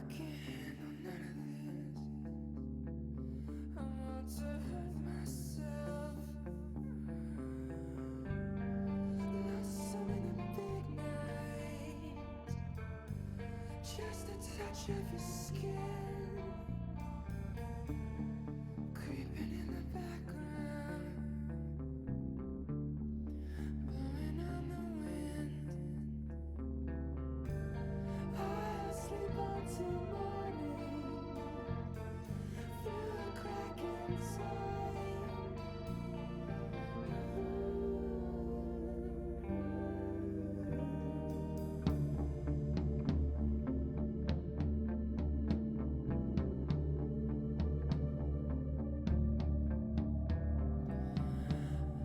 can't handle none of this. I'm about to hurt myself. Lost some in the big night. Just a touch of your skin, creeping in the background, blowing on the wind. I'll sleep until morning through a crack inside.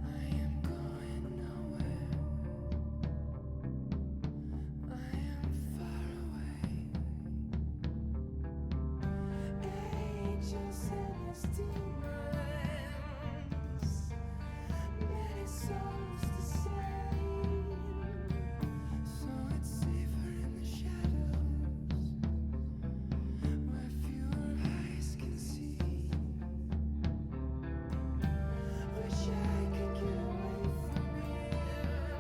I am going nowhere. I am far away. Angels and his demons, many souls to save. So it's safer in the shadows, where fewer eyes can see. Wish I could get away from here,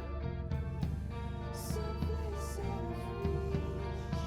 someplace out of reach.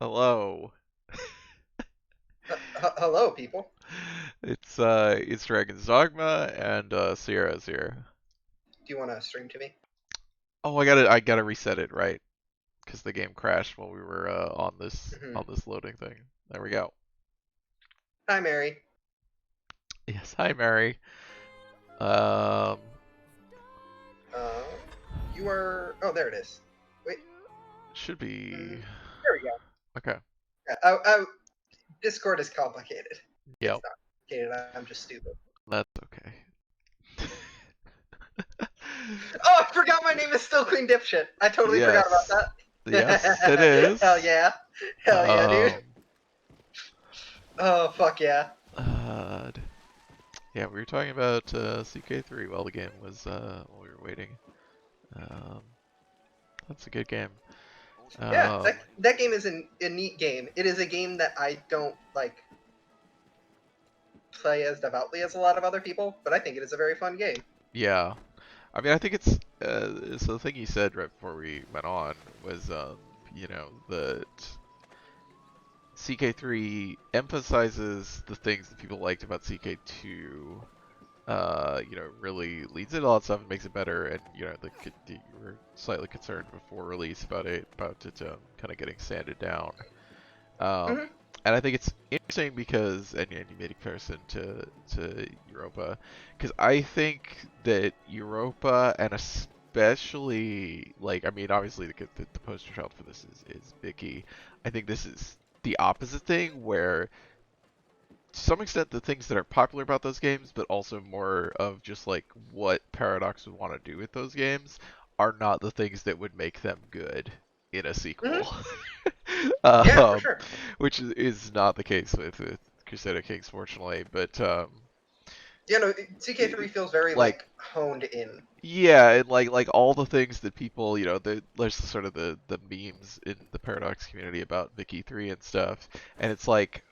Hello. Hello, people. It's Dragon's Dogma and Sierra's here. Do you want to stream to me? Oh, I gotta reset it, right? Because the game crashed while we were on this Hmm. on this loading thing. There we go. Hi, Mary. Yes, hi Mary. Um, Um, you are. Oh, there it is. Wait. should be There we go. okay. Yeah, Discord is complicated. It's Yep, not complicated. I'm just stupid. that's okay. Oh, I forgot my name is still Queen Dipshit. I totally forgot about Yes, yes, it that. Hell is. yeah. Hell yeah, dude. Um, Oh, fuck yeah. uh, yeah, we were talking about CK3 while the game was while we were waiting. Um, that's a good game. Yeah, Um, that game is a neat game. It is a game that I don't like play as devoutly as a lot of other people, but I think it is a very fun game. yeah. I mean, I think it's so the thing you said right before we went on was that CK3 emphasizes the things that people liked about CK2. Really leads into a lot of stuff and makes it better. And you were slightly concerned before release about it kind of getting sanded down. Um, Hmm. and I think it's interesting because, and you made a comparison to Europa, because I think that Europa, and especially like, I mean, obviously the poster child for this is Vicky. I think this is the opposite thing, where to some extent the things that are popular about those games, but also more of just like what Paradox would want to do with those games, are not the things that would make them good in a Hmm. sequel. Yeah, for um, sure. which is not the case with Crusader Kings, fortunately. But Yeah, no, CK3 feels very like, like honed in. yeah, and like all the things that people, there's sort of the memes in the Paradox community about Vicky 3 and stuff, and it's like,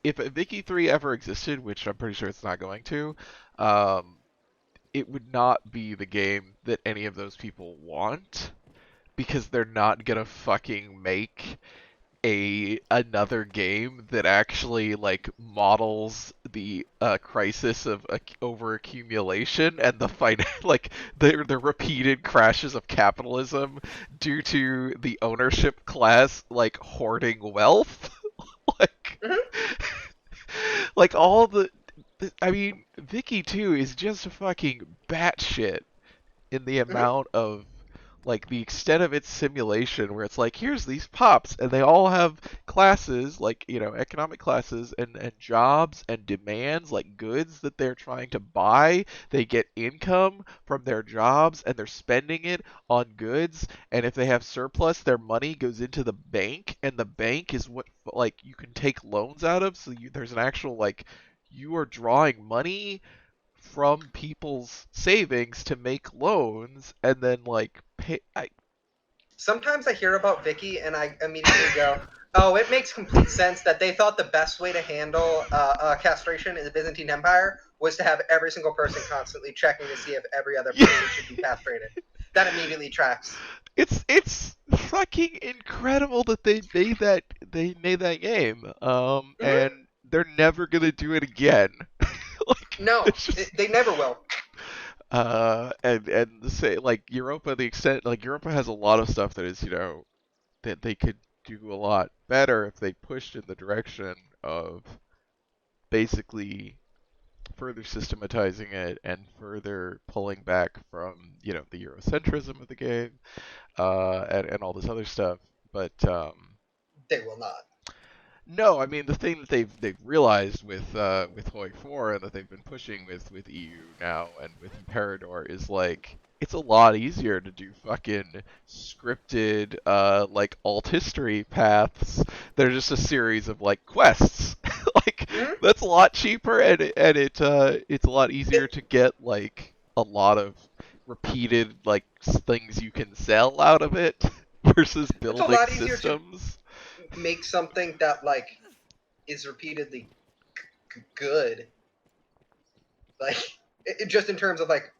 if Vicky 3 ever existed, which I'm pretty sure it's not going to, um, it would not be the game that any of those people want, because they're not gonna fucking make a another game that actually like models the crisis of over accumulation and the fight like the repeated crashes of capitalism due to the ownership class like hoarding wealth. like Hmm. like all I mean, Vicky 2 is just fucking batshit in the Hmm. amount of like the extent of its simulation, where it's like, here's these pops and they all have classes, like, economic classes and jobs and demands, like goods that they're trying to buy. They get income from their jobs and they're spending it on goods, and if they have surplus, their money goes into the bank, and the bank is what like you can take loans out of. So there's an actual like, you are drawing money from people's savings to make loans and then like pay. Sometimes I hear about Vicky and I immediately go, "Oh, it makes complete sense that they thought the best way to handle castration in the Byzantine Empire was to have every single person constantly checking to see if every other Yeah, person should be castrated." That immediately tracks. it's fucking incredible that they made that game. Hmm. And they're never gonna do it again. like No, it's just they never will. and the say like Europa, the extent like Europa has a lot of stuff that is, that they could do a lot better if they pushed in the direction of basically further systematizing it and further pulling back from, the Eurocentrism of the game, and all this other stuff. But They will not. no, I mean, the thing that they've realized with Hoi 4, and that they've been pushing with EU now and with Imperador, is like, it's a lot easier to do fucking scripted like alt history paths. They're just a series of like quests. like, Hmm. that's a lot cheaper, and it's a lot easier It, to get like a lot of repeated like things you can sell out of it versus it's a building lot easier to systems. make something that like is repeatedly good. Like just in terms of like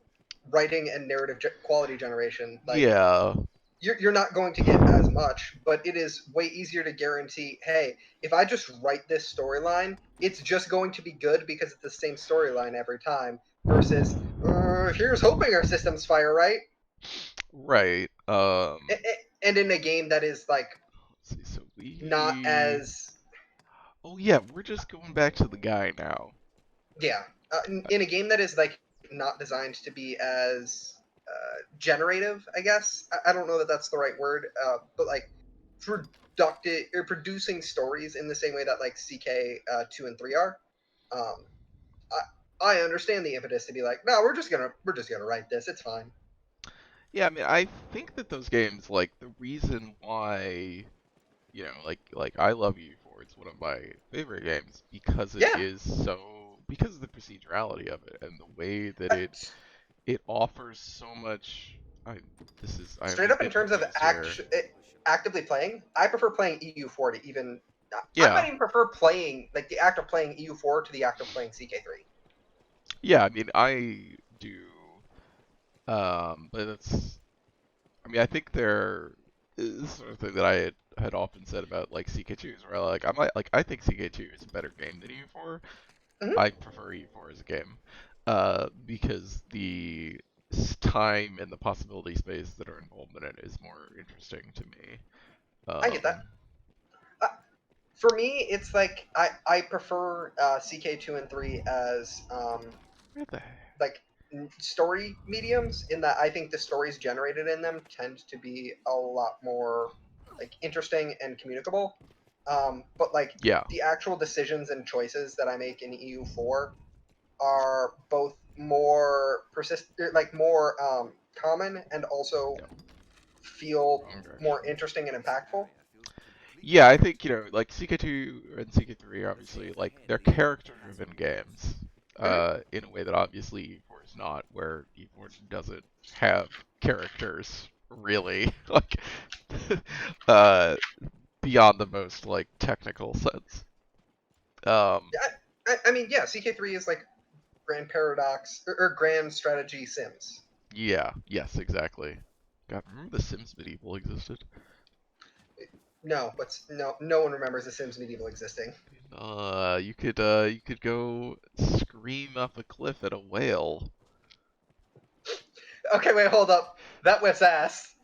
writing and narrative quality generation. Like Yeah. you're not going to get as much, but it is way easier to guarantee, hey, if I just write this storyline, it's just going to be good because it's the same storyline every time, versus, here's hoping our systems fire right. Right. And in a game that is like Let's see. So not we. as, Oh yeah, we're just going back to the guy now. yeah, in a game that is like not designed to be as generative, I guess. I don't know that that's the right word, but like productive or producing stories in the same way that like CK 2 and 3 are. Um, I understand the impetus to be like, no, we're just gonna write this. It's fine. Yeah, I mean, I think that those games, like the reason why, like I love U4. It's one of my favorite games because it Yeah, is so because of the procedurality of it and the way that uh, it offers so much. I I have straight my up in terms of nitpickers here. actively playing. I prefer playing EU4 to even. I Yeah, might even prefer playing like the act of playing EU4 to the act of playing CK3. yeah. I mean, I do. But it's. I mean, I think this is sort of thing that I had often said about like CK2s, where like I think CK2 is a better game than EU4. Hmm. I prefer EU4 as a game, because the time and the possibility space that are involved in it is more interesting to me. I get that. Uh, for me, it's like I prefer CK 2 and 3 as Where the heck? like story mediums in that I think the stories generated in them tend to be a lot more like interesting and communicable. But like Yeah, the actual decisions and choices that I make in EU4 are both more like more common and also yeah, feel wrong direction. more interesting and impactful. Yeah, I think like CK2 and CK3 are obviously like they're character-driven games, Mhm. in a way that obviously E4 is not, where E4 doesn't have characters really, like, uh, beyond the most like technical sense. Um, I mean, yeah, CK3 is like Grand Paradox or Grand Strategy Sims. yeah, yes, exactly. God, remember The Sims Medieval existed? No, but no one remembers The Sims Medieval existing. You could go scream off a cliff at a whale. Okay, wait, hold up. That whips ass.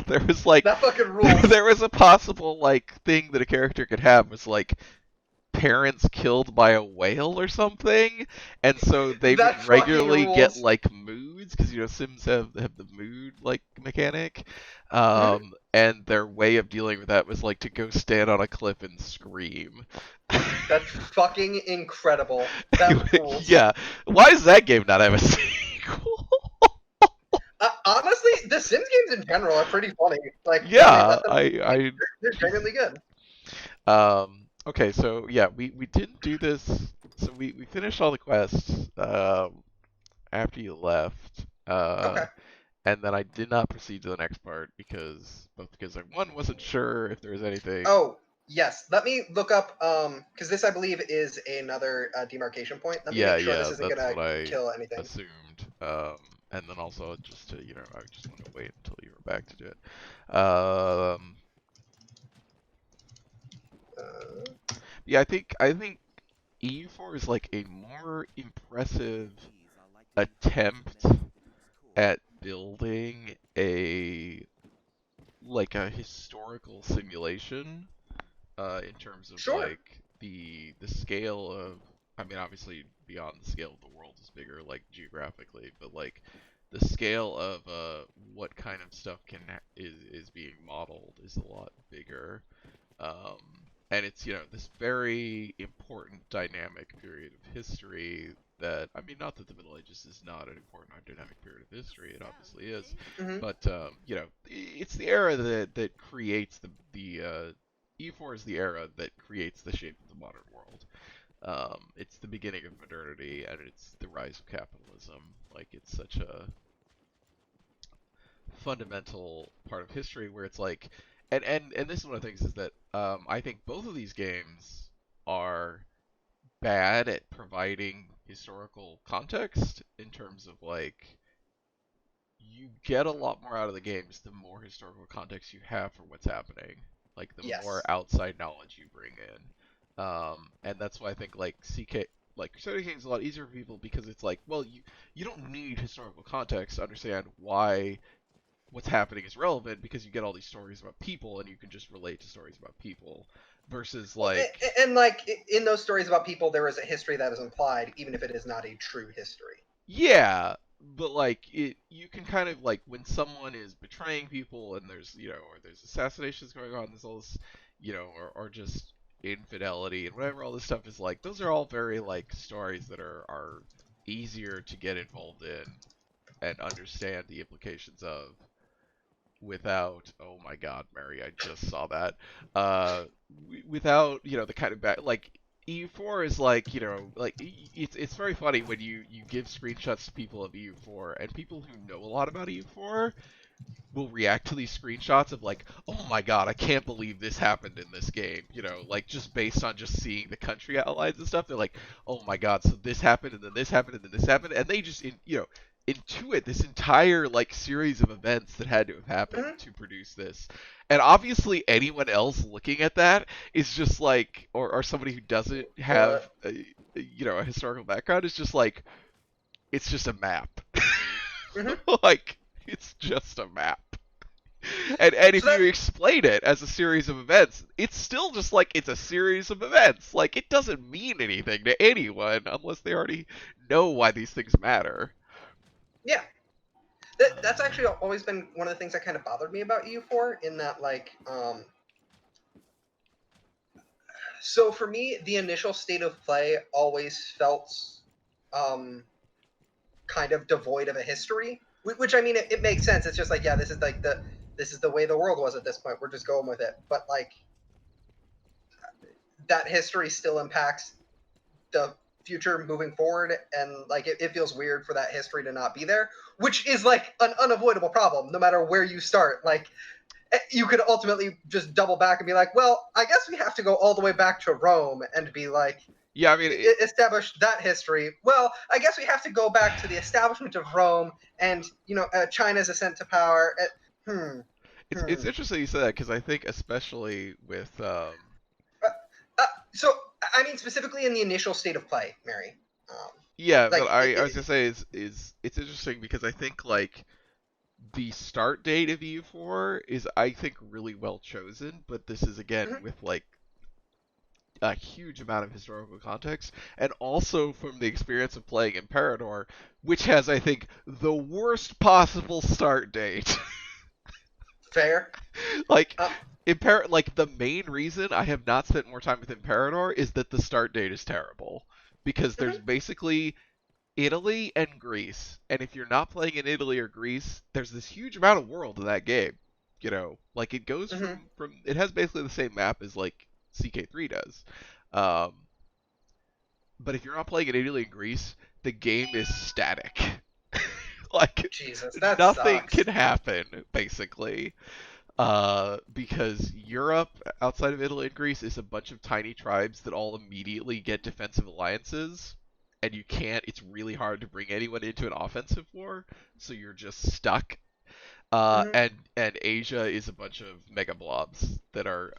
There was like That fucking rules. there was a possible like thing that a character could have was like parents killed by a whale or something, and so they would That fucking regularly get rules. like moods because Sims have the mood like mechanic, Mhm. and their way of dealing with that was like to go stand on a cliff and scream. That's fucking incredible. That rules. Yeah, why does that game not have a sequel? Honestly, the Sims games in general are pretty funny. Like when they Yeah, let them be funny, I they're genuinely good. Okay, so yeah, we didn't do this. So we finished all the quests after you left, Okay. and then I did not proceed to the next part because I one wasn't sure if there was anything. Oh, yes. Let me look up because this I believe is another demarcation point. Let me Yeah, make sure this yeah, isn't that's gonna what I kill anything. assumed. And then also just to I just wanted to wait until you were back to do it. Uh, Yeah, I think EU4 is like a more impressive attempt at building a historical simulation, in terms of sure. like the scale of, I mean, obviously beyond the scale of the world is bigger like geographically, but like the scale of what kind of stuff is being modeled is a lot bigger. um, and it's this very important dynamic period of history that, I mean, not that the Middle Ages is not an important or dynamic period of history, it obviously is, Hmm. but it's the era that creates E4 is the era that creates the shape of the modern world. It's the beginning of modernity and it's the rise of capitalism. Like, it's such a fundamental part of history where it's like, and this is one of the things is that, I think both of these games are bad at providing historical context in terms of like you get a lot more out of the games the more historical context you have for what's happening. Like the more Yes. outside knowledge you bring in. And that's why I think like CK like Crusader Kings is a lot easier for people because it's like, well, you don't need historical context to understand why what's happening is relevant because you get all these stories about people and you can just relate to stories about people versus Well, like and like in those stories about people, there is a history that is implied, even if it is not a true history. yeah, but like it you can kind of like when someone is betraying people and there's or there's assassinations going on, there's all this or just infidelity and whatever all this stuff is like, those are all very like stories that are easier to get involved in and understand the implications of without, oh my god, Mary, I just saw that, uh without the kind of like EU4 is like like it's very funny when you give screenshots to people of EU4 and people who know a lot about EU4 will react to these screenshots of like, oh my god, I can't believe this happened in this game, like just based on just seeing the country outlines and stuff. They're like, oh my god, so this happened and then this happened and then this happened, and they just intuit this entire like series of events that had to have happened Mm-hmm. to produce this. And obviously anyone else looking at that is just like, or somebody who doesn't have a historical background is just like, it's just a map. Mm-hmm. Like, it's just a map. And So if that you explain it as a series of events, it's still just like it's a series of events. Like, it doesn't mean anything to anyone unless they already know why these things matter. yeah, that's actually always been one of the things that kind of bothered me about EU4 in that like so for me the initial state of play always felt um kind of devoid of a history, which I mean it makes sense. It's just like, yeah, this is the way the world was at this point, we're just going with it, but like that history still impacts the future moving forward, and like it feels weird for that history to not be there, which is like an unavoidable problem no matter where you start. Like you could ultimately just double back and be like, well, I guess we have to go all the way back to Rome and be like, Yeah, I mean, establish that history. Well, I guess we have to go back to the establishment of Rome and China's ascent to power. Hmm. it's Hmm. interesting you say that because I think especially with Uh, so I mean specifically in the initial state of play, Mary. Um, yeah, but like I was gonna say is it's interesting because I think like the start date of EU4 is I think really well chosen, but this is again mhm. with like a huge amount of historical context, and also from the experience of playing Imperador, which has, I think, the worst possible start date. Fair. Like, Uh, like the main reason I have not spent more time with Imperador is that the start date is terrible. Because there's mhm, basically Italy and Greece, and if you're not playing in Italy or Greece, there's this huge amount of world in that game. Like it goes mhm. from it has basically the same map as like CK3 does. Um, but if you're not playing in Italy and Greece, the game is static. Like Jesus, that nothing can sucks. happen basically. Because Europe outside of Italy and Greece is a bunch of tiny tribes that all immediately get defensive alliances, and you can't. It's really hard to bring anyone into an offensive war, so you're just stuck. Mhm. And Asia is a bunch of mega blobs that are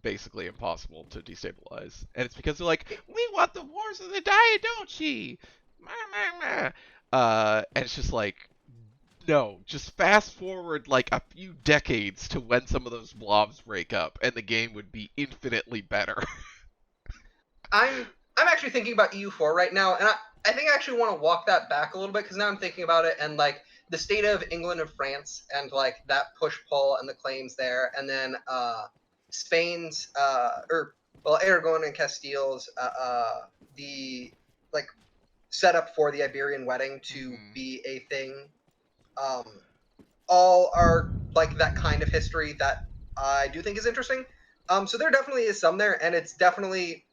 basically impossible to destabilize, and it's because they're like, we want the wars of the Diadochi, and it's just like, no, just fast forward like a few decades to when some of those blobs break up, and the game would be infinitely better. I'm actually thinking about EU4 right now, and I think I actually want to walk that back a little bit because now I'm thinking about it and like the state of England and France and like that push pull and the claims there, and then Spain's or well Aragon and Castile's the like setup for the Iberian wedding to Hmm. be a thing. Um, all are like that kind of history that I do think is interesting. So there definitely is some there, and it is definitely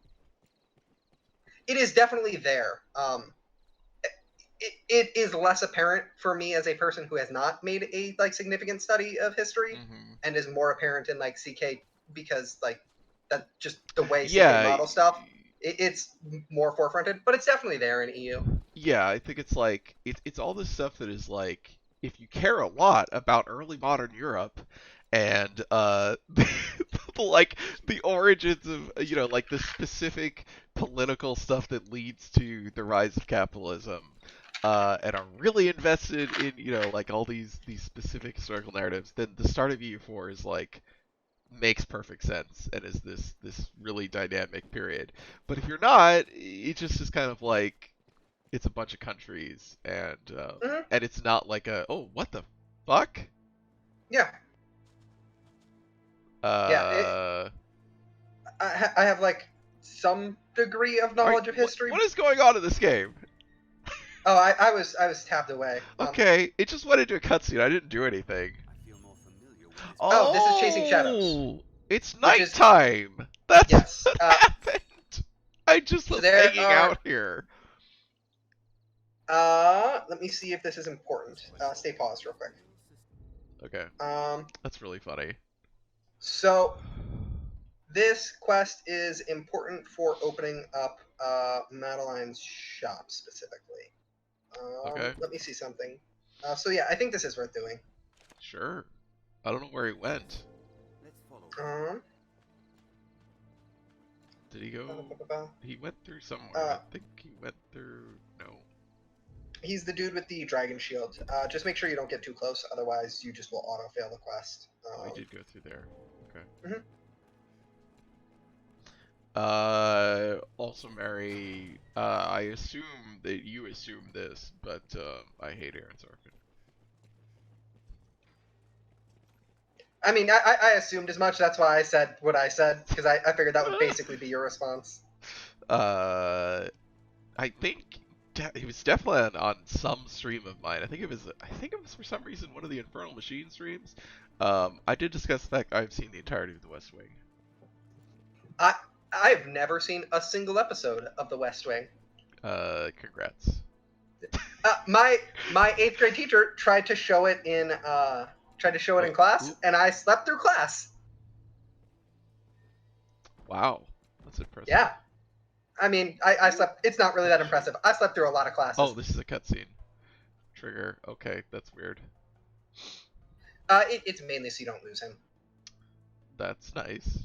there. It is less apparent for me as a person who has not made a like significant study of history, Hmm. and is more apparent in like CK because like that just the way CK Yeah, model stuff. It's more forefronted, but it's definitely there in EU. yeah. I think it's like it's all this stuff that is like if you care a lot about early modern Europe and like the origins of like the specific political stuff that leads to the rise of capitalism, and are really invested in like all these specific historical narratives, then the start of EU4 is like makes perfect sense and is this really dynamic period. But if you're not, it just is kind of like it's a bunch of countries, Mhm. and it's not like a what the fuck. Yeah, yeah. Uh, I have like some degree of knowledge of history. what is going on in this game? Oh, I was tapped away. Okay, it just went into a cutscene. I didn't do anything. Oh, this is Chasing Shadows, Oh, it's which is nighttime. That's yes. what happened. I just So was there hanging are- out here. Let me see if this is important. Stay paused real quick. Okay, Um, that's really funny. so this quest is important for opening up Madeline's shop specifically. Okay. Let me see something. So yeah, I think this is worth doing. Sure. I don't know where he went. Um, Did he go? He went through somewhere. I think he went through. No. he's the dude with the dragon shield. Just make sure you don't get too close, otherwise you just will auto fail the quest. Oh, he did go through there. Okay. Mhm. Also, Mary, I assume that you assume this, but I hate Aaron Sorkin. I mean, I assumed as much. That's why I said what I said, because I figured that would basically be your response. I think he was definitely on some stream of mine. I think it was for some reason one of the Infernal Machine streams. I did discuss the fact I've seen the entirety of The West Wing. I've never seen a single episode of The West Wing. Congrats. My 8th grade teacher tried to show it in class, and I slept through class. Wow, that's impressive. Yeah, I mean, I slept. It's not really that impressive. I slept through a lot of classes. Oh, this is a cutscene. Trigger. Okay, that's weird. It's mainly so you don't lose him. That's nice.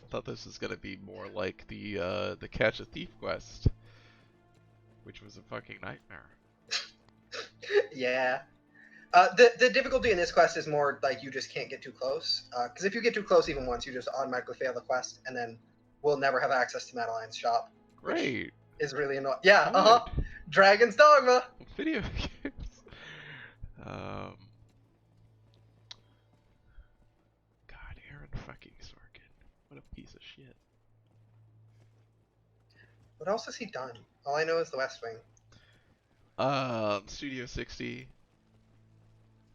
I thought this was gonna be more like the Catch a Thief quest, which was a fucking nightmare. Yeah. The difficulty in this quest is more like you just can't get too close. Because if you get too close even once, you just automatically fail the quest, and then we'll never have access to Madeline's shop. Great. Is really annoying. Yeah. Good. Dragon's Dogma. Video games. God, Aaron fucking Sorkin. What a piece of shit. What else has he done? All I know is The West Wing. Studio 60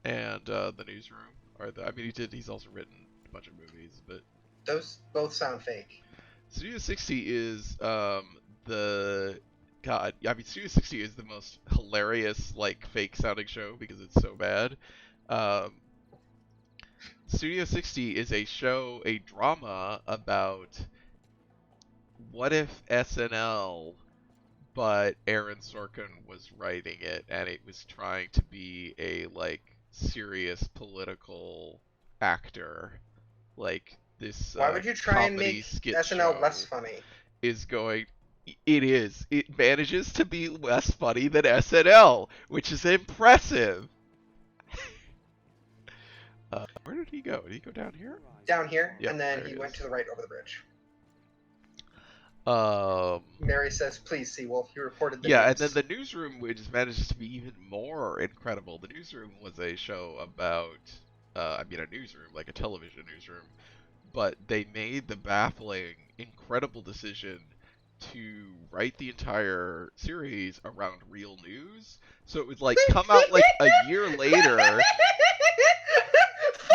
and the Newsroom are the. I mean, he's also written a bunch of movies, but Those both sound fake. Studio 60 is the God. I mean, Studio 60 is the most hilarious like fake sounding show because it's so bad. Studio 60 is a drama about what if SNL, but Aaron Sorkin was writing it, and it was trying to be a like serious political actor, like this. Why would you try and comedy make skit SNL show less funny? is going. It is. It manages to be less funny than SNL, which is impressive. Where did he go? Did he go down here? Down here, Yeah, and then there he it went is. to the right over the bridge. Um. Mary says, "Please, Seawolf." He reported the Yeah, news. and then the Newsroom, which manages to be even more incredible. The Newsroom was a show about, I mean, a newsroom, like a television newsroom, but they made the baffling, incredible decision to write the entire series around real news. So it would like come out like a year later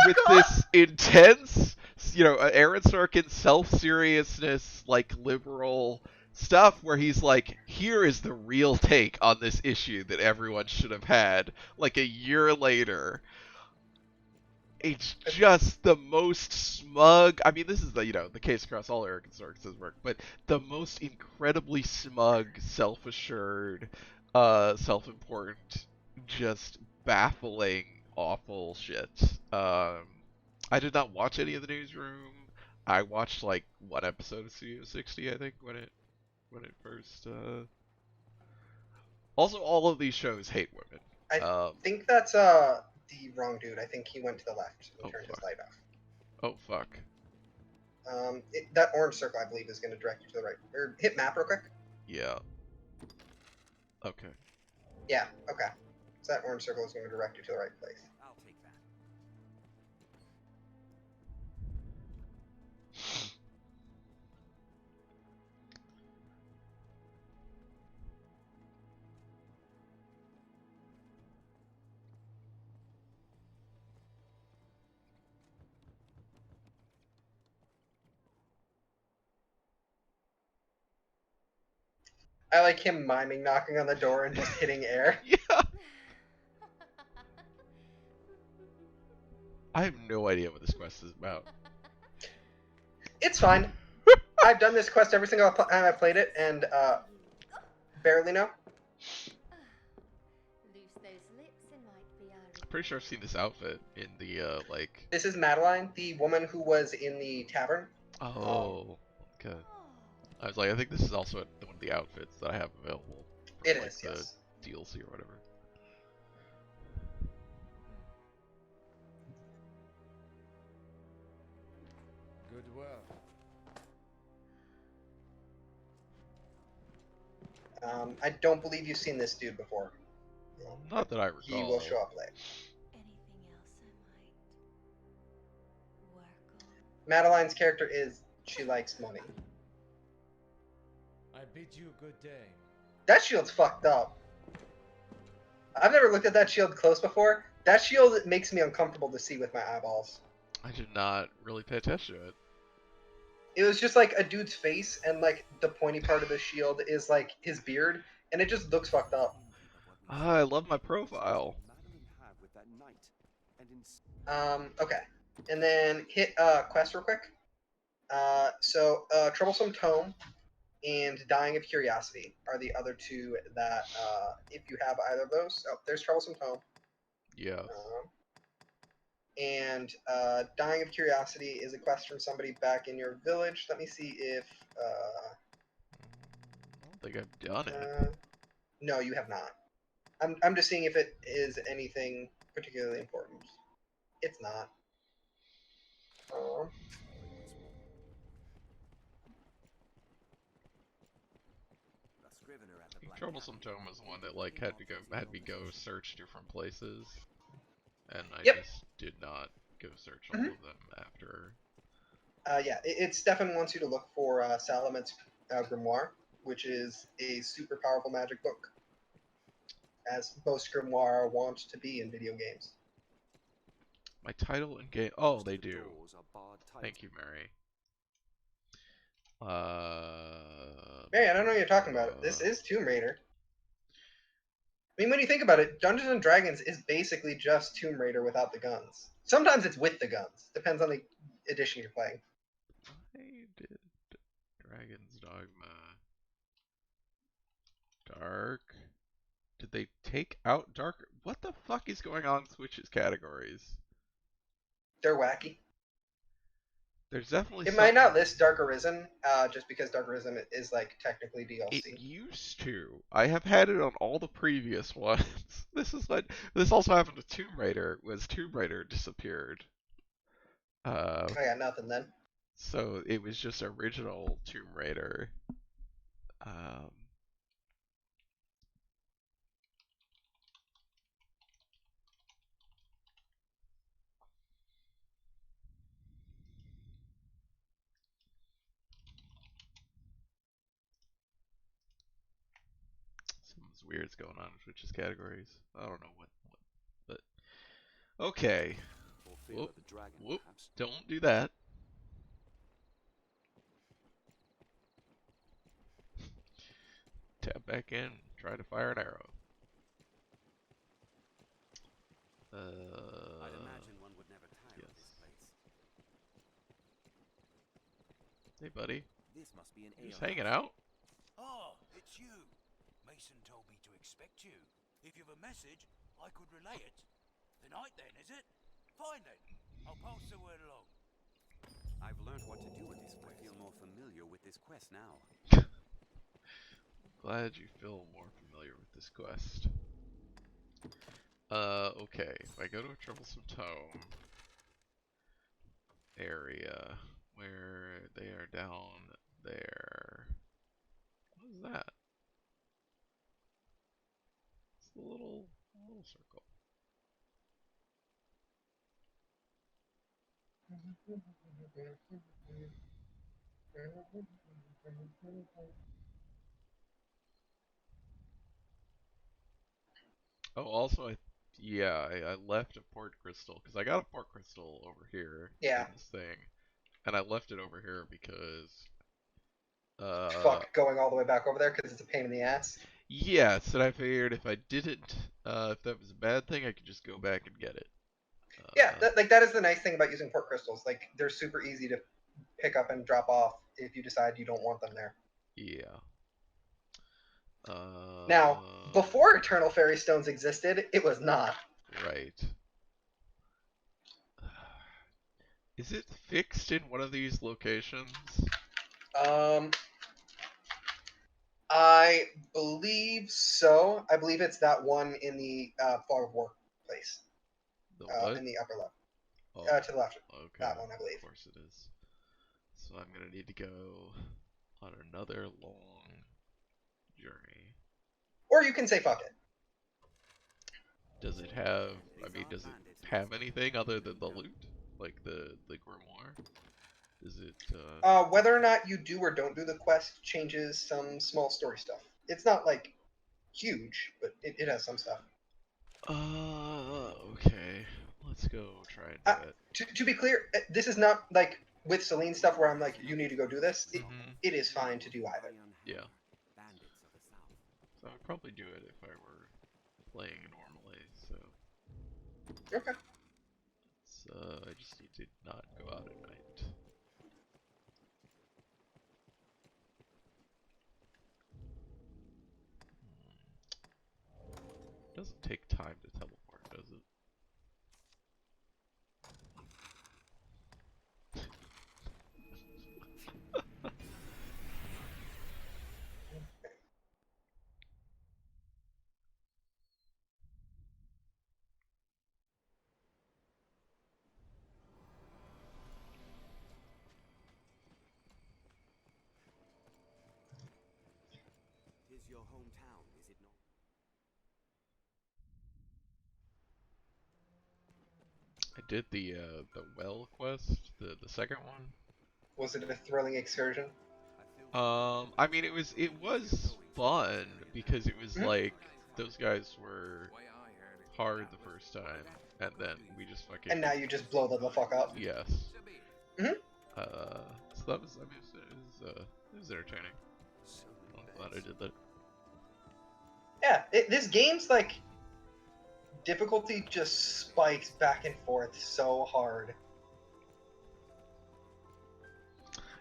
with this intense, Aaron Sorkin self-seriousness, like liberal stuff where he's like, here is the real take on this issue that everyone should have had, like a year later. It's just the most smug. I mean, this is the case across all Aaron Sorkin's work, but the most incredibly smug, self-assured, self-important, just baffling, awful shit. I did not watch any of the newsroom. I watched like one episode of Studio 60, I think, when it first. Also, all of these shows hate women. I think that's the wrong dude. I think he went to the left and Oh, turned his fuck. light off. Oh fuck. That orange circle, I believe, is going to direct you to the right. Or hit map real quick. Yeah. Okay. Yeah. Okay. So that orange circle is going to direct you to the right place. I'll take that. I like him miming knocking on the door and just hitting air. Yeah. I have no idea what this quest is about. It's fine. I've done this quest every single time I've played it, and barely know. Loose those lips and might be our Pretty sure I've seen this outfit in the like. This is Madeline, the woman who was in the tavern. Oh. Okay. Oh. I was like, I think this is also one of the outfits that I have available. For, It like, is, the yes. DLC or whatever. Good work. I don't believe you've seen this dude before. Not that I recall. He will show up later. Anything else I might work on? Madeline's character is she likes money. I bid you good day. That shield's fucked up. I've never looked at that shield close before. That shield makes me uncomfortable to see with my eyeballs. I did not really pay attention to it. It was just like a dude's face, and like the pointy part of the shield is like his beard, and it just looks fucked up. Ah, I love my profile. Okay. And then hit quest real quick. Troublesome Tome and Dying of Curiosity are the other two that, if you have either of those, there's Troublesome Tome. Yeah. Dying of Curiosity is a quest from somebody back in your village. Let me see if. I don't think I've done it. No, you have not. I'm just seeing if it is anything particularly important. It's not. I think Troublesome Tome was the one that like had me go search different places, and I Yep. just did not go search all of them after. Yeah, it's definitely wants you to look for Salamet's Grimoire, which is a super powerful magic book, as most grimoire want to be in video games. My title and game. Oh, they do. Thank you, Mary. Mary, I don't know what you're talking about. This is Tomb Raider. I mean, when you think about it, Dungeons and Dragons is basically just Tomb Raider without the guns. Sometimes it's with the guns. Depends on the edition you're playing. I did Dragon's Dogma. Dark. Did they take out Dark? What the fuck is going on in Switch's categories? They're wacky. There's definitely It might not list Dark Arisen, just because Dark Arisen is like technically DLC. It used to. I have had it on all the previous ones. This also happened with Tomb Raider. Was Tomb Raider disappeared? I got nothing then. So it was just original Tomb Raider. Something's weird's going on in Twitch's categories. I don't know what but okay. Whoop, whoop. Don't do that. Tap back in. Try to fire an arrow. I'd imagine one would never tire yes. of this place. Hey, buddy. This must be an Just hanging out? Oh, it's you. Mason told me to expect you. If you've a message, I could relay it. Tonight then, is it? Fine then. I'll pass the word along. I've learned what to do with this quest. I feel more familiar with this quest now. Glad you feel more familiar with this quest. Okay. If I go to a troublesome tome area where they are down there. What is that? It's a little circle. Oh, also, I left a port crystal, because I got a port crystal over here Yeah. in this thing, and I left it over here because, Fuck going all the way back over there because it's a pain in the ass. yes, and I figured if I didn't, if that was a bad thing, I could just go back and get it. Yeah, that is the nice thing about using port crystals. Like, they're super easy to pick up and drop off if you decide you don't want them there. Yeah. Now, before Eternal Fairy Stones existed, it was not. Right. Is it fixed in one of these locations? I believe so. I believe it's that one in the Fog of War place. The what? In the upper left. Oh, To the left. okay. That one, I believe. Of course it is. So I'm gonna need to go on another long journey. Or you can say fuck it. Does it have? I mean, does it have anything other than the loot, like the grimoire? Is it? Whether or not you do or don't do the quest changes some small story stuff. It's not like huge, but it has some stuff. Okay. Let's go try and do it. To be clear, this is not like with Celine stuff where I'm like, you need to go do this. It is fine to do either. Yeah. So I'd probably do it if I were playing normally. So. Okay. I just need to not go out at night. Doesn't take time to teleport, does it? Tis your hometown, is it not? I did the well quest, the second one. Was it a thrilling excursion? I mean it was fun because it was like those guys were hard the first time and then we just fucking. And now you just blow them the fuck up. Yes. Mhm. So that was, I mean, it was entertaining. I'm glad I did that. Yeah, this game's like difficulty just spikes back and forth so hard.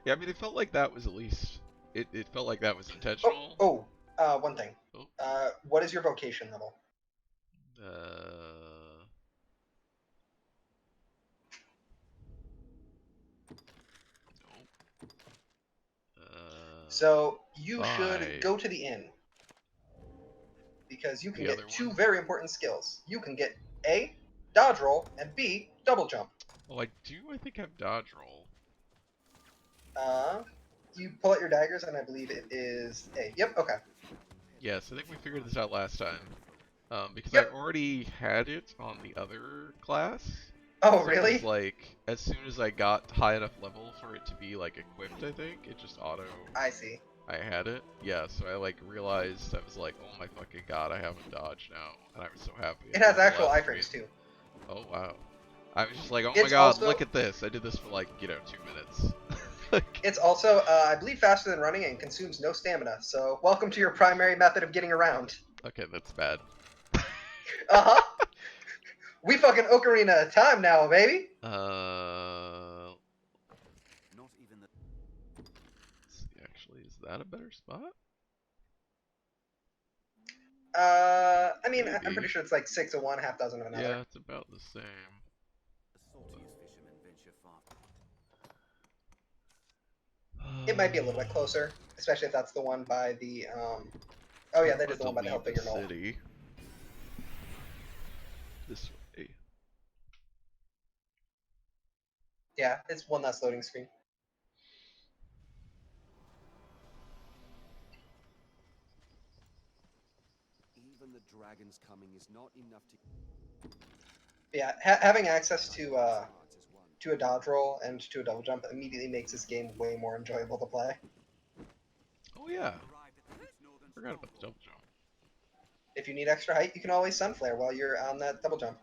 Yeah, I mean, it felt like that was at least. It felt like that was intentional. One thing. Oh. What is your vocation level? So you should go to the inn. Because you can get two very important skills. You can get A, dodge roll, and B, double jump. Oh, I do, I think, have dodge roll. You pull out your daggers, and I believe it is A. Yep, okay. Yes, I think we figured this out last time. Because Yep. I already had it on the other class. Oh, so really? It was like, as soon as I got high enough level for it to be, like, equipped, I think, it just auto... I see. I had it, yeah, so I, like, realized, I was like, oh my fucking god, I have a dodge now, and I was so happy. It has actual iframes, too. Oh, wow. I was just like, oh It's my god, also... look at this! I did this for, like, 2 minutes. Like... It's also, I believe, faster than running and consumes no stamina, so welcome to your primary method of getting around. Okay, that's bad. Uh-huh! We fucking Ocarina of Time now, baby! Not even the... Let's see, actually, is that a better spot? I mean, I'm Maybe. pretty sure it's like 6 of one, half dozen of another. Yeah, it's about the same. The saltiest fishermen venture far. It might be a little bit closer, especially if that's the one by the. Oh yeah, that is the one by the leave Hellfigure Knoll. city. This way. Yeah, it's one less loading screen. Even the dragon's coming is not enough to. Yeah, having access to Cards as one. a dodge roll and to a double jump immediately makes this game way more enjoyable to play. Oh yeah, Arrived at the group's northern forgot about the stronghold. double jump. If you need extra height, you can always sunflare while you're on that double jump.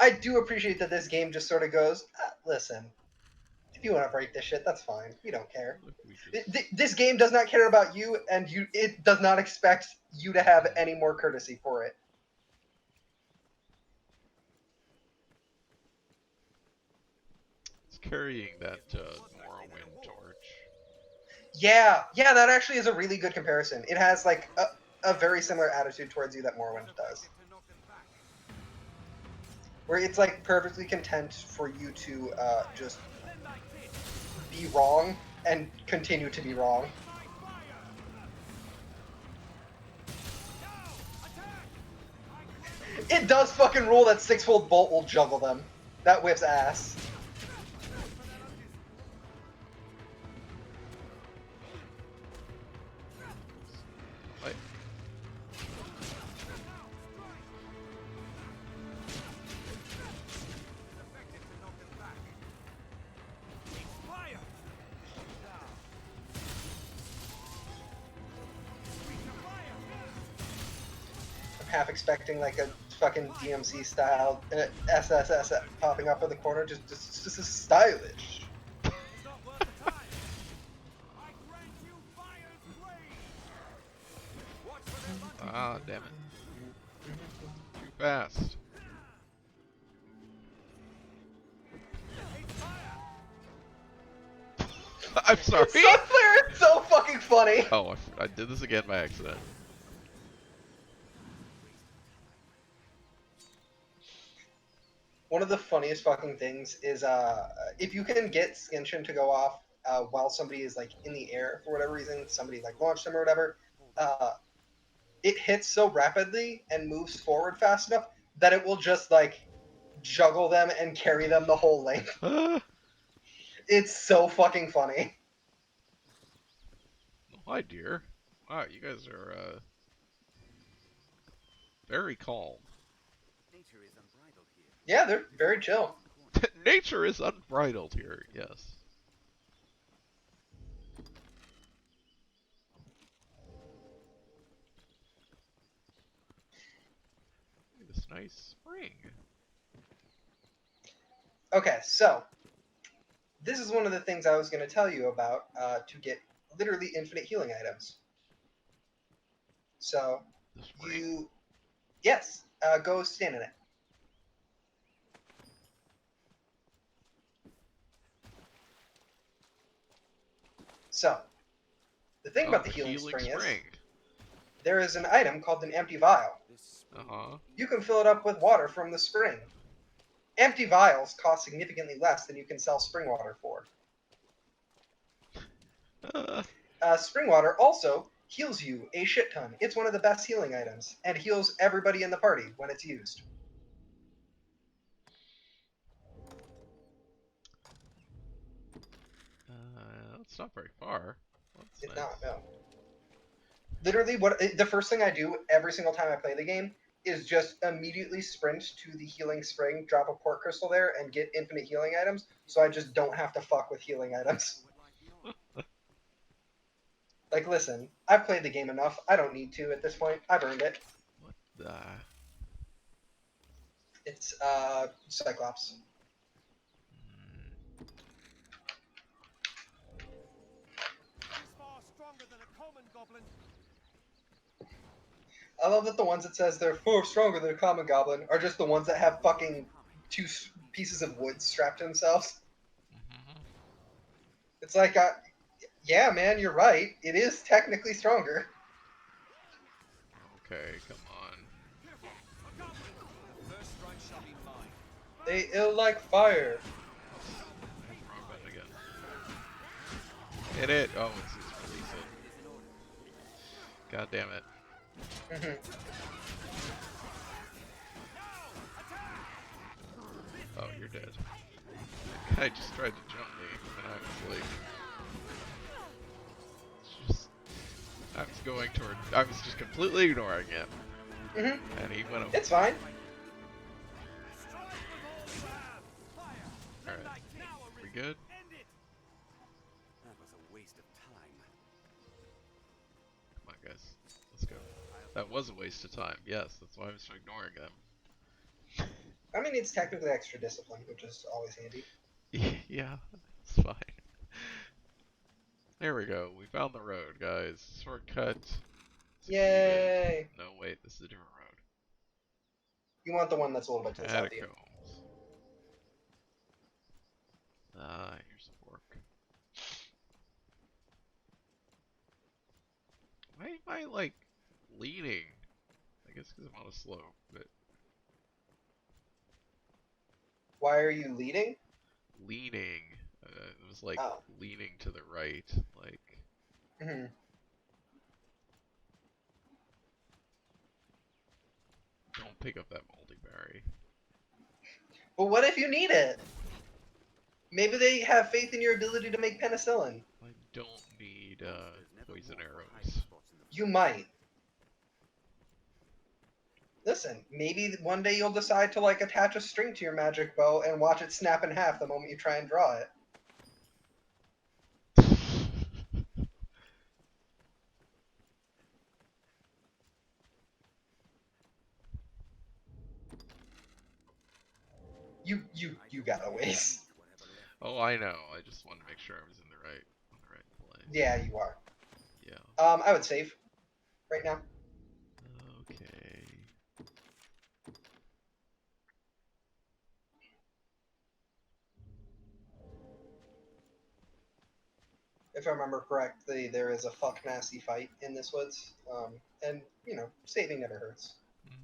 I do appreciate that this game just sort of goes, listen, if you want to break this shit, that's fine. We don't care. Look, we just... This game does not care about you, and it does not expect you to have any more courtesy for it. It's carrying that Morrowind torch. Yeah, that actually is a really good comparison. It has like a very similar attitude towards you that Morrowind does. Where it's like perfectly content for you to just be wrong and continue to be wrong. It does fucking rule that six-fold bolt will juggle them. That whips ass. What? I'm half expecting like a fucking DMC style SSS popping up in the corner, just stylish. Ah, damn it. Too fast. I'm sorry. Sunflare is so fucking funny. Oh, I did this again by accident. One of the funniest fucking things is if you can get Skinshin to go off while somebody is like in the air for whatever reason, somebody like launched them or whatever, it hits so rapidly and moves forward fast enough that it will just like juggle them and carry them the whole length. It's so fucking funny. Hi, dear. Wow, you guys are very calm. Nature is unbridled here. Yeah, they're very chill. Nature is unbridled here. Yes. This nice spring. Okay, so this is one of the things I was going to tell you about to get literally infinite healing items. So The spring. yes, go stand in it. So the thing about the healing spring is there is an item called an empty vial. This Uh-huh. You can fill it up with water from the spring. Empty vials cost significantly less than you can sell spring water for. Spring water also heals you a shit ton. It's one of the best healing items, and heals everybody in the party when it's used. It's not very far. That's It's nice. not, no. Literally, the first thing I do every single time I play the game is just immediately sprint to the healing spring, drop a port crystal there, and get infinite healing items, so I just don't have to fuck with healing items. Like, listen, I've played the game enough. I don't need to at this point. I've earned it. What the? It's, Cyclops. Far stronger than a common goblin. I love that the ones that says they're far stronger than a common goblin are just the ones that have fucking two pieces of wood strapped to themselves. Mm-hmm. It's like, Yeah, man, you're right. It is technically stronger. Okay, come on. First strike shall be mine. They ill like fire. Wrong button again. Hit it! Oh, it's release it. God damn it. Mhm. Oh, you're dead. Guy just tried to jump me, and I was like... I was just completely ignoring him. Mhm. And he went over. It's fine. Alright. We good? That was a waste of time. Come on, guys. Let's go. That was a waste of time. Yes, that's why I was ignoring him. I mean, it's technically extra discipline, which is always handy. Yeah, it's fine. There we go. We found the road, guys. Shortcut. Succeeded. Yay! No, wait. This is a different road. You want the one that's a little bit to the south of you. Catacombs. Ah, here's a fork. Why am I, like, leaning? I guess because I'm on a slope, but... Why are you leading? Leaning. It was, like, Oh. leaning to the right. Like... Hmm. Don't pick up that moldy berry. But what if you need it? Maybe they have faith in your ability to make penicillin. I don't need, There's never poison more arrows. hiding spots in the You might. Listen, maybe one day you'll decide to like attach a string to your magic bow and watch it snap in half the moment you try and draw it. You got a ways. whatever left. Oh, I know. I just wanted to make sure I was in the right place. Yeah, you are. Yeah. I would save right now. Okay. If I remember correctly, there is a fuck nasty fight in this woods. And you know, saving never hurts. Mhm.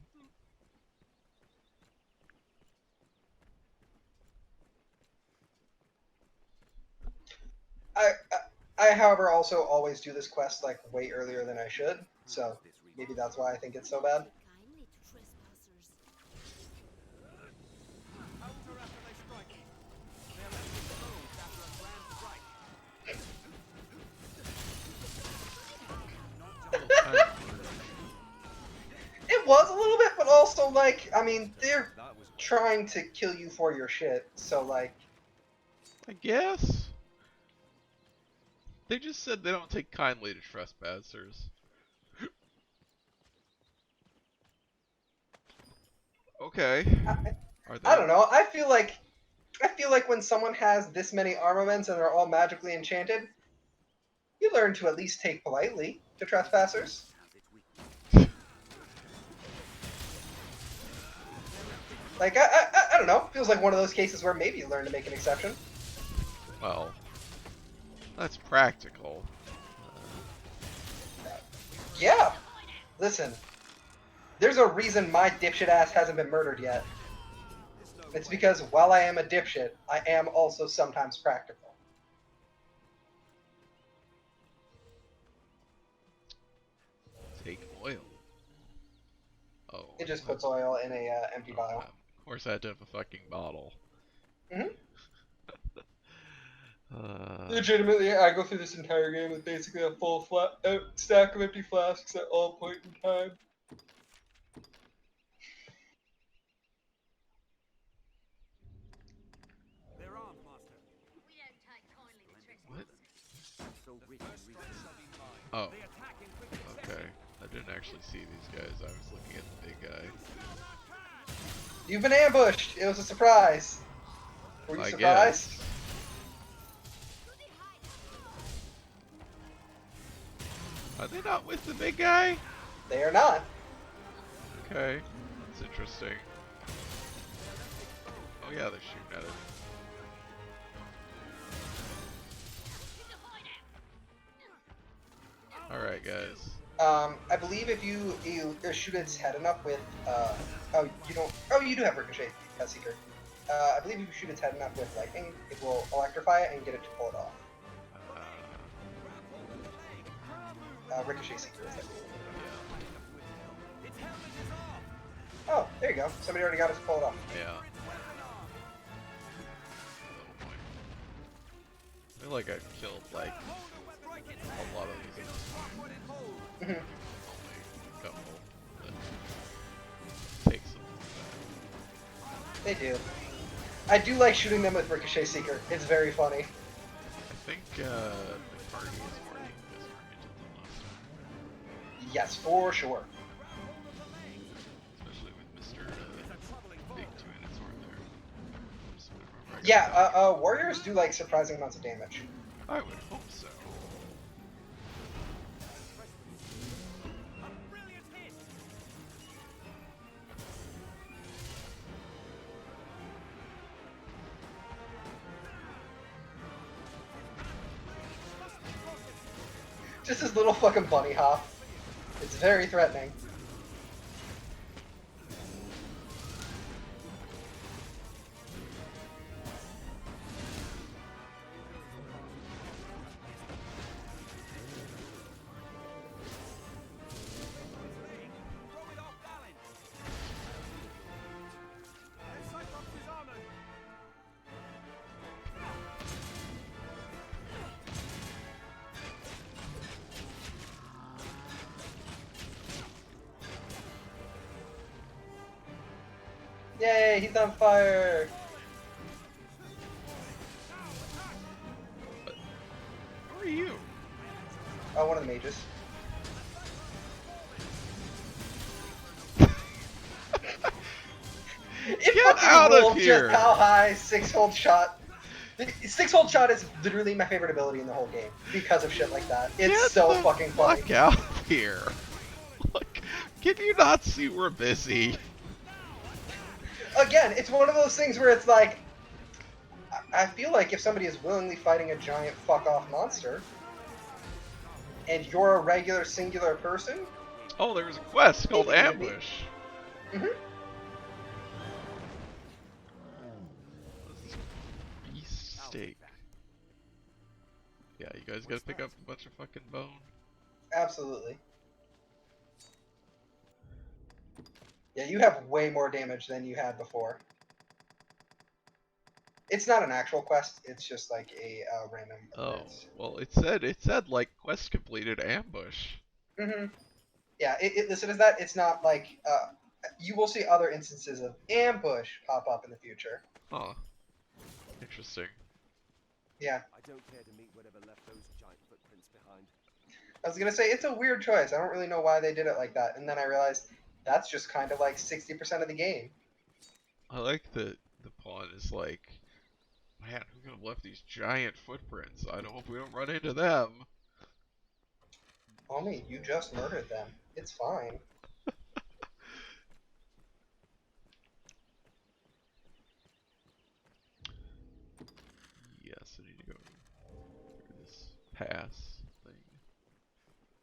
I, however, also always do this quest like way earlier than I should, so maybe that's why I think it's so bad. Kindly to trespassers. Counter after they strike. They're exposed after a grand strike. It was a little bit, but also like, I mean, they're That was trying to kill you for your shit, so like, I guess. They just said they don't take kindly to trespassers. Okay. Are they? I don't know. I feel like when someone has this many armaments and they're all magically enchanted, you learn to at least take politely to trespassers. has its weakness. Like, I don't know. Feels like one of those cases where maybe you learn to make an exception. Well, that's practical. Yeah. Listen, there's a reason my dipshit ass hasn't been murdered yet. It's because while I am a dipshit, I am also sometimes practical. Take oil. Oh. It just puts oil in a empty vial. Of course, I had to have a fucking bottle. Mhm. Uh, Legitimately, I go through this entire game with basically a full stack of empty flasks at all point in time. They're armed, master. We don't take kindly to What? trespassers. So rich First and strike reasonable. shall be mine. Oh. They attack in quick succession. Okay. I didn't actually see these guys. I was looking at the big guy. You've been ambushed. It was a surprise. Were you I surprised? guess. Are they not with the big guy? They are not. Okay. That's interesting. Oh yeah, they're shooting at it. guys? I believe if you shoot its head enough with oh you don't you do have ricochet seeker. I believe if you shoot its head enough with lightning, it will electrify it and get it to pull it off. Ricochet seeker is it? Oh, there you go. Somebody already got us to pull it off. Yeah. I feel like I've killed like a lot of these. Mhm. Only a couple that take some back. They do. I do like shooting them with ricochet seeker. It's very funny. I think McCarty is more disoriented than last time. Yes, for sure. Especially with Mr. Big Two-Handed Sword there. Just whenever I go Yeah, back. warriors do like surprising amounts of damage. I would hope so. Just this little fucking bunny hop. It's very threatening. Yay, he's on fire! Who are you? Oh, one of the mages. It Get fucking out of ruled here! just how high six-hold shot. Six-hold shot is literally my favorite ability in the whole game because of shit like that. It's Get so the fucking funny. fuck out of here! Like, can you not see we're busy? Again, it's one of those things where it's like, I feel like if somebody is willingly fighting a giant fuck-off monster, and you're a regular singular person, Oh, there was a quest called Maybe, maybe. Ambush. mhm. Beast steak. Yeah, you guys gotta pick up a bunch of fucking bone. Absolutely. Yeah, you have way more damage than you had before. It's not an actual quest, it's just like a random Oh, event. well, it said like quest completed ambush. Mm-hmm. Yeah, it listed as that. It's not like, you will see other instances of ambush pop up in the future. Huh. Interesting. Yeah. I don't care to meet whatever left those giant footprints behind. I was gonna say, it's a weird choice. I don't really know why they did it like that. And then I realized, that's just kind of like 60% of the game. I like that the pawn is like, man, who could have left these giant footprints? I hope we don't run into them. Homie, you just murdered them. It's fine. Yes, I need to go through this pass thing.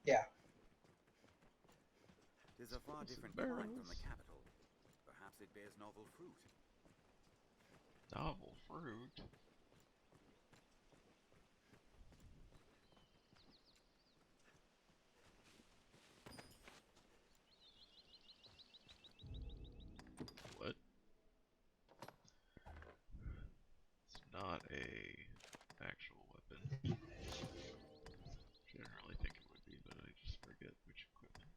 Yeah. Tis a far Some different climb from barrels. the capital. Perhaps it bears novel fruit. Novel fruit? What? It's not a actual weapon. Generally think it would be, but I just forget which equipment.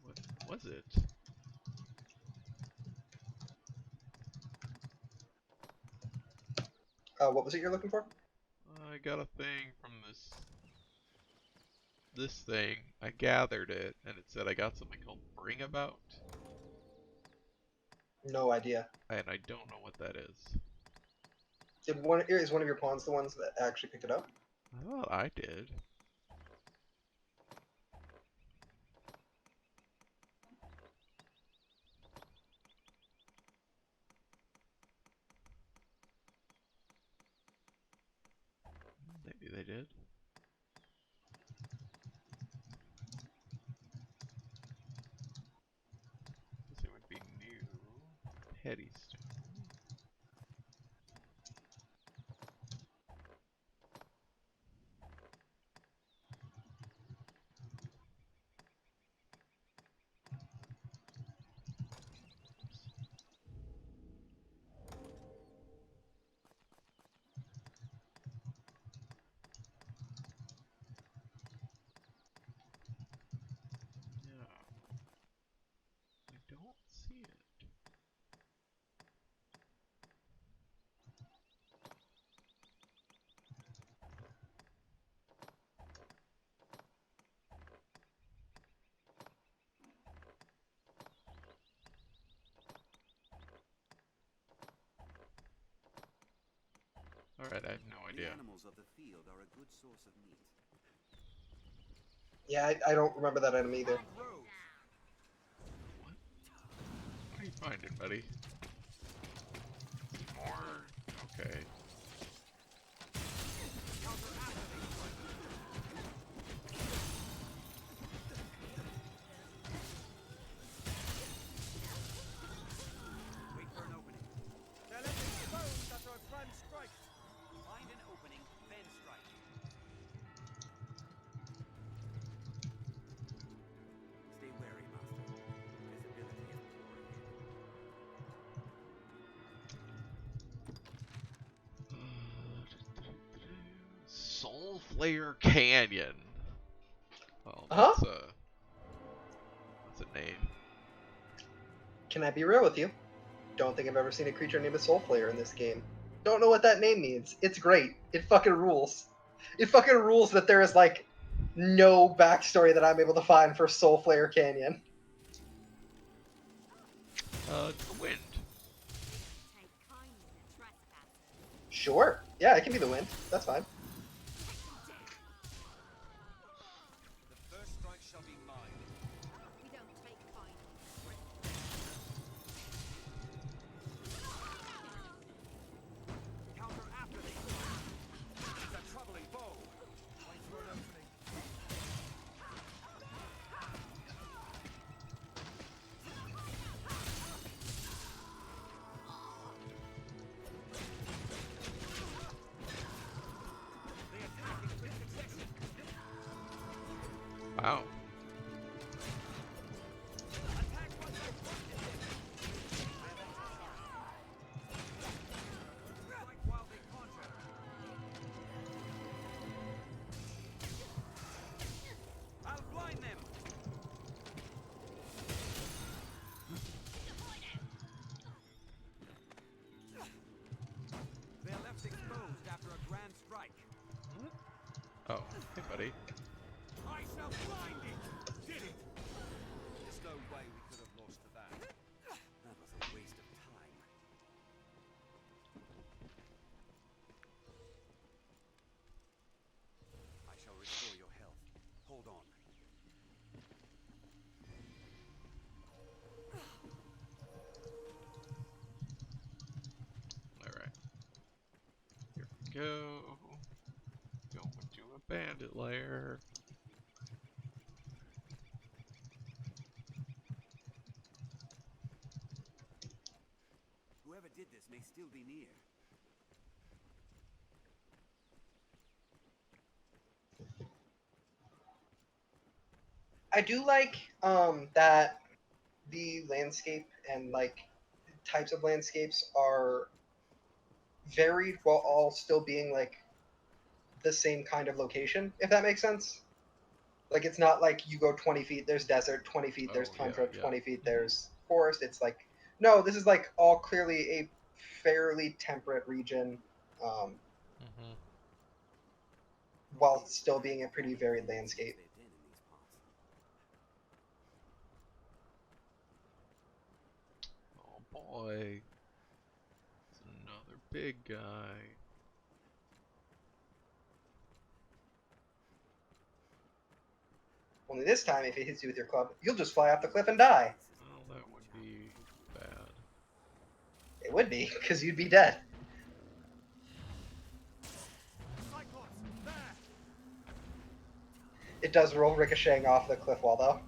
What was it? What was it you're looking for? I got a thing from this thing. I gathered it, and it said I got something called Bring About, No idea. and I don't know what that is. Is one of your pawns the ones that actually picked it up? I thought I did. did. Guess it would be new. Petty stone. Yeah. I don't see it. Alright, I have no The idea. animals of the field are a good source of meat. Yeah, I don't remember that item either. What? What are you finding, buddy? More. Okay. Wait for an opening. They're left exposed after a grand strike. Find an opening, then strike. Stay wary, Master. Visibility is poor ahead. Soul Flare Canyon. Well, Huh? that's a name. Can I be real with you? Don't think I've ever seen a creature named a Soul Flayer in this game. Don't know what that name means. It's great. It fucking rules. It fucking rules that there is like no backstory that I'm able to find for Soul Flayer Canyon. It's the wind. Take kindly to trespassers. Sure. Yeah, it can be the wind. That's fine. The first strike shall be mine. We don't take kindly to trespassers. Counter after thee. It's a troubling foe. Wait for an opening. The attack is with success. Wow. Attack once I strike while they conjure. I'll blind them. They're left exposed after a grand strike. Oh, hey, buddy. I shall blind it! Did it! There's no way we could have lost to that. That was a waste of time. I shall restore your health. Hold on. Alright. Here we go. Going to a bandit lair. Whoever did this may still be near. I do like that the landscape and like types of landscapes are varied while all still being like the same kind of location, if that makes sense. Like it's not like you go 20 feet, there's desert, 20 feet, there's Oh, yeah, tundra, yeah. 20 feet, there's forest. It's like, no, this is like all clearly a fairly temperate region, Mm-hmm. while still being a pretty varied landscape. They've been in these parts. Oh boy. It's another big guy. Only this time, if it hits you with your club, you'll just fly off the cliff and die. Well, that would be bad. It would be, because you'd be dead. Cyclops! There! It does roll ricocheting off the cliff wall, though.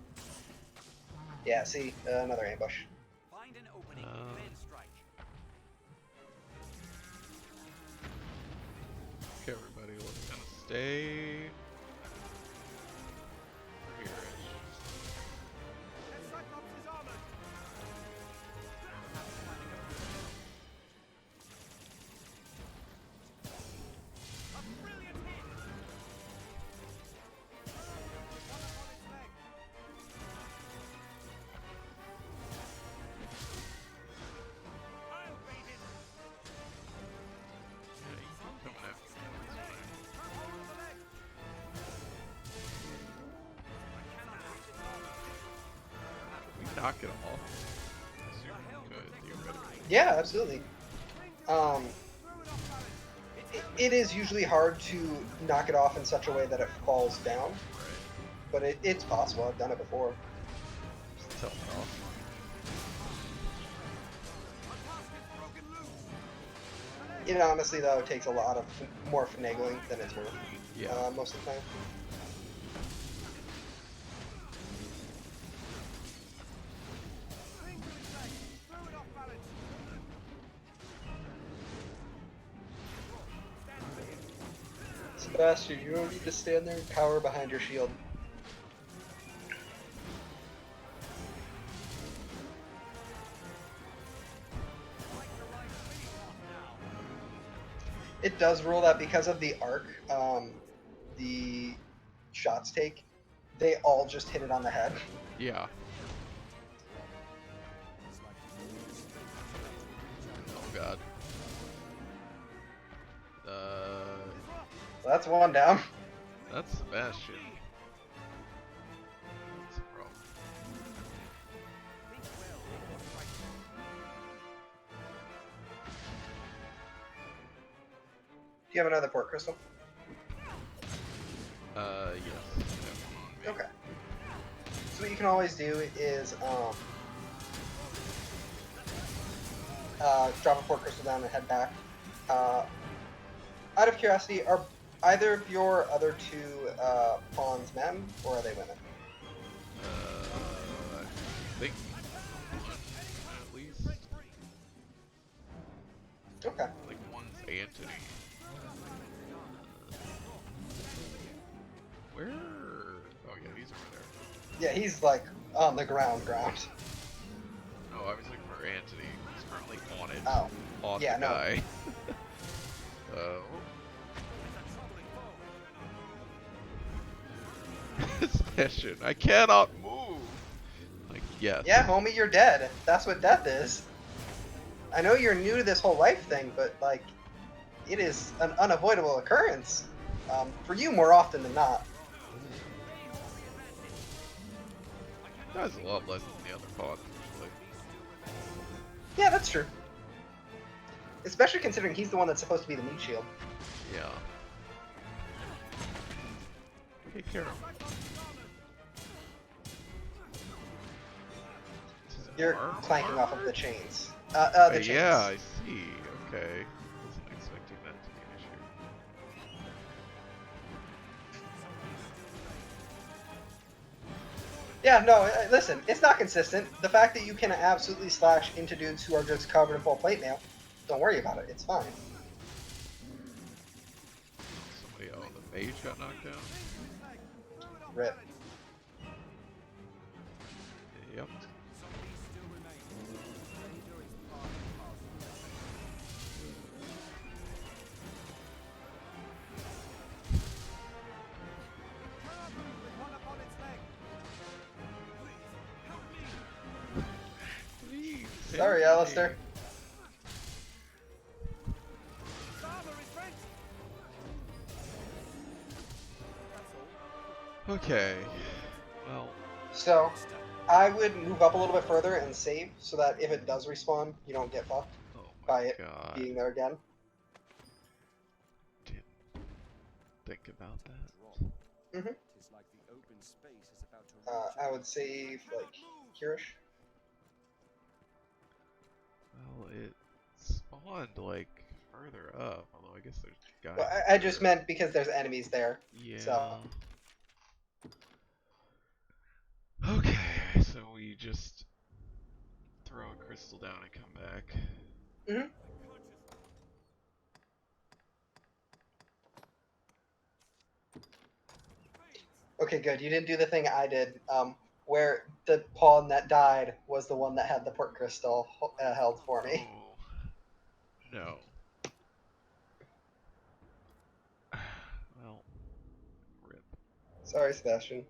Yeah, see? Another ambush. Find an opening, Uh. then strike. Okay, everybody, let's kind of stay here. Let's Cyclops is armored. A brilliant hit. One upon its leg. I'll beat it. Yeah, you keep coming after me. That's fine. Grab hold of the leg. I cannot reach its armor. We knock it off. Assuming we could, theoretically. Yeah, absolutely. Threw it off balance. It is usually hard to knock it off in such a way that it falls down, Right. but it's possible. I've done it before. Just tell it off. My task is broken loose. It honestly, though, takes a lot of more finagling than it's worth Yeah. most of the time. Cling to its leg. Threw it off balance. Stand clear. Sebastian, you don't need to stand there and cower behind your shield. It does rule that because of the arc, the shots take, they all just hit it on the head. Yeah. Oh god. So that's one down. That's Sebastian. That's a problem. Do you have another port crystal? Yes. Okay. So what you can always do is drop a port crystal down and head back. Out of curiosity, are either of your other two pawns men, or are they women? I think one, at least. Okay. Like one's Anthony. Where? Oh yeah, he's over there. Yeah, he's like on the ground. No, I was looking for Anthony. He's currently on it. Oh. On Yeah, the no. guy. Sebastian, I cannot move. Like, yes. Yeah, homie, you're dead. That's what death is. I know you're new to this whole life thing, but like, it is an unavoidable occurrence. For you more often than not. That's a lot less than the other pods, usually. Yeah, that's true. Especially considering he's the one that's supposed to be the meat shield. Yeah. Take care of him. This is You're arm- clanking off of armor? the chains. The chains. Yeah, I see. Okay. Wasn't expecting that to be an issue. Yeah, no, listen, it's not consistent. The fact that you can absolutely slash into dudes who are just covered in full plate mail, don't worry about it. It's fine. Somebody, oh, the mage got knocked down? Rip. Yep. One upon its leg. Please, Sorry, help me. Alistair. Its armor is rent. Okay. Well, So, I would move up a little bit further and save so that if it does respawn, you don't get fucked oh by my it god. being there again. Didn't think about that. Mhm. Tis like the open space is about to I would save, like, Kirish. Well, it spawned, like, further up. Although I guess there's guys. Well, I just there. meant because there's enemies there. Yeah. so- So we just throw a crystal down and come back. Mhm. Okay, good. You didn't do the thing I did, where the pawn that died was the one that had the port crystal held for me. Oh no. Well, rip. Sorry, Sebastian.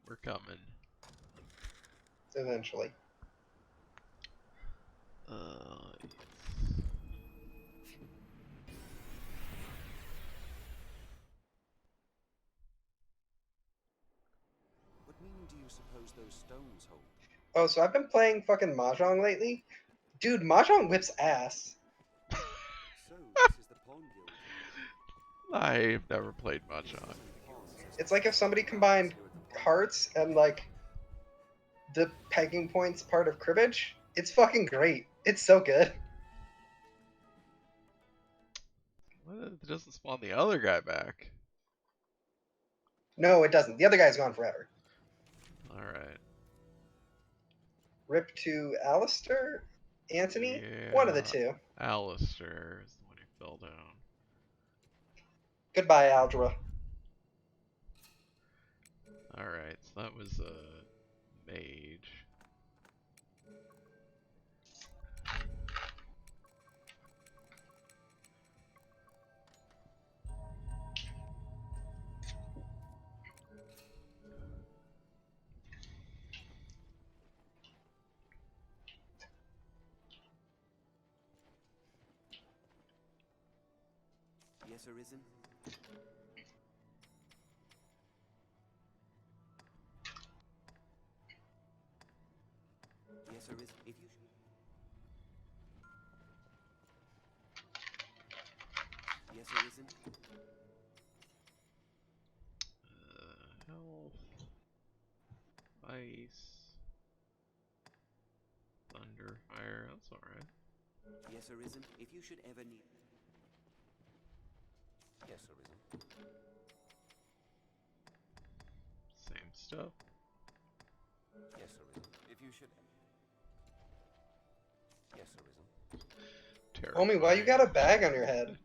We're coming. Eventually. Yes. What meaning do you suppose those stones hold? Oh, so I've been playing fucking Mahjong lately? Dude, Mahjong whips ass. So, this is the Pawn Guild. I've never played Mahjong. It's like if somebody combined hearts and, like, the pegging points part of cribbage. It's fucking great. It's so good. What if it doesn't spawn the other guy back? No, it doesn't. The other guy's gone forever. Alright. Rip to Alistair? Anthony? Yeah. One of the two. Alistair is the one who fell down. Goodbye, Algebra. Alright, so that was a mage. Yes, Arisen? Yes, Arisen? If you should... Yes, Arisen? Health. Ice. Thunder, fire, that's alright. Yes, Arisen? If you should ever need... Yes, Arisen? Same stuff. Yes, Arisen? If you should... Yes, Arisen? Terrifying. Homie, why you got a bag on your head?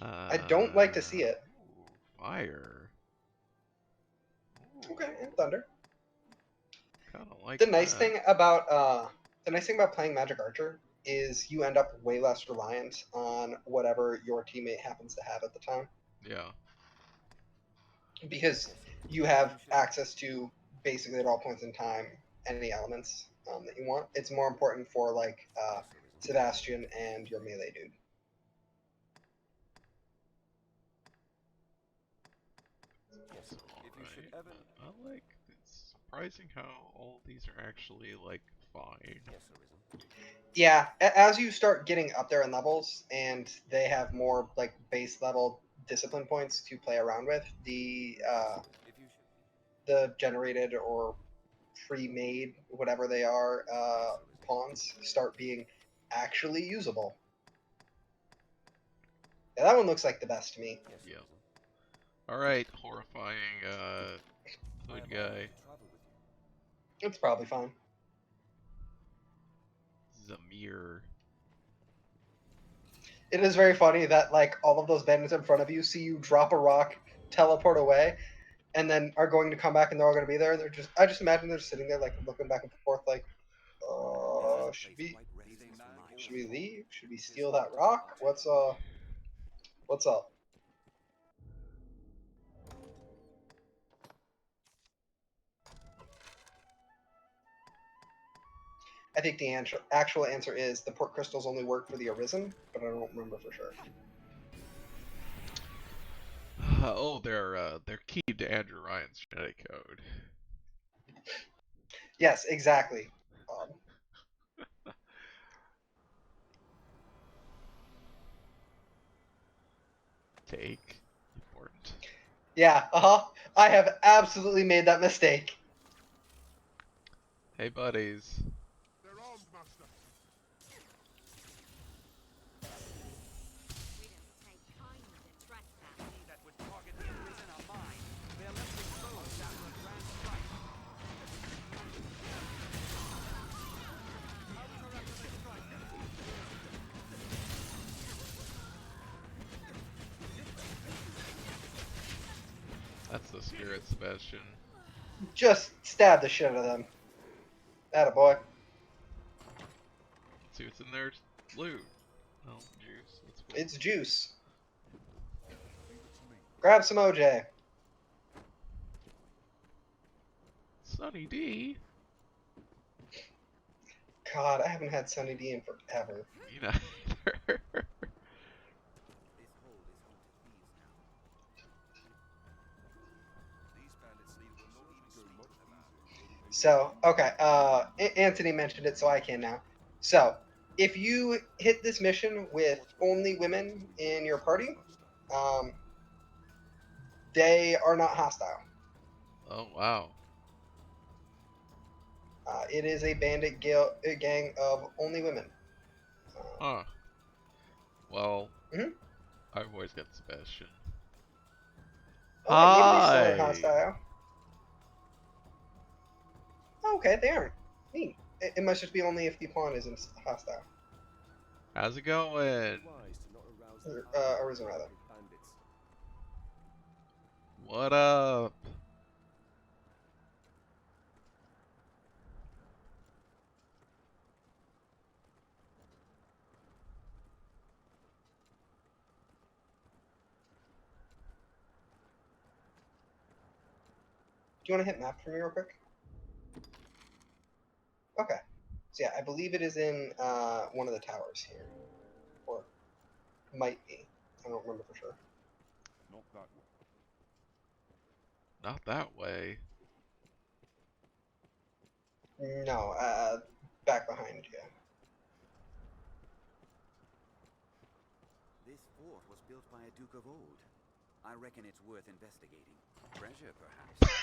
I don't like to see it. Ooh, fire. Ooh, Okay, and thunder. Kinda like The nice that. thing about playing Magic Archer is you end up way less reliant on whatever your teammate happens to have at the time, Yeah. because you have access to basically at all points in time any elements that you want. It's more important for like Sebastian and your melee dude. Yes, It's if you should alright. ever... I like, it's surprising how all these are actually, like, fine. Yes, Arisen? Yeah, as you start getting up there in levels and they have more like base level discipline points to play around with, If you should... the generated or pre-made whatever they are pawns start being actually usable. Yeah, that one looks like the best to me. Yes, Yep. Arisen? Alright, horrifying, I hood am guy. honored to travel with you. It's probably fine. Zamir. It is very funny that like all of those bandits in front of you see you drop a rock, teleport away, and then are going to come back and they're all going to be there. And I just imagine they're just sitting there like looking back and forth like, This is a should place we quite restless for my should we kind. leave? Should we steal that rock? What's up? I think the actual answer is the port crystals only work for the Arisen, but I don't remember for sure. Oh, they're keyed to Andrew Ryan's genetic code. Yes, exactly. Take. Important. Yeah, I have absolutely made that mistake. Hey, buddies. They're armed, Master. We don't take kindly to trespass. That would target the Arisen are mine. They're less exposed after a grand strike. a spirit, Sebastian. Just stab the shit out of them. Attaboy. Let's see what's in there. Loot. Oh, juice. That's cool. It's juice. Leave it to me. Grab some OJ. Sunny D. God, I haven't had Sunny D in forever. You know. This hold is home to thieves now. These bandits leave will not even speak about it. So, okay, Anthony mentioned it, so I can now. So, if you hit this mission with only women in your party, they are not hostile. Oh wow. It is a bandit gang of only women. Huh. Well, Mhm. I've always got Sebastian. Oh, maybe they still aren't Hi. hostile. Oh, okay, they aren't. Neat. It must just be only if the pawn isn't hostile. How's it going? Wise to not arouse Or, the ire of Arisen, rather. bandits. What up? Do you want to hit map for me real quick? Okay. So yeah, I believe it is in one of the towers here. Or might be. I don't remember for sure. Not that way. Not that way. No, back behind you. This fort was built by a duke of old. I reckon it's worth investigating. Treasure, perhaps.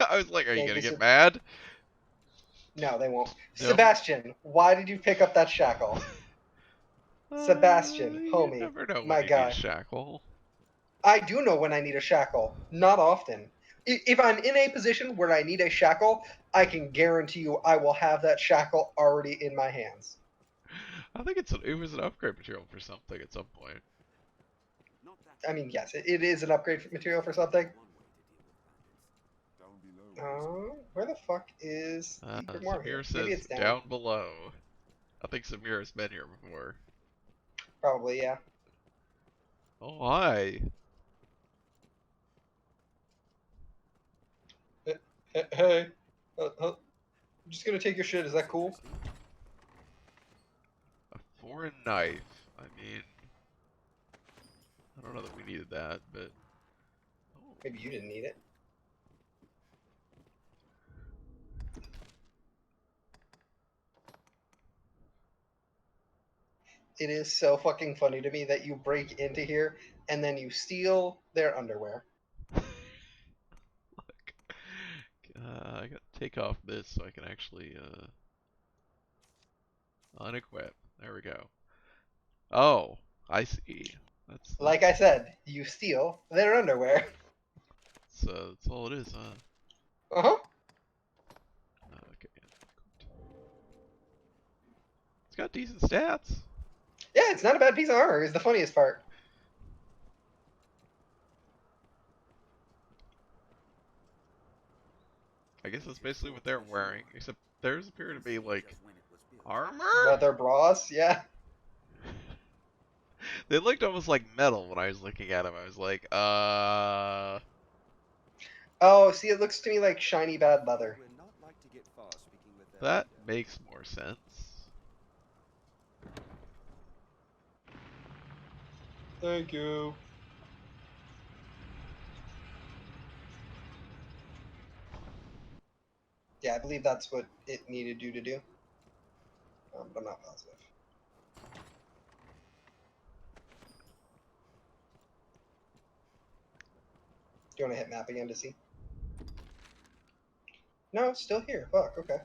I was like, are you Thank gonna you, get Seb- mad? No, they won't. No. Sebastian, why did you pick up that shackle? Sebastian, You homie, never know my when you guy. need a shackle. I do know when I need a shackle. Not often. If I'm in a position where I need a shackle, I can guarantee you I will have that shackle already in my hands. I think it was an upgrade material for something at some point. Not that I mean, yes, it is an upgrade material for something. one way to deal with bandits. Down below. Where the fuck is the Grimoire here? Samir Maybe says it's down. down below. I think Samir has been here before. Probably, yeah. Oh hi. Hey, I'm just gonna take your shit. Is that cool? A foreign knife. I mean, I don't know that we needed that, but oh, Maybe you didn't need it. It is so fucking funny to me that you break into here and then you steal their underwear. look. I gotta take off this so I can actually unequip. There we go. Oh, I see. That's Like I said, you steal their underwear. that's all it is, huh? Uh-huh. Okay. It's got decent stats. Yeah, it's not a bad piece of armor, is the funniest part. I guess that's basically what they're wearing, except theirs appear to be like Just when it was built. armor? Leather bras, yeah. They looked almost like metal when I was looking at them. I was like, Oh, see, it looks to me like shiny bad leather. We're not like to get far speaking with their that leader. makes more sense. Thank you. Yeah, I believe that's what it needed you to do. But I'm not positive. Do you want to hit map again to see? No, it's still here. Fuck, okay.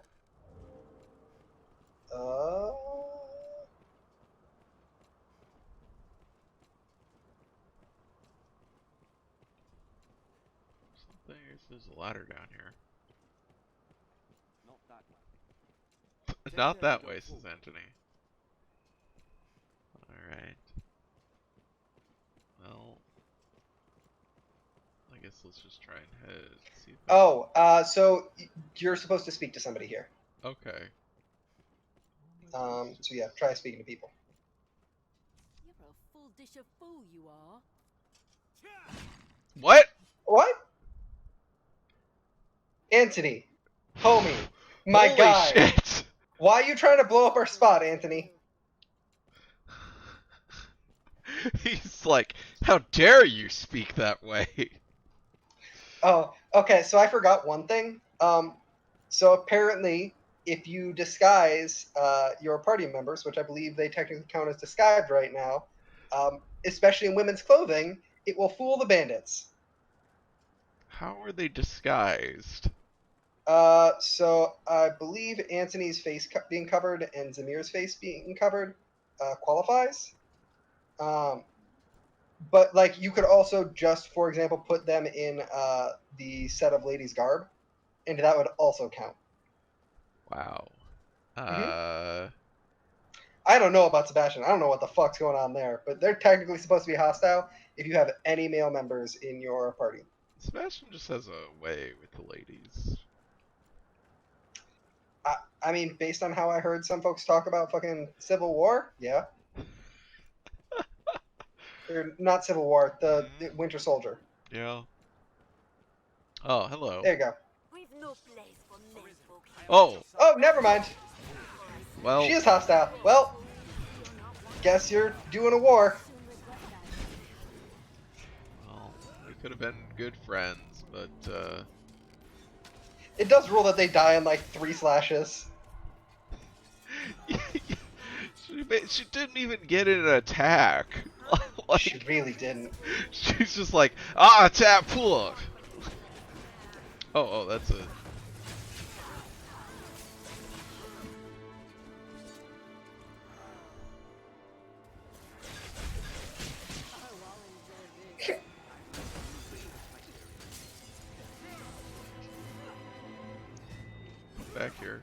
There's a ladder down here. Not that way. Not that way, says Anthony. Alright. Well, I guess guess let's just try and head. See if Oh, so you're supposed to speak to somebody here. Okay. So yeah, try speaking to people. You're a full dish of fool, you are. What? What? Anthony, homie, my Holy guy. shit! Why are you trying to blow up our spot, Anthony? He's like, how dare you speak that way? Oh, okay. So I forgot one thing. So apparently, if you disguise your party members, which I believe they technically count as disguised right now, especially in women's clothing, it will fool the bandits. How are they disguised? So I believe Anthony's face being covered and Zamir's face being covered qualifies. But like you could also just, for example, put them in the set of ladies' garb, and that would also count. Wow. I don't know about Sebastian. I don't know what the fuck's going on there, but they're technically supposed to be hostile if you have any male members in your party. Sebastian just has a way with the ladies. I mean, based on how I heard some folks talk about fucking Civil War, yeah. Or not Civil War, the Winter Soldier. Yeah. Oh, hello. There you go. We've no place for men folk here. Oh, Oh, never mind. well. She is hostile. Well, guess you're doing a war. Well, we could have been good friends, but It does rule that they die in like 3 slashes. she didn't even get an attack. Like, She really didn't. she's just like, tap pull. Oh, that's a. Back here.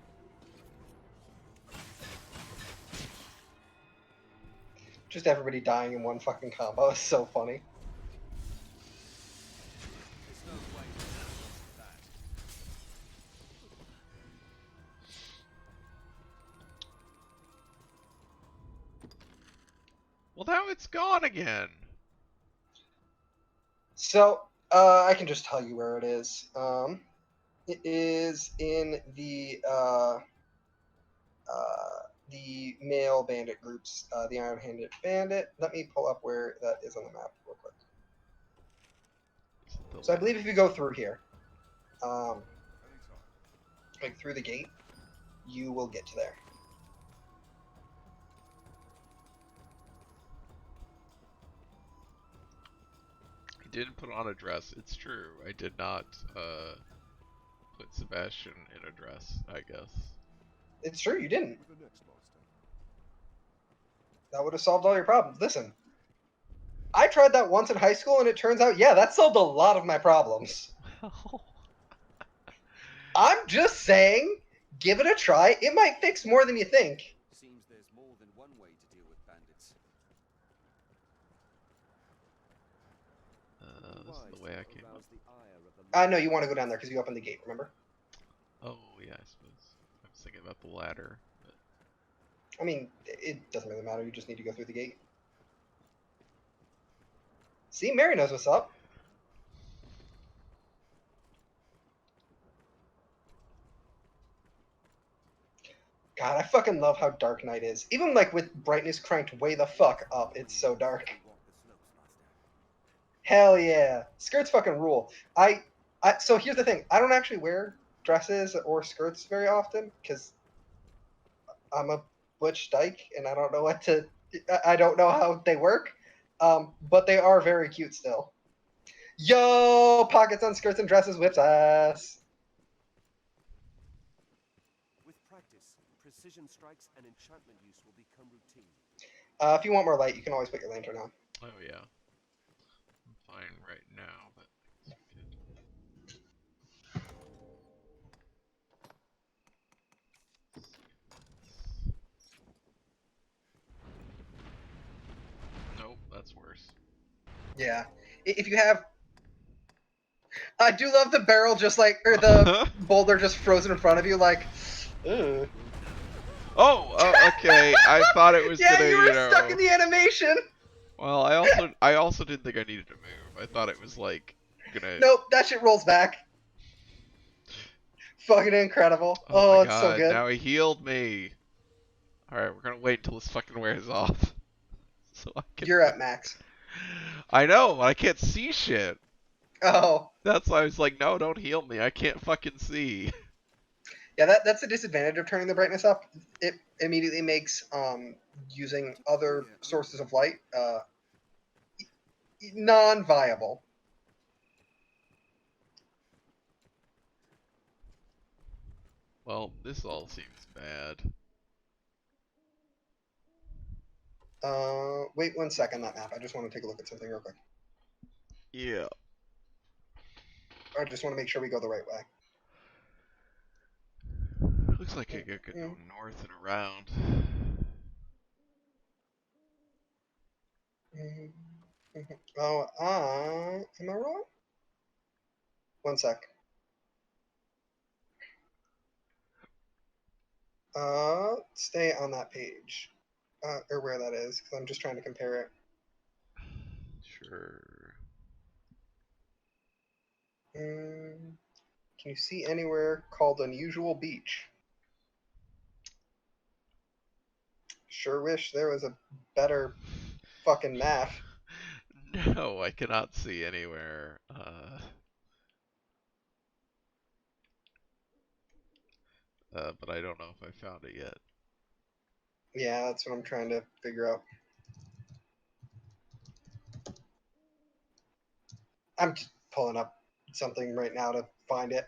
Just everybody dying in one fucking combo is so funny. Well, now it's gone again. So, I can just tell you where it is. It is in the male bandit groups, the Iron-Handed Bandit. Let me pull up where that is on the map real quick. So I believe if you go through here, like through the gate, you will get to there. He didn't put on a dress. It's true. I did not put Sebastian in a dress, I guess. It's true, you didn't. That would have solved all your problems. Listen, I tried that once in high school, and it turns out, yeah, that solved a lot of my problems. Well, I'm just saying, give it a try. It might fix more than you think. Seems there's more than one way to deal with bandits. this is the way I came up. No, you want to go down there because you opened the gate, remember? Oh, yeah, I suppose. I was thinking about the ladder. But... I mean, it doesn't really matter. You just need to go through the gate. See, Mary knows what's up. God, I fucking love how dark night is. Even like with brightness cranked way the fuck up, it's so dark. Hell yeah. Skirts fucking rule. So here's the thing. I don't actually wear dresses or skirts very often because I'm a butch dyke and I don't know I don't know how they work. But they are very cute still. Yo, pockets on skirts and dresses whips ass. With practice, precision strikes and enchantment use will become routine. If you want more light, you can always put your lantern on. Oh, yeah. I'm fine right now, but... Nope, that's worse. Yeah. If you have I do love the barrel just like, or the boulder just frozen in front of you, like, ugh. Okay. I thought it was Yeah, gonna, you you were stuck in know. the animation. Well, I also didn't think I needed to move. I thought it was like gonna. Nope, that shit rolls back. Fucking incredible. Oh my Oh, it's so god! good. Now he healed me. All right, we're gonna wait until this fucking wears off, so I can. You're at max. I know, but I can't see shit. Oh. That's why I was like, no, don't heal me. I can't fucking see. Yeah, that's the disadvantage of turning the brightness up. It immediately makes using other sources of light non-viable. Well, this all seems bad. Wait 1 second, that map. I just want to take a look at something real quick. Yeah. I just want to make sure we go the right way. Looks like I could go north and around. Oh, am I wrong? 1 sec. Stay on that page, or where that is, because I'm just trying to compare it. Sure. Can you see anywhere called Unusual Beach? Sure wish there was a better fucking map. No, I cannot see anywhere. But I don't know if I found it yet. Yeah, that's what I'm trying to figure out. I'm just pulling up something right now to find it.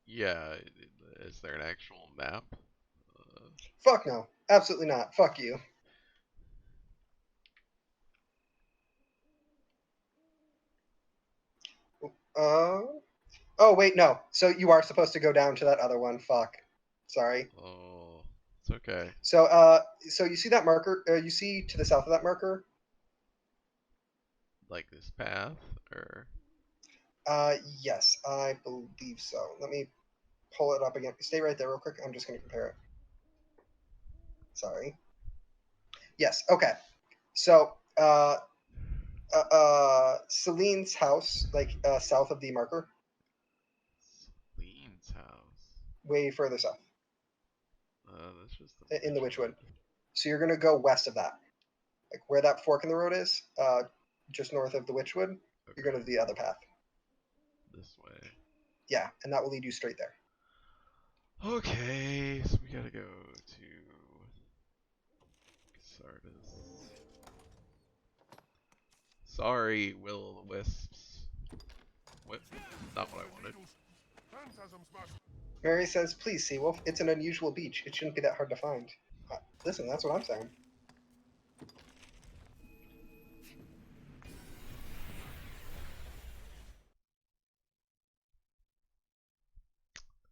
Yeah, is there an actual map? Fuck no. Absolutely not. Fuck you. Oh, wait, no. So you are supposed to go down to that other one. Fuck. Sorry. Oh, it's okay. So you see that marker? You see to the south of that marker? Like this path, or Yes, I believe so. Let me pull it up again. Stay right there real quick. I'm just going to compare it. Sorry. Yes, okay. So, Celine's house, like south of the marker, Lean's house. way further south, That's just the in the Witchwood. Witchwood. So you're going to go west of that. Like where that fork in the road is, just north of the Witchwood, you're going to the other path. This way. Yeah, and that will lead you straight there. Okay, so we gotta go to Sardis. Sorry, will-o'-the-wisps. What? Not what I wanted. Mary says, please, Seawolf, it's an unusual beach. It shouldn't be that hard to find. Listen, that's what I'm saying.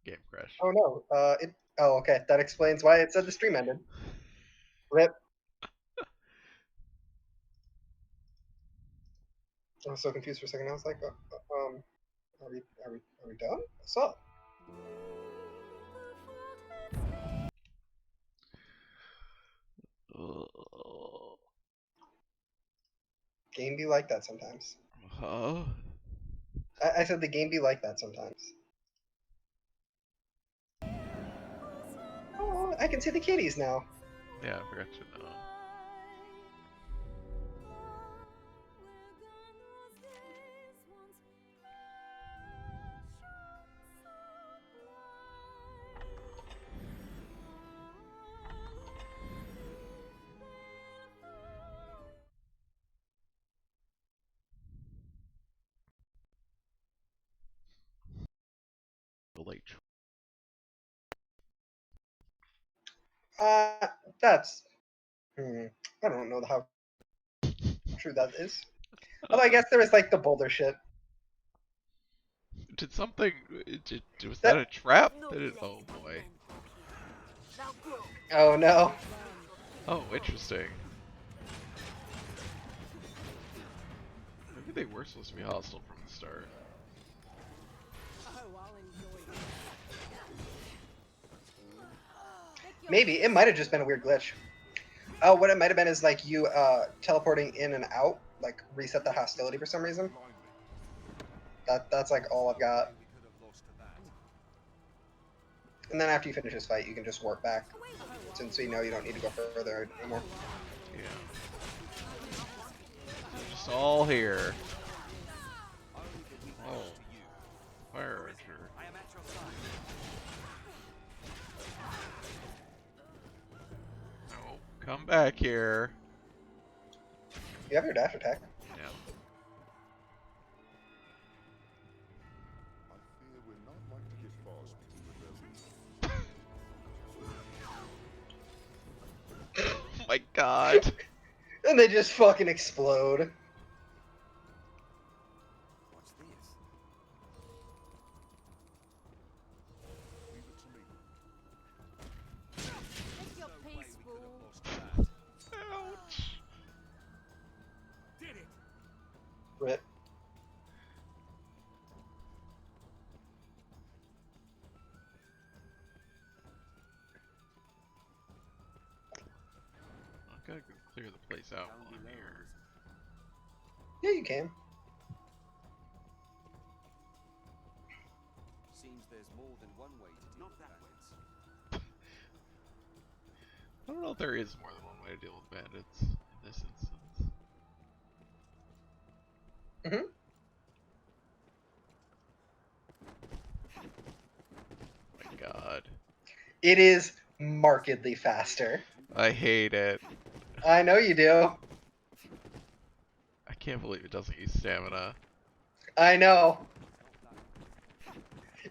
Game crash. Oh, no. Oh, okay. That explains why it said the stream ended. Rip. I was so confused for a second. I was like, are we done? What's up? Game be like that sometimes. Huh? I said the game be like that sometimes. Oh, I can see the kitties now. Yeah, I forgot to know. Late. That's. I don't know how true that is. Although I guess there is like the boulder shit. Did something? Was that a trap? No Did it? less Oh than boy. men folk here. Now go. Oh no. Oh, interesting. Maybe they were supposed to be hostile from the start. Oh, I'll enjoy this. Pick your Maybe. It might have just been a weird glitch. Oh, what it might have been is like you teleporting in and out, like reset the hostility for some reason. That's like all I've got. We could have lost to that. And then after you finish this fight, you can just warp back, since we know you don't need to go further anymore. Yeah. They're just all here. Oh. Fire archer. I am at your side. No. Come back here. You have your dash attack. Yeah. I fear we're not likely to get far, Mr. Rebel. Oh my god. And they just fucking explode. What's this? Leave it to me. Pick your piece, We could have fool. lost to that. Ouch. Did it. Rip. I've got to go clear the place out Down while I'm below. here. Yeah, you can. Seems there's more than one way to deal Not with that bandits. I don't know if there is more than one way to deal with bandits in this instance. Mhm. My god. It is markedly faster. I hate it. I know you do. I can't believe it doesn't use stamina. I know.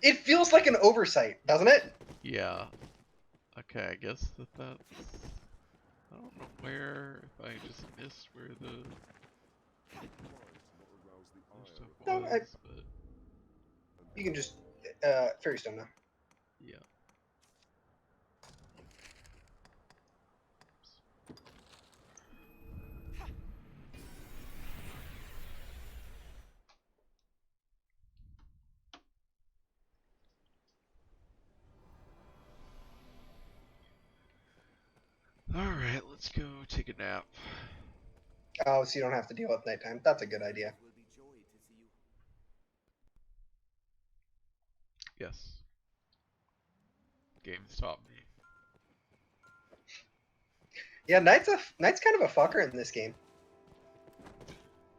It feels like an oversight, doesn't it? Yeah. Okay, I guess that's... I don't know where, if I just missed where the other stuff No, was, but You can just Fairy Stone now. yeah. Alright, let's go take a nap. Oh, so you don't have to deal with nighttime. That's a good idea. Will be joy to see you. Yes. Game's taught me. Yeah, Knight's kind of a fucker in this game.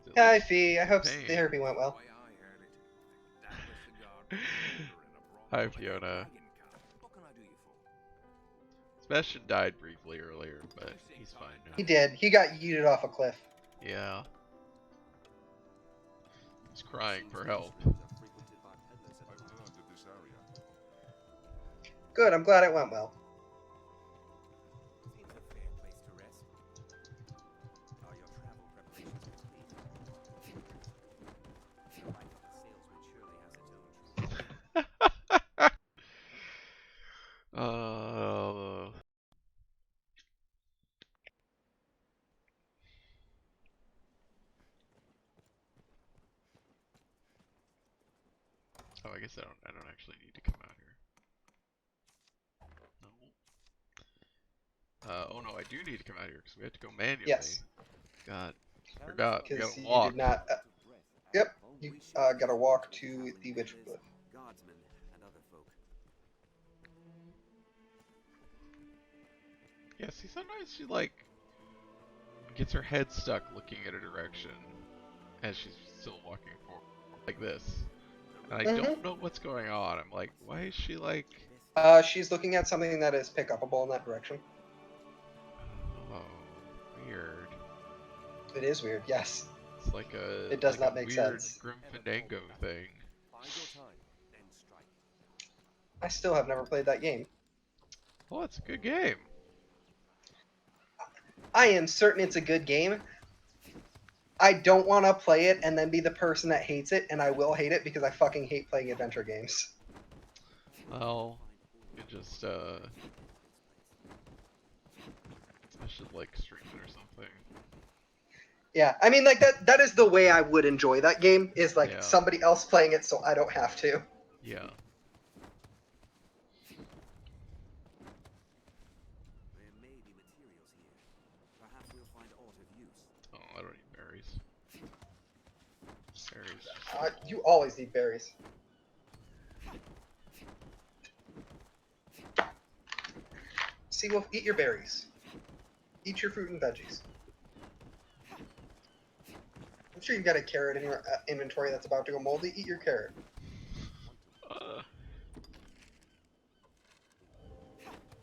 At Hi, least Fee. I hope pain. therapy went well. Way I heard it. That was the guard Hi, Fiona. What can I do you for? Sebastian died briefly earlier, but he's fine now. He did. He got yeeted off a cliff. Yeah. He's crying for help. Streams are frequented by peddlers at I've night. learned of this area. Good. I'm glad it went well. Seems a fair place to rest. Are your travel preparations complete? The life of a salesman surely has its own troubles. Oh, I guess I don't actually need to come out here. No. Oh no, I do need to come out here because we have to go manually. Yes. God, forgot. We Because gotta you walk. did not. Yep. You gotta walk to the witch cliff. Guardsmen and other folk. Yeah, see, sometimes she like gets her head stuck looking at a direction as she's still walking forward like this, and I don't know what's going on. I'm like, why is she like? She's looking at something that is pick upable in that direction. Oh, weird. It is weird. Yes. It's like a. It does like not a make weird sense. Grim Fandango thing. Bide your time, then strike. I still have never played that game. Well, it's a good game. I am certain it's a good game. I don't want to play it and then be the person that hates it, and I will hate it because I fucking hate playing adventure games. Well, you can just should like stream it or something. Yeah, I mean, like that is the way I would enjoy that game, is like Yeah. somebody else playing it so I don't have to. Yeah. There may be materials here. Perhaps we'll find aught of use. Oh, I don't need berries. Berries. You always need berries. Seawolf, eat your berries. Eat your fruit and veggies. I'm sure you've got a carrot in your inventory that's about to go moldy. Eat your carrot.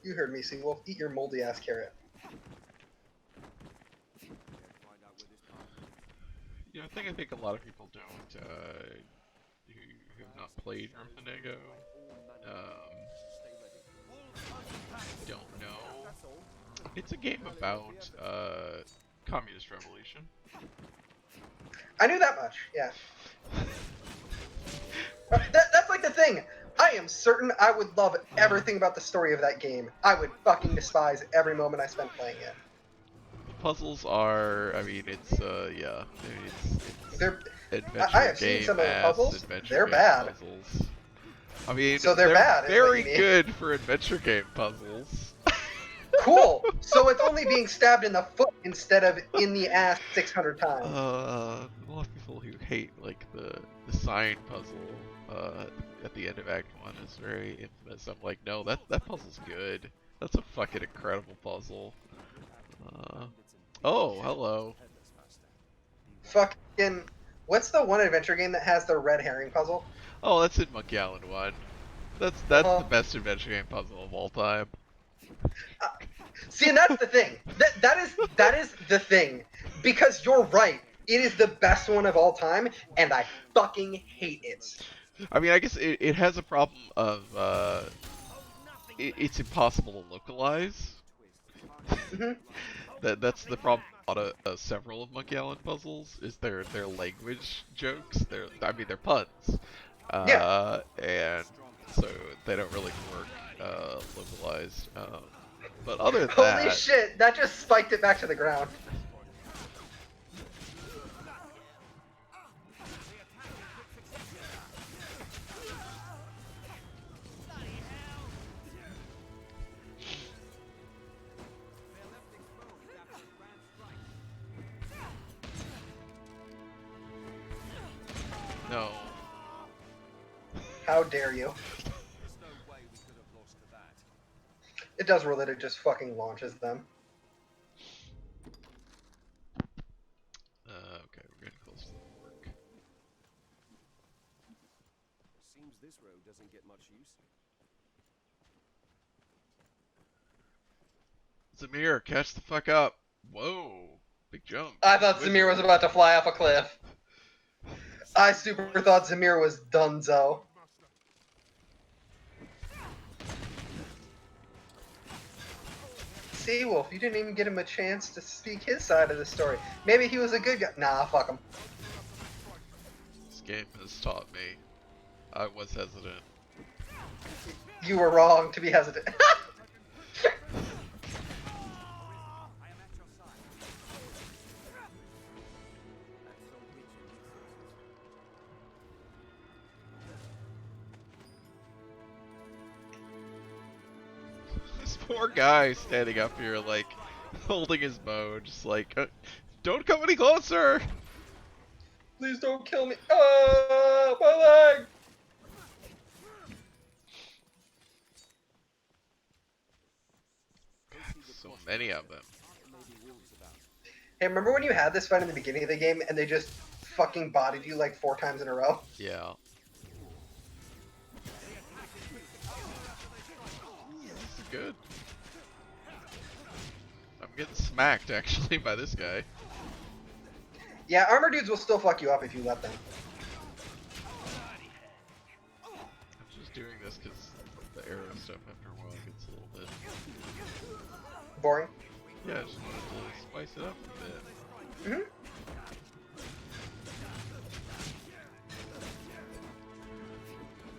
You heard me, Seawolf. Eat your moldy ass carrot. Find out where this path leads. Yeah, I think a lot of people don't who have not played Grim don't know. It's a game about communist revolution. I knew that much, yeah. That's like the thing. I am certain I would love everything about the story of that game. I would fucking despise every moment I spent playing it. The puzzles are, I mean, it's yeah, I mean, it's They're, adventure I have game seen some of the puzzles. adventure They're game bad. puzzles. I mean, So they're bad, is what very you mean. good for adventure game puzzles. Cool. So it's only being stabbed in the foot instead of in the ass 600 times. A lot of people who hate like the sign puzzle at the end of Act 1 is very infamous. I'm like, no, that puzzle's good. That's a fucking incredible puzzle. Oh, hello. Fucking, what's the one adventure game that has the red herring puzzle? Oh, that's in Monkey Island 1. That's Uh-huh. the best adventure game puzzle of all time. See, and that's the thing. That is the thing. Because you're right. It is the best one of all time, and I fucking hate it. I mean, I guess it has a problem of it's impossible to localize. Mhm. That's the problem. A lot of several of Monkey Island puzzles is their language jokes. They're puns. Yeah. And so they don't really work localized. But other than Holy that, shit, that just spiked it back to the ground. no. How dare you? There's no way we could have lost to that. It does rule that it just fucking launches them. Okay, we're getting close to the work. Seems this road doesn't get much use. Zamir, catch the fuck up! Whoa, big jump. I thought Zamir was about to fly off a cliff. I super thought Zamir was donezo. Seawolf, you didn't even get him a chance to speak his side of the story. Maybe he was a good guy. Nah, fuck him. This game has taught me. I was hesitant. You were wrong to be hesitant. I am at your side. And so rich in resources. This poor guy standing up here, like, holding his bow, just like, don't come any closer! Please don't kill me. Oh, my leg! So many of them. Hey, remember when you had this fight in the beginning of the game and they just fucking bodied you like 4 times in a row? Yeah. This is good. I'm getting smacked, actually, by this guy. Yeah, armor dudes will still fuck you up if you let them. I'm just doing this because the arrow stuff after a while gets a little bit... Boring. Yeah, I just wanted to spice it up a bit. Mhm.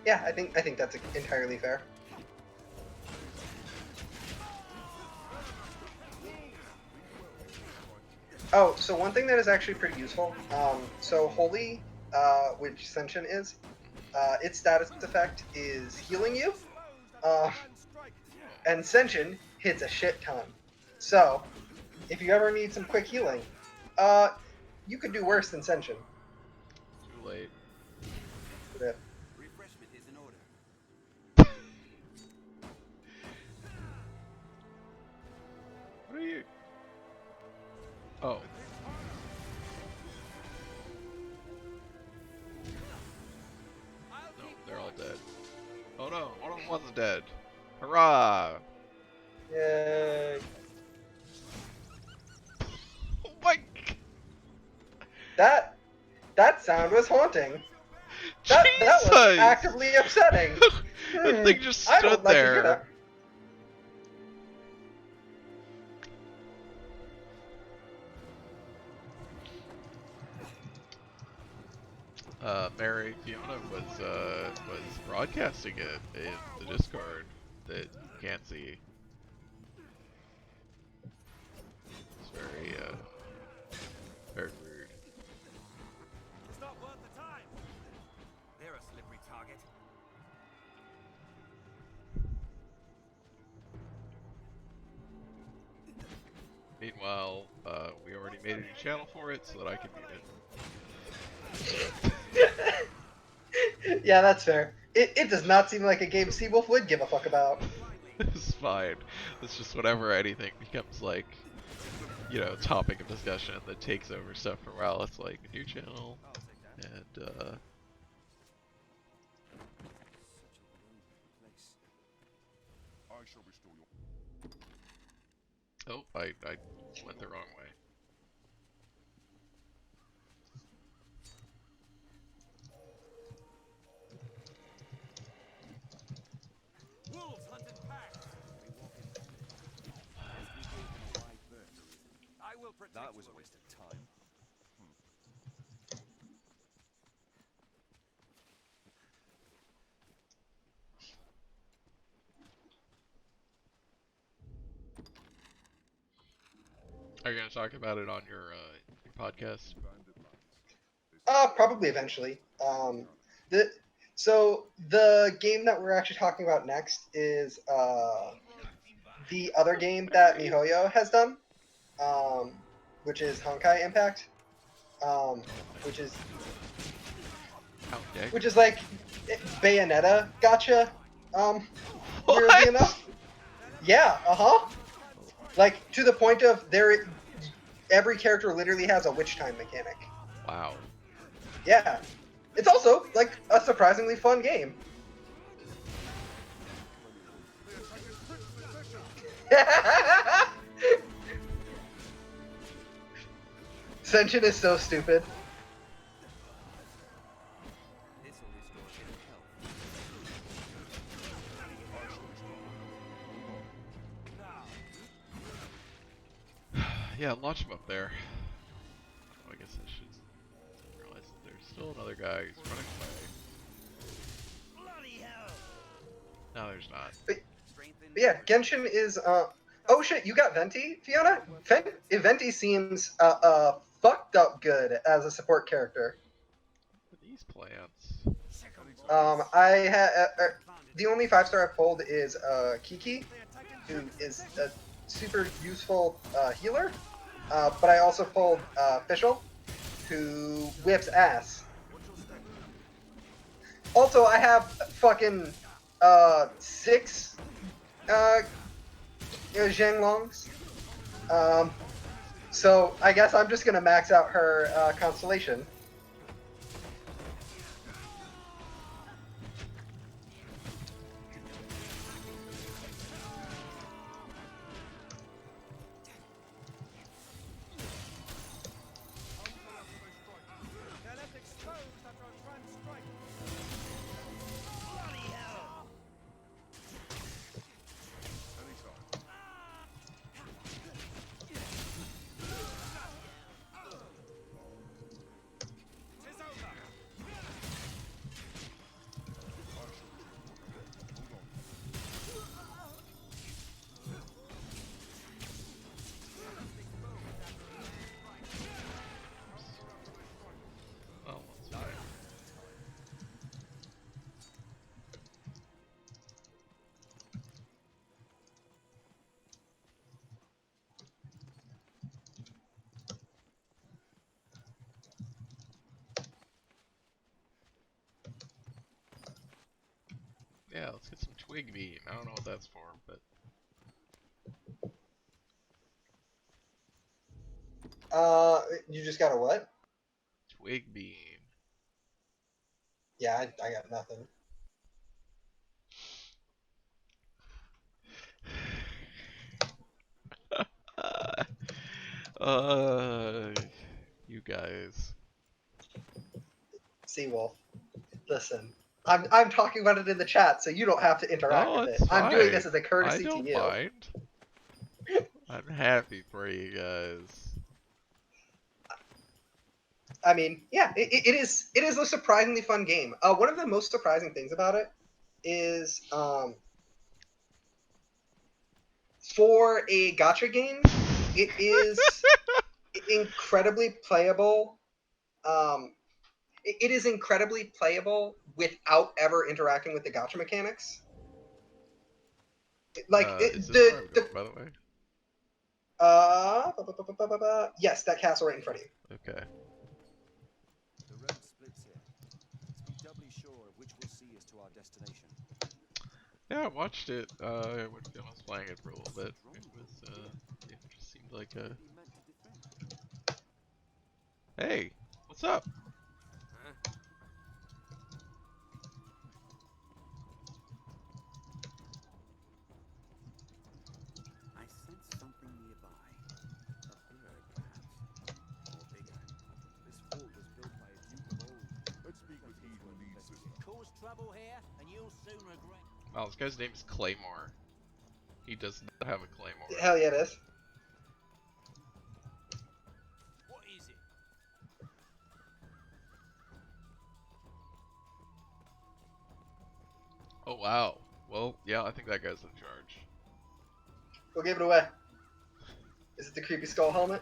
Yeah, I think that's entirely fair. Oh, so one thing that is actually pretty useful. So Holy, which Senshin is, its status effect is healing you. And Senshin hits a shit ton. So, if you ever need some quick healing, you could do worse than Senshin. Too late. Rip. Refreshment is in order. What are you? Oh. No, they're all dead. Oh no, one of them wasn't dead. Hurrah! Yay. Oh my g- That sound was haunting. That was Jesus! actively upsetting. That thing just I stood don't like to hear there. that. Mary Fiona was broadcasting it in the Discord that you can't see. It's very rude. It's not worth the time. They're a slippery target. Meanwhile, we already made a new channel for it so that I can mute it. Yeah, that's fair. It does not seem like a game Seawolf would give a fuck about. It's fine. It's just whenever anything becomes like, you know, topic of discussion that takes over stuff for a while, it's like new channel, and I shall restore your. oh, I went the wrong way. Wolves hunt in packs. We walk in bandits. As we gave them a wide berth to reason. I will protect. That was a waste of time. Are you gonna talk about it on your podcast? Probably eventually. The game that we're actually talking about next is the other game that MiHoYo has done, which is Honkai Impact, which is Okay. which is like Bayonetta gotcha. Weirdly enough. Yeah. Like to the point of every character literally has a witch time mechanic. Wow. Yeah. It's also like a surprisingly fun game. Senshin is so stupid. This will restore him health. Yeah, launch him up there. Oh, I guess I should realize that there's still another guy who's running away. Bloody hell! No, there's not. But yeah, Genshin is oh shit, you got Venti, Fiona? Venti seems fucked up good as a support character. What are these plants? The only 5-star I've pulled is Kiki, who is a super useful healer. But I also pulled Fischl, who whips ass. Also, I have fucking 6 Zhanglongs. So I guess I'm just gonna max out her constellation. They're left exposed after a trans strike. Bloody hell! Anytime. Yeah, let's get some twig beam. I don't know what that's for, but You just got a what? twig beam. Yeah, I got nothing. uh, you guys. Seawolf, listen. I'm talking about it in the chat, so you don't have to interact No, with it. it's I'm doing this fine. as a I courtesy to don't you. mind. I'm happy for you guys. I mean, yeah, it is a surprisingly fun game. One of the most surprising things about it is for a gacha game, it is incredibly playable. It is incredibly playable without ever interacting with the gacha mechanics. Like Is this where I'm going, by the way? yes, that castle right in front of you. Okay. The road splits here. Let's be doubly sure of which we'll see as to our destination. Yeah, I watched it. I was playing it for a little bit. It just seemed like a. Be meant to defend. Hey, what's up? I sense something nearby. A bird, perhaps. Or bigger. This fort was built by a duke of old. Let's speak with he who leads this path. Cause trouble here, and you'll soon regret. Wow, this guy's name is Claymore. He does not have a claymore. Hell yeah, it is. What is it? Oh wow. Well, yeah, I think that guy's in charge. Go give it away. Is it the creepy skull helmet?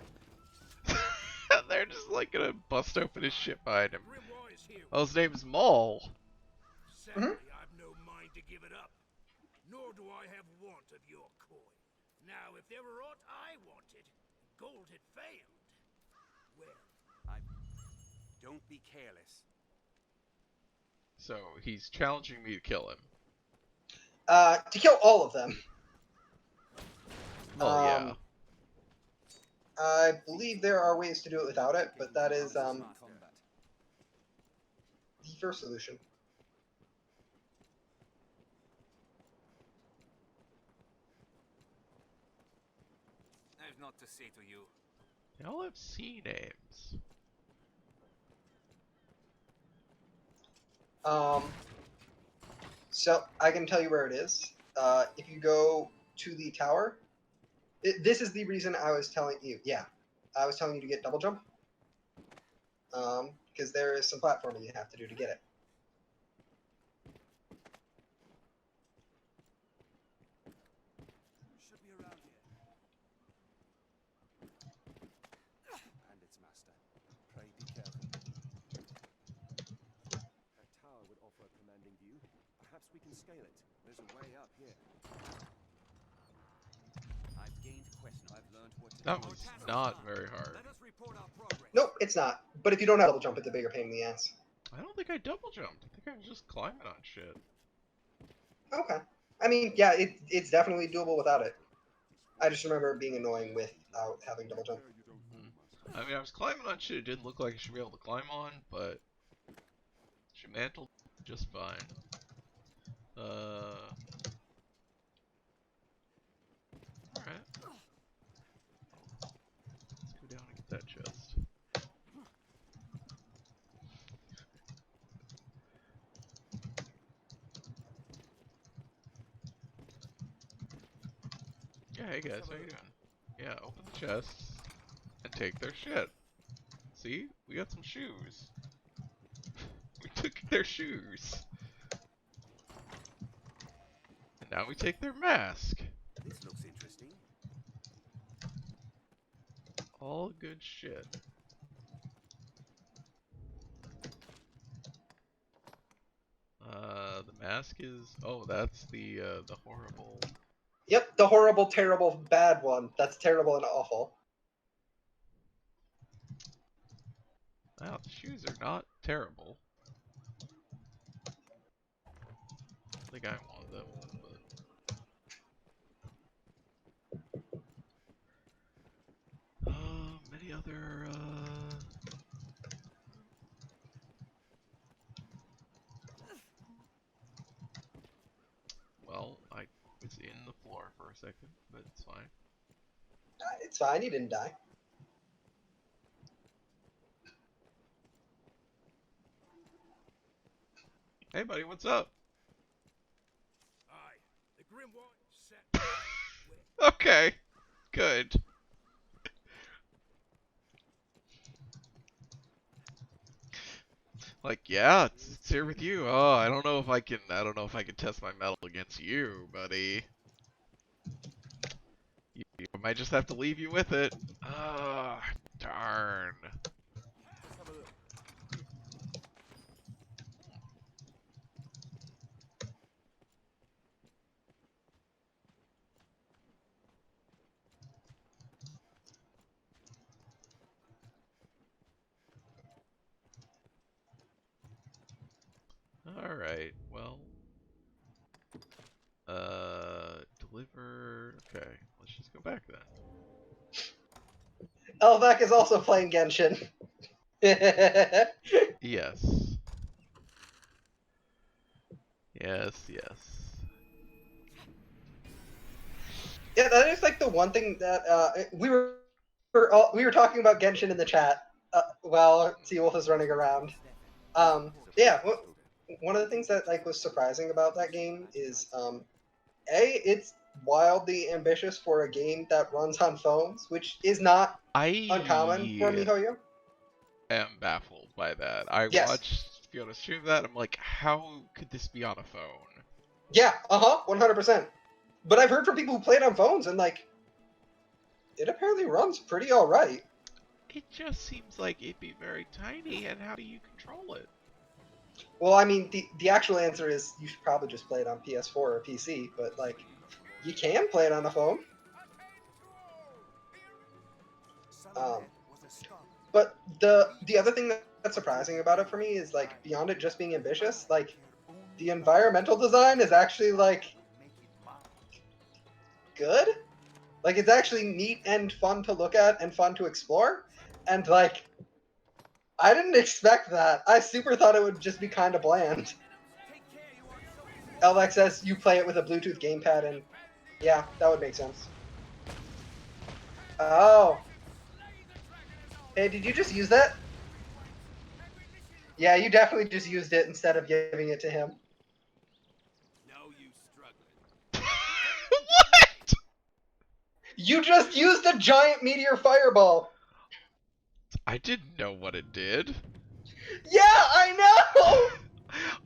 They're just like gonna bust open his shit behind him. Grimoire is here. Oh, his name's Maul. Sadly, I've no mind to give it up. Nor do I have want of your coin. Now, if there were aught I wanted, gold had failed. Well, Don't be careless. So he's challenging me to kill him. To kill all of them. Well, yeah. I believe there are ways to do it without it, but that is the first solution. I've not to say to you. They all have C names. So I can tell you where it is. If you go to the tower, this is the reason I was telling you. Yeah, I was telling you to get double jump. Because there is some platforming you have to do to get it. Should be around here. And its master. Pray be careful. That tower would offer a commanding view. Perhaps we can scale it. There's a way up here. I've gained question. I've learned what to That do. was not very hard. Let us report our progress. Nope, it's not. But if you don't have double jump, it's a bigger pain in the ass. I don't think I double jumped. I think I was just climbing on shit. Okay. I mean, yeah, it's definitely doable without it. I just remember it being annoying without having double jump. There you don't move, master. I mean, I was climbing on shit it didn't look like I should be able to climb on, but she mantled just fine. Alright. Let's go down and get that chest. Yeah, hey guys, how you doing? Yeah, open the chests and take their shit. See? We got some shoes. We took their shoes. And now we take their mask. This looks interesting. All good shit. The mask is... Oh, that's the horrible... Yep, the horrible, terrible, bad one. That's terrible and awful. Wow, the shoes are not terrible. think I'm one of them. But... many other, Well, I was in the floor for a second, but it's fine. It's fine, you didn't die. Hey, buddy, what's up? Aye, the Grimoire set. Okay, good. Like, yeah, it's here with you. Oh, I don't know if I can test my metal against you, buddy. I might just have to leave you with it. Ah, darn. Let's have a look. Alright, well. Deliver. Okay, let's just go back then. Elvac is also playing Genshin. Yes. Yes, yes. Yeah, that is like the one thing that we were talking about Genshin in the chat while Seawolf is running around. Yeah, one of the things that like was surprising about that game is it's wildly ambitious for a game that runs on phones, which is not uncommon for I MiHoYo. am baffled by that. I Yes. watched Fiona stream that. I'm like, how could this be on a phone? Yeah, 100%. But I've heard from people who play it on phones, and like, it apparently runs pretty all right. It just seems like it'd be very tiny, and how do you control it? Well, I mean, the actual answer is you should probably just play it on PS4 or PC, but like, you can play it on a phone. But the other thing that's surprising about it for me is like beyond it just being ambitious, like the environmental design is actually like good. Like it's actually neat and fun to look at and fun to explore, and like I didn't expect that. I super thought it would just be kind of bland. Elvac says you play it with a Bluetooth gamepad, and yeah, that would make sense. Oh. Hey, did you just use that? Yeah, you definitely just used it instead of giving it to him. No use struggling. What? You just used a giant meteor fireball! I didn't know what it did. Yeah, I know!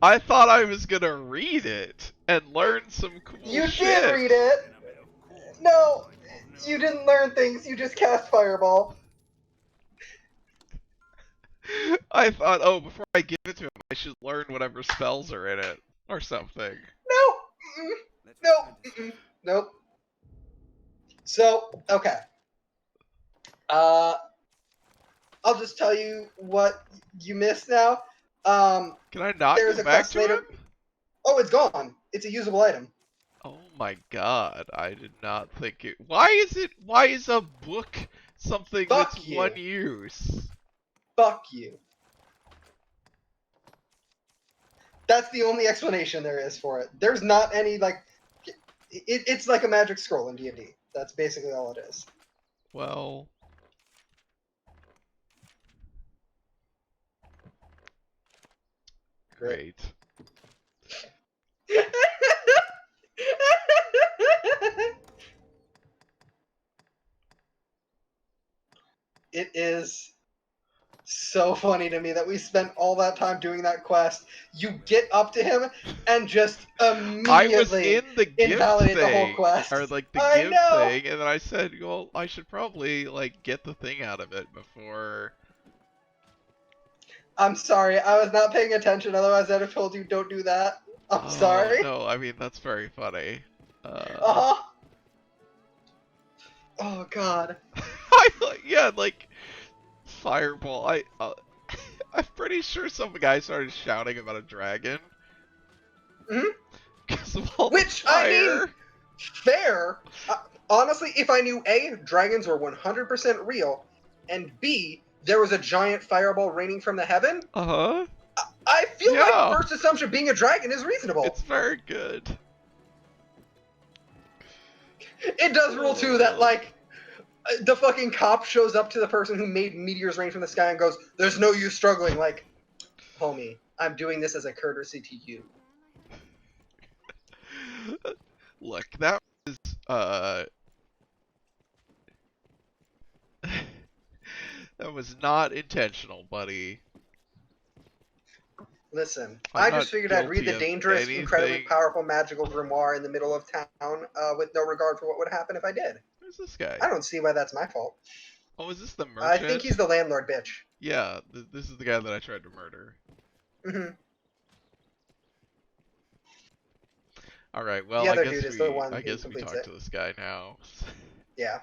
I thought I was gonna read it and learn some cool You shit. did read it! No, you didn't learn things, you just cast fireball. I thought, oh, before I give it to him, I should learn whatever spells are in it. Or something. No! No! Nope. So, okay. I'll just tell you what you missed now. Can I not there's go a back quest to later. him? Oh, it's gone. It's a usable item. Oh my god, I did not think it... Why is a book something Fuck that's you. one use? Fuck you. That's the only explanation there is for it. There's not any, like... It's like a magic scroll in D&D. That's basically all it is. Well... Great. It is so funny to me that we spent all that time doing that quest. You get up to him and just immediately I was in the gift invalidate the whole thing, quest. or like the I gift know! thing, and then I said, well, I should probably like get the thing out of it before... I'm sorry, I was not paying attention, otherwise I'd have told you don't do that. I'm sorry. No, I mean, that's very funny. Uh-huh. Oh, God. Yeah, like, Fireball, I'm pretty sure some guy started shouting about a dragon. Mhm. Because small Which, I mean, fire. fair. Honestly, if I knew A, dragons were 100% real, and B, there was a giant fireball raining from the heaven, Uh-huh. I feel like Yeah. first assumption being a dragon is reasonable. It's very good. It does rule too that, like, the fucking cop shows up to the person who made meteors rain from the sky and goes, "There's no use struggling." Like, homie, I'm doing this as a courtesy to you. Look, that was that was not intentional, buddy. Listen, I'm I not just figured I'd read guilty the of dangerous, incredibly anything. powerful magical grimoire in the middle of town with no regard for what would happen if I did. Who's this guy? I don't see why that's my fault. Oh, is this the I merchant? think he's the landlord bitch. Yeah, this is the guy that I tried to murder. Hmm. All right, well, The I other guess dude is the one I who guess we completes talk it. to this guy now. Yeah.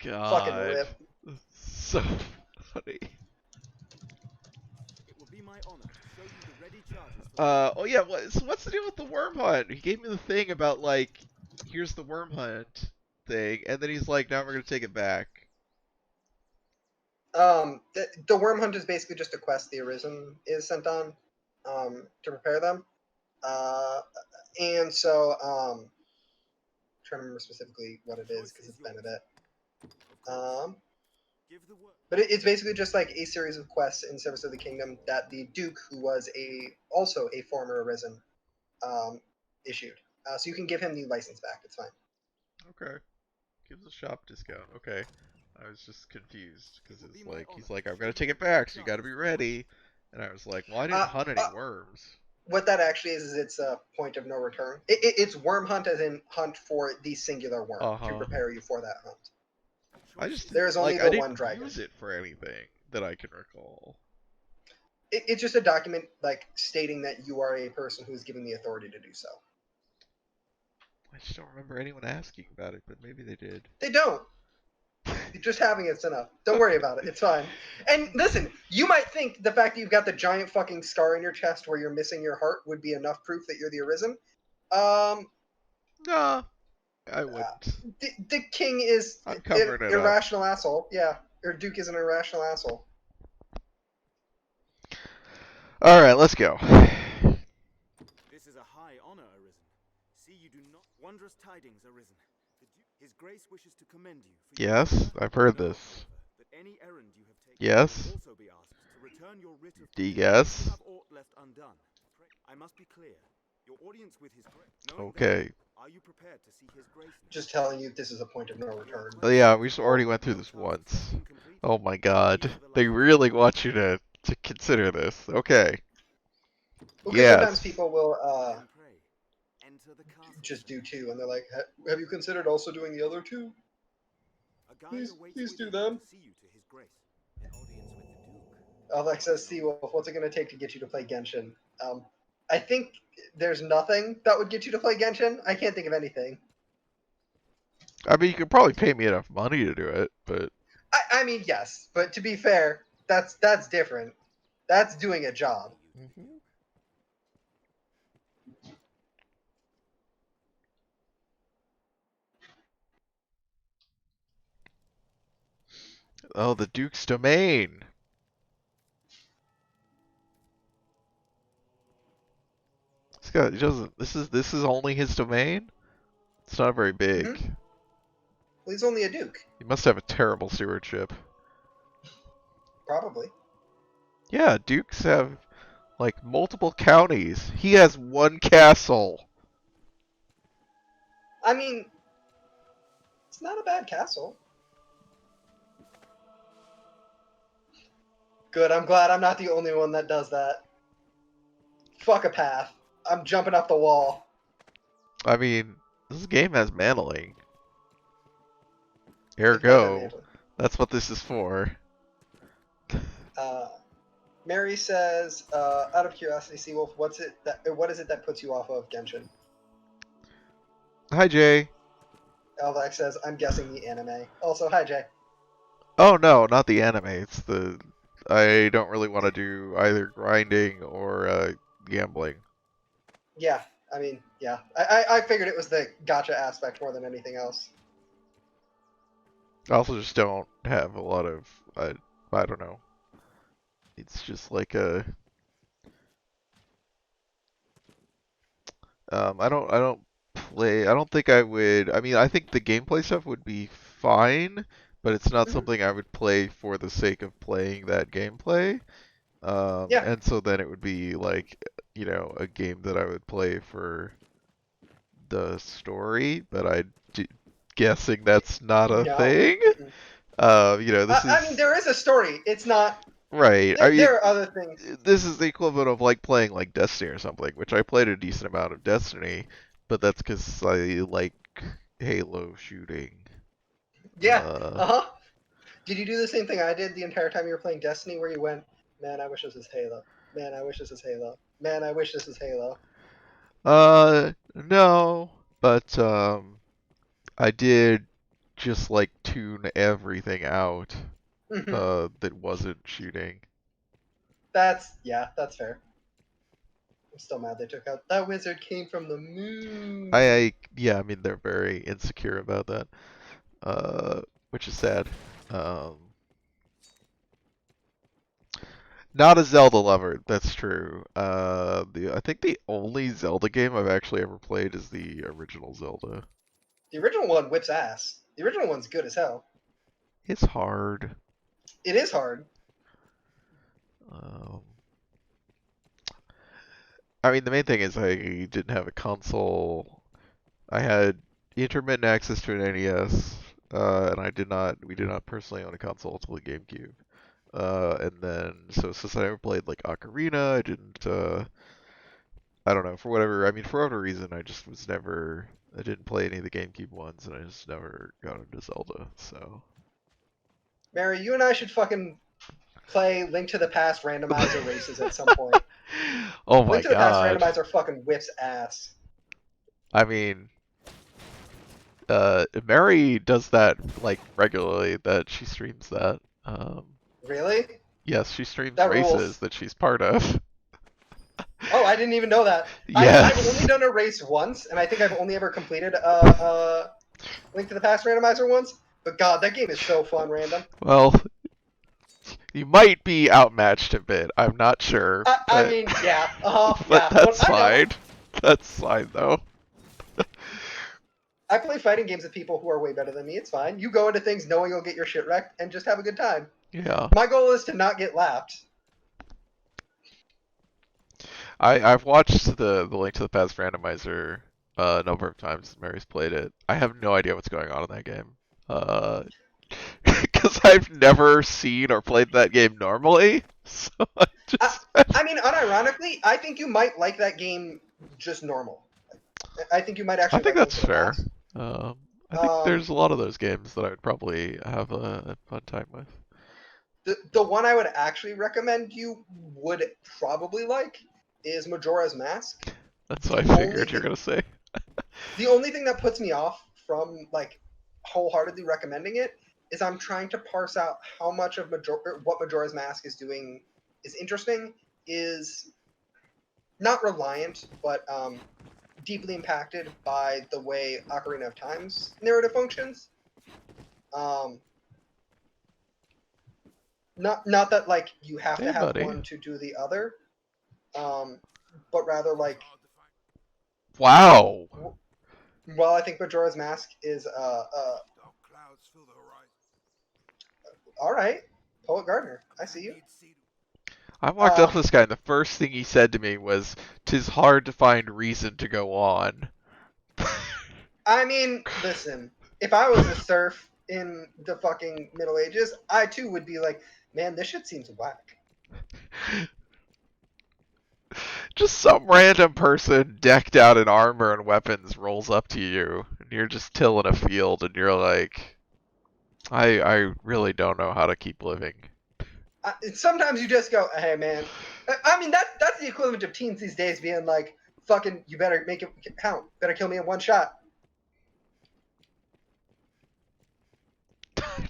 Fucking God, rip. so funny. It will be my honor to show you the ready charges for Oh yeah, so what's the deal with the worm hunt? He gave me the thing about like, here's the worm hunt thing, and then he's like, now we're gonna take it back. The worm hunt is basically just a quest the Arisen is sent on, to prepare them. And so, trying to remember specifically what it is because it's been a bit. Give the word. But it's basically just like a series of quests in service of the kingdom that the Duke, who was also a former Arisen, issued. So you can give him the license back. It's fine. Okay, gives a shop discount. Okay, I was just confused because it's like he's like, I'm gonna take it back, so you gotta be ready. And I was like, well, I didn't hunt any worms. What that actually is it's a point of no return. It's worm hunt as in hunt for the singular worm to prepare you for that hunt. I just There is only like the I didn't one dragon. use it for anything that I can recall. It's just a document like stating that you are a person who is given the authority to do so. I just don't remember anyone asking about it, but maybe they did. They don't. Just having it's enough. Don't worry about it. It's fine. And listen, you might think the fact that you've got the giant fucking scar in your chest where you're missing your heart would be enough proof that you're the Arisen. Nah, I wouldn't. The king is I'm covering it up. irrational asshole. Yeah, or Duke is an irrational asshole. All right, let's go. This is a high honor, Arisen. See, you do not. Wondrous tidings, Arisen. His Grace wishes to commend you. For Yes, your I've heard Know, this. however, that any errand you have taken Yes. will also be asked to return your writ of Yes. You have aught left undone. I must be clear. Your audience with His Grace. Okay. Are you prepared to see His Grace? Just telling you this is a point of no return. Oh yeah, we already went through this once. Oh my god. They really want you to consider this. Okay. Well, Yes. sometimes people will Enter the castle. just do two, and they're like, "Have you considered also doing the other two? A guide Please awaits do within them." to see you to His Grace. An audience with the Duke. Alexa Seawolf, what's it going to take to get you to play Genshin? I think there's nothing that would get you to play Genshin. I can't think of anything. I mean, you could probably pay me enough money to do it, but I mean, yes, but to be fair, that's different. That's doing a job. oh, the Duke's domain. This guy, he doesn't. This is only his domain. It's not very big. Well, he's only a duke. He must have a terrible stewardship. Probably. Yeah, dukes have like multiple counties. He has one castle. I mean, it's not a bad castle. Good, I'm glad I'm not the only one that does that. Fuck a path. I'm jumping up the wall. I mean, this game has mantling. It does have Ergo, mantling. that's what this is for. Mary says, out of curiosity, Seawolf, what is it that puts you off of Genshin? Hi, Jay. Elvac says, I'm guessing the anime. Also, hi, Jay. Oh no, not the anime. It's the I don't really want to do either grinding or gambling. Yeah, I mean, yeah. I figured it was the gotcha aspect more than anything else. I also just don't have a lot of I don't know. It's just like a I don't play. I don't think I would. I mean, I think the gameplay stuff would be fine, but it's not Mhm. something I would play for the sake of playing that gameplay. Yeah. And so then it would be like, a game that I would play for the story, but guessing that's not a No. thing. Mm-mm. This I mean, is there is a story. It's not. right. I mean, There are other things. this is the equivalent of like playing like Destiny or something, which I played a decent amount of Destiny, but that's because I like Halo shooting. Yeah. Uh, Uh huh. Did you do the same thing I did the entire time you were playing Destiny, where you went, "Man, I wish this was Halo. Man, I wish this was Halo. Man, I wish this was Halo." no, but I did just like tune everything out Mhm. that wasn't shooting. That's fair. I'm still mad they took out that wizard came from the moon. Yeah, I mean they're very insecure about that, which is sad. Um, Not a Zelda lover, that's true. I think the only Zelda game I've actually ever played is the original Zelda. The original one whips ass. The original one's good as hell. It's hard. It is hard. Um, I mean, the main thing is I didn't have a console. I had intermittent access to an NES, and we did not personally own a console until the GameCube. And then, so since I never played like Ocarina, I don't know, for whatever reason, I didn't play any of the GameCube ones, and I just never got into Zelda, so. Mary, you and I should fucking play Link to the Past randomizer races at some point. Oh my Link to the Past god. randomizer fucking whips ass. I mean, Mary does that, like, regularly, that she streams that. Really? Yes, she streams That races rules. that she's part of. Oh, I didn't even know that. I've only Yes. done a race once, and I think I've only ever completed Link to the Past randomizer once. But God, that game is so fun random. Well, you might be outmatched a bit. I'm not sure, I but mean, yeah, but yeah. that's I know. fine. That's fine though. I play fighting games with people who are way better than me. It's fine. You go into things knowing you'll get your shit wrecked and just have a good time. Yeah. My goal is to not get lapped. I've watched the Link to the Past randomizer a number of times. Mary's played it. I have no idea what's going on in that game. Because I've never seen or played that game normally. So I mean, unironically, I think you might like that game just normal. I think you might I actually think like Link that's to the fair. Past. I think Um, there's a lot of those games that I would probably have a fun time with. the one I would actually recommend you would probably like is Majora's Mask. That's what The I only figured you're thing, gonna say. the only thing that puts me off from like wholeheartedly recommending it is I'm trying to parse out how much of what Majora's Mask is doing is interesting, is not reliant, but deeply impacted by the way Ocarina of Time's narrative functions. Um, not that like you have Hey, to have buddy. one to do the other, um, but rather like, Wow. well, I think Majora's Mask is Dark clouds fill the horizon. all right. Poet Gardner, I see you. I walked up to this guy, and the first thing he said to me was, "'Tis hard to find reason to go on." I mean, listen, if I was a serf in the fucking Middle Ages, I too would be like, man, this shit seems whack. Just some random person decked out in armor and weapons rolls up to you, and you're just tilling a field, and you're like, I really don't know how to keep living. Sometimes you just go, hey man. I mean, that's the equivalent of teens these days being like, fucking, you better make it count. Better kill me in one shot.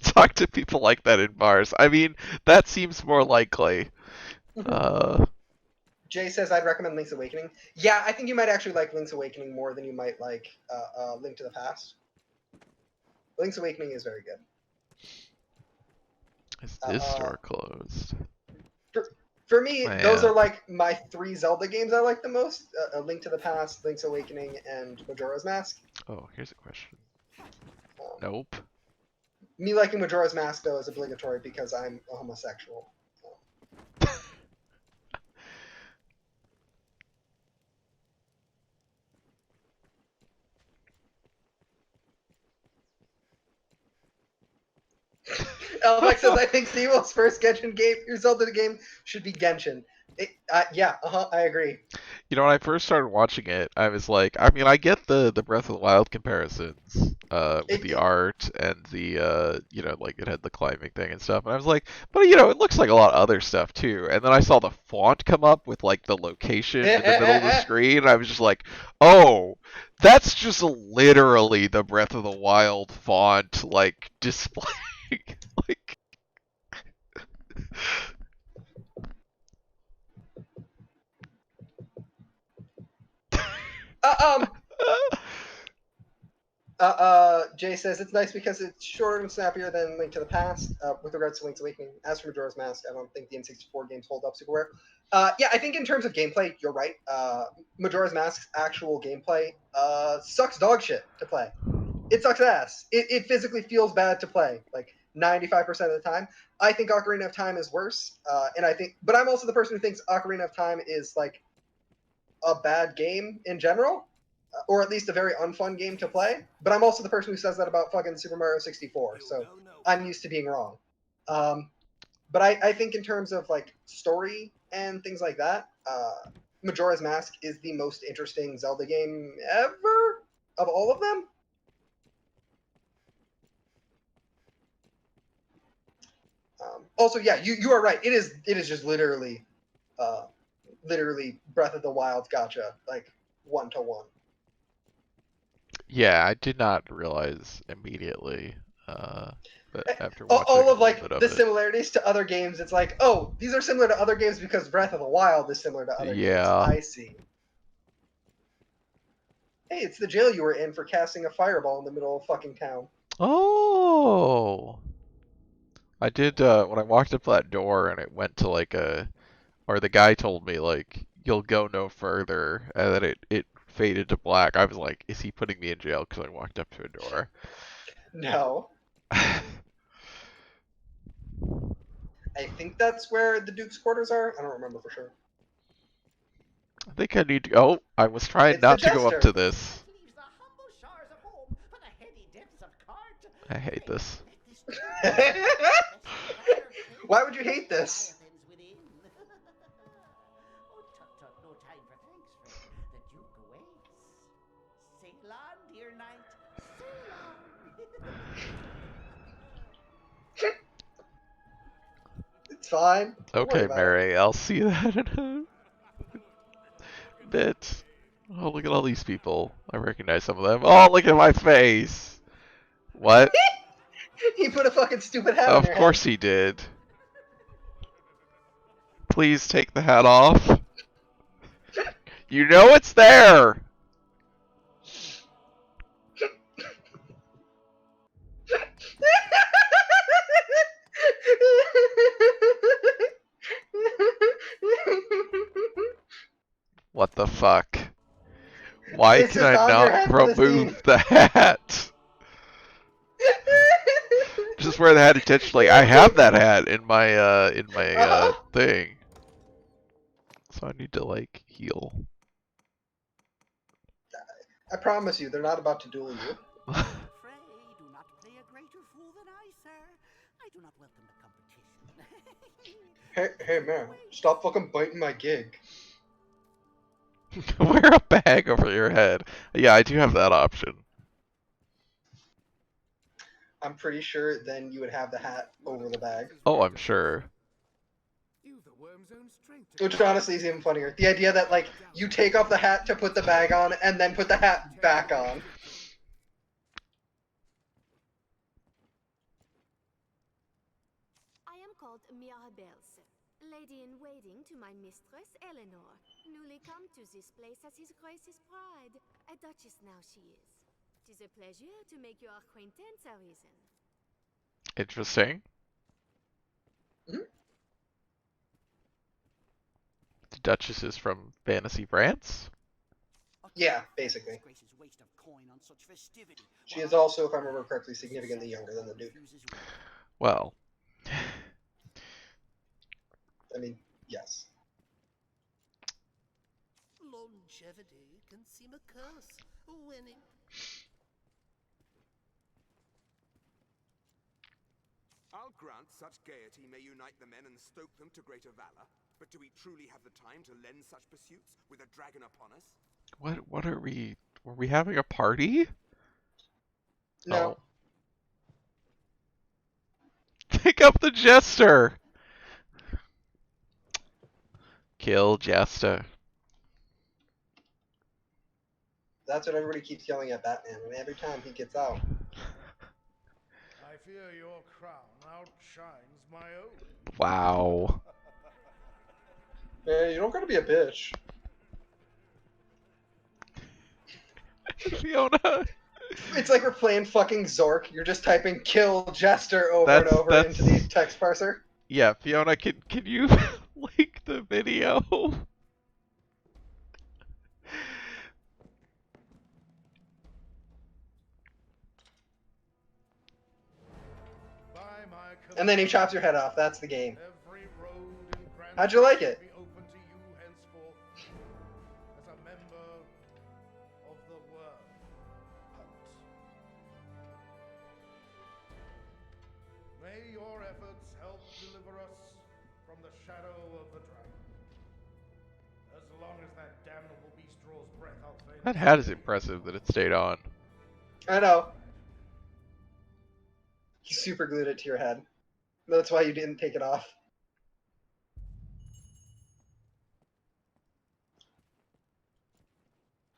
Talk to people like that in bars. I mean, that seems more likely. Jay says I'd recommend Link's Awakening. Yeah, I think you might actually like Link's Awakening more than you might like Link to the Past. Link's Awakening is very good. Is this store closed? For me, Man. those are like my 3 Zelda games I like the most: A Link to the Past, Link's Awakening, and Majora's Mask. Oh, here's a question. Um, Nope. Me liking Majora's Mask though is obligatory because I'm a homosexual. Elbeck says, I think Stevo's first Genshin game, Zelda game should be Genshin. Yeah, I agree. You know, when I first started watching it, I was like, I mean, I get the Breath of the Wild comparisons, with the art and the, you know, like it had the climbing thing and stuff, and I was like, but you know, it looks like a lot of other stuff too. And then I saw the font come up with like the location in the middle of the screen, and I was just like, oh, that's just literally the Breath of the Wild font, like display, like. Jay says it's nice because it's shorter and snappier than Link to the Past. With regards to Link's Awakening, as for Majora's Mask, I don't think the N64 games hold up super well. Yeah, I think in terms of gameplay, you're right. Majora's Mask's actual gameplay sucks dog shit to play. It sucks ass. It physically feels bad to play, like 95% of the time. I think Ocarina of Time is worse, but I'm also the person who thinks Ocarina of Time is like a bad game in general, or at least a very unfun game to play. But I'm also the person who says that about fucking Super Mario 64, so I'm used to being wrong. But I think in terms of like story and things like that, Majora's Mask is the most interesting Zelda game ever of all of them. Also, yeah, you are right. It is just literally Breath of the Wild gotcha, like 1-to-1. Yeah, I did not realize immediately, but after watching All a of little like bit of the it. similarities to other games, it's like, oh, these are similar to other games because Breath of the Wild is similar to other games. Yeah. I see. Hey, it's the jail you were in for casting a fireball in the middle of fucking town. Oh! I did, when I walked up that door and it went to like or the guy told me like, you'll go no further, and then it faded to black. I was like, is he putting me in jail because I walked up to a door? No. I think that's where the Duke's quarters are. I don't remember for sure. I think I need to. Oh, I was trying It's not the to go up jester. to this. I hate this. Why would you hate this? It's fine. Don't worry Okay, about Mary, I'll see that in a bit. Oh, look at all these people. I recognize some of them. Oh, look at my face. What? it. He put a fucking stupid hat on Of your course head. he did. Please take the hat off. You know it's there. What the fuck? Why It's can just I on your head not for the scene. remove the hat? Just wear the hat intentionally. I have that hat in my thing. So I need to like heal. I promise you, they're not about to duel you. I'm afraid do not play a greater fool than I, sir. I do not welcome the competition. Hey man, stop fucking biting my gig. Wear a bag over your head. Yeah, I do have that option. I'm pretty sure then you would have the hat over the bag. Oh, I'm sure. Which honestly is even funnier. The idea that like you take off the hat to put the bag on and then put the hat back on. I am called Mirabelle, lady in waiting to my mistress Eleanor, newly come to this place as His Grace's bride. A duchess now she is. 'Tis a pleasure to make your acquaintance, Arisen. Interesting. Mhm. The Duchess is from Fantasy France? Yeah, basically. His Grace's waste of coin on such festivity. She is also, if I remember correctly, significantly younger than the Duke. Well, I mean, yes. Longevity can seem a curse when it... I'll grant such gaiety may unite the men and stoke them to greater valor, but do we truly have the time to lend such pursuits with a dragon upon us? what are we? Were we having a party? No. Oh. Pick up the Jester! Kill Jester. That's what everybody keeps yelling at Batman, and every time he gets out. I fear your crown outshines my own. Wow. Hey, you don't gotta be a bitch. Fiona! It's like we're playing fucking Zork. You're just typing "kill Jester" over and That's- over that's- into the text parser. Yeah, Fiona, can you link the video? By my And then he command, chops your head off. That's the game. every road in Grand How'd you like Theft it? will be open to you henceforth as a member of the world. May your efforts help deliver us from the shadow of the dragon. As long as that damnable beast draws breath, I'll fail. That hat is impressive that it stayed on. I know. He super glued it to your head. That's why you didn't take it off.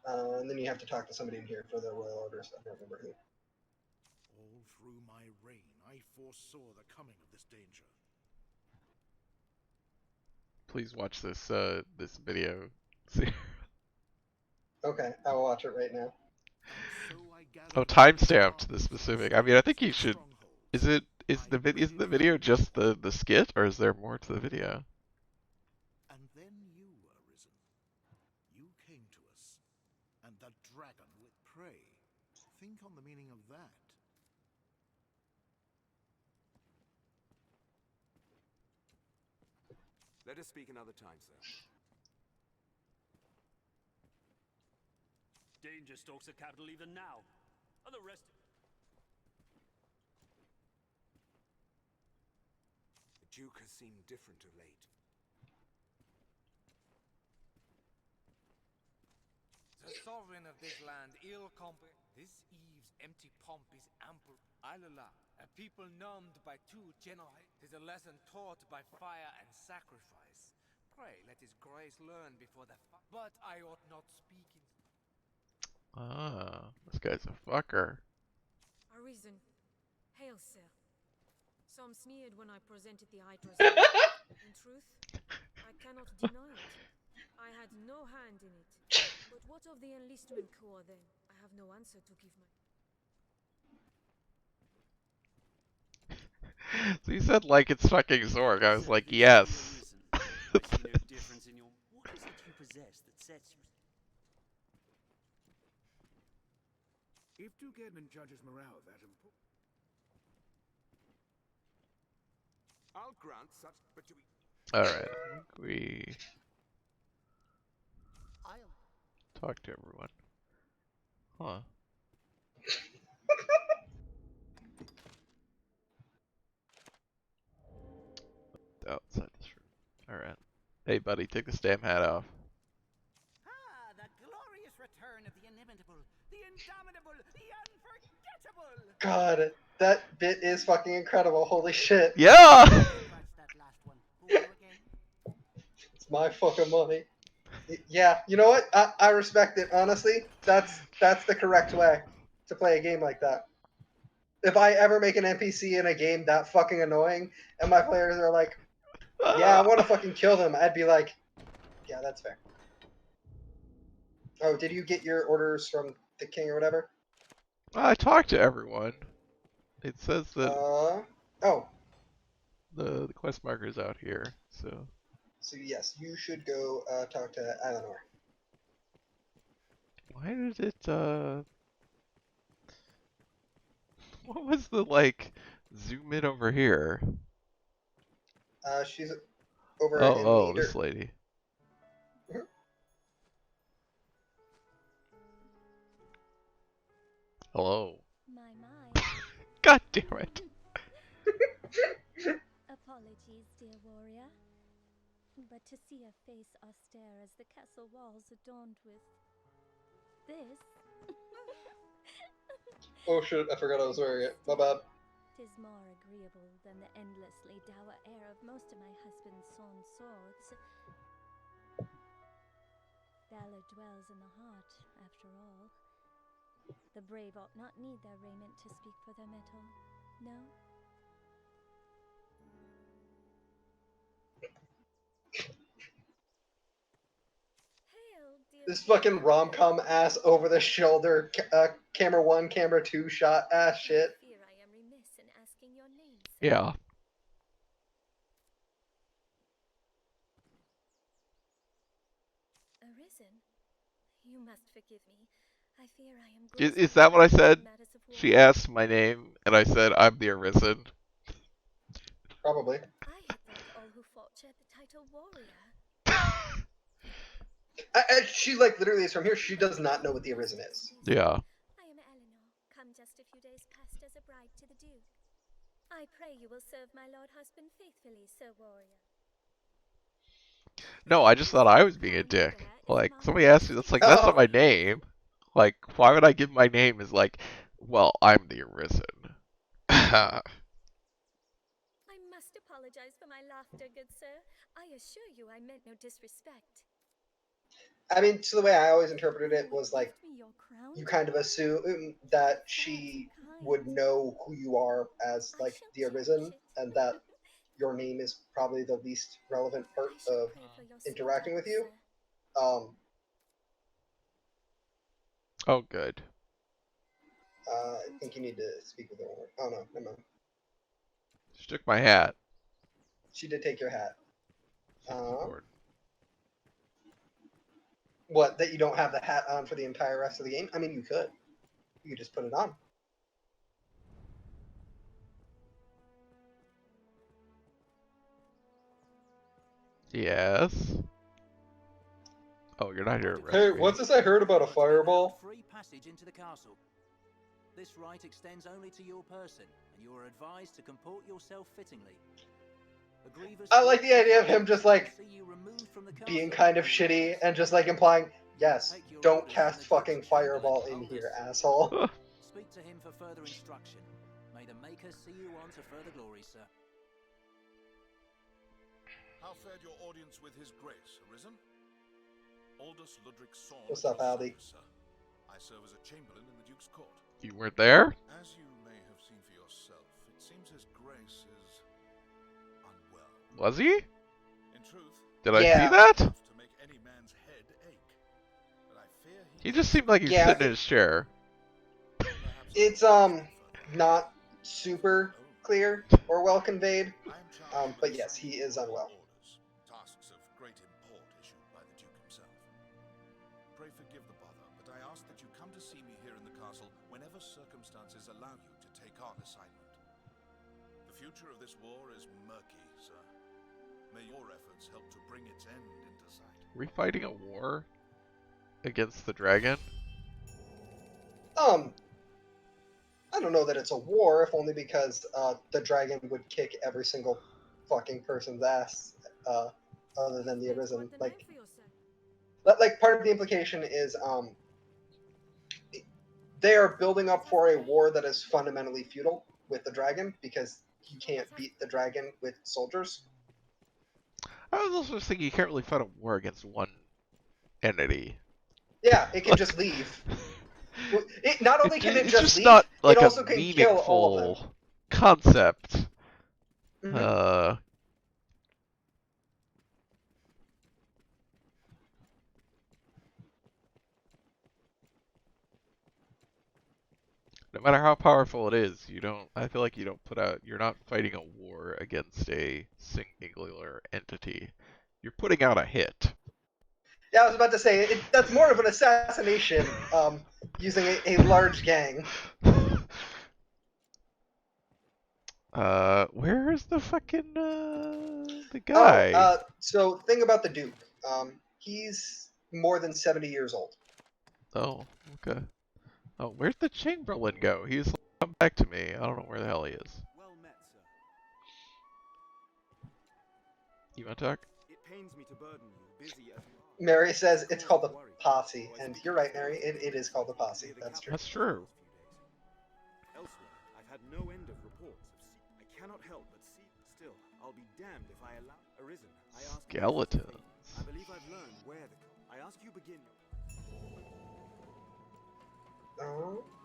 And then you have to talk to somebody in here for the royal orders. I don't remember who. All through my reign, I foresaw the coming of this danger. Please watch this this video. Okay, I will watch it right now. Oh, timestamped the specific. I mean, I think he should. Isn't the video just the skit, or is there more to the video? And then you, Arisen. You came to us, and the dragon with prey. Think on the meaning of that. Let us speak another time, sir. Danger stalks the capital even now. And the rest... The Duke has seemed different of late. The sovereign of this land, ill compare. This eve's empty pomp is ample. Ilala, a people numbed by two generations. 'Tis a lesson taught by fire and sacrifice. Pray, let his grace learn before the but I ought not speak in... Ah, this guy's a fucker. Arisen. Hail, sir. Some sneered when I presented the Hydra's name. In truth, I cannot deny it. I had no hand in it. But what of the enlistment corps then? I have no answer to give my... So you said like it's fucking Zork. I was like, yes. I see no difference in your... What is it you possess that sets you... If Duke Edmund judges morale that important... I'll grant such, but do we... Alright, I think we talk to everyone. Huh. Outside this room. Alright. Hey buddy, take this damn hat off. Ah, the glorious return of the inimitable, the indomitable, the unforgettable! God, that bit is fucking incredible. Holy shit. Yeah! Scratch that last one. Who are you again? It's my fucking money. Yeah, you know what? I respect it, honestly. That's the correct way to play a game like that. If I ever make an NPC in a game that fucking annoying, and my players are like, Yeah, I want to fucking kill them. I'd be like, yeah, that's fair. Oh, did you get your orders from the king or whatever? I talked to everyone. It says that Oh, the quest marker is out here, so. so yes, you should go talk to Eleanor. Why did it, what was the, like, zoom in over here? She's over in Oh, the this dirt. lady. Hello. My. God damn it. Apologies, dear warrior. But to see a face austere as the castle walls adorned with this. Oh shit, I forgot I was wearing it. My bad. Tis more agreeable than the endlessly dour air of most of my husband's sawn swords. Valor dwells in the heart, after all. The brave ought not need their raiment to speak for their mettle, no? This fucking rom-com ass over the shoulder, camera 1, camera 2 shot ass shit. I fear I am remiss in asking your name, sir. Yeah. Arisen? You must forgive me. I fear I am Is that what I said? matters of war. She asked my name, and I said, I'm the Arisen. Probably. I had thought all who fought shared the title warrior. She like literally is from here. She does not know what the Arisen is. Yeah. I am Eleanor, come just a few days past as a bride to the Duke. I pray you will serve my lord husband faithfully, Sir Warrior. No, I just thought I was being a dick. Like, somebody asked me, that's not my name. Like, why would I give my name as like, well, I'm the Arisen. I must apologize for my laughter, good sir. I assure you I meant no disrespect. I mean, so the way I always interpreted it was like, you kind of assume that she would know who you are as like the Arisen, and that your name is probably the least relevant part of interacting with you. Oh, good. I think you need to speak with her. Oh no, never mind. She took my hat. She did take your hat. Important. What, that you don't have the hat on for the entire rest of the game? I mean, you could. You could just put it on. Yes. Oh, you're not here to Hey, arrest me. what's this I heard about a fireball? Free passage into the castle. This right extends only to your person, and you are advised to comport yourself fittingly. I like the idea of him just like being kind of shitty and just like implying, yes, don't cast fucking fireball in here, asshole. Speak to him for further instruction. May the Maker see you on to further glory, sir. How fared your audience with His Grace, Arisen? Aldous Ludric Sawn. What's up, Aldi? I serve as a chamberlain in the Duke's court. You weren't there? As you may have seen for yourself, it seems His Grace is unwell. Was he? In truth, Did I see that? to make any man's head ache. But I fear He just seemed like he's sitting in his chair. It's not super clear or well conveyed. But yes, he is unwell. Tasks of great import issued by the Duke himself. Pray forgive the bother, but I ask that you come to see me here in the castle whenever circumstances allow you to take on assignment. The future of this war is murky, sir. May your efforts help to bring its end into sight. Are we fighting a war against the dragon? I don't know that it's a war, if only because the dragon would kick every single fucking person's ass, other than the Arisen. Like part of the implication is they are building up for a war that is fundamentally futile with the dragon, because you can't beat the dragon with soldiers. I was also just thinking you can't really fight a war against one entity. Yeah, it can just leave. Not only can it it's just leave, not like it also a can kill all of them. meaningful concept. Mm-hmm. no matter how powerful it is, you don't. I feel like you don't put out. You're not fighting a war against a singular entity. You're putting out a hit. Yeah, I was about to say that's more of an assassination using a large gang. Where is the fucking the guy? So thing about the Duke. He's more than 70 years old. Oh, okay. Oh, where'd the Chamberlain go? He's like, come back to me. I don't know where the hell he is. Well met, sir. You want to talk? It pains me to burden you, busy as you are. Mary says it's called the Posse, and you're right, Mary. It is called the Posse. That's true. That's true. Elsewhere, I've had no end of reports of I cannot help but see. Still, I'll be damned if I allow Arisen. I ask Skeletons. I believe I've learned where the. I ask you begin.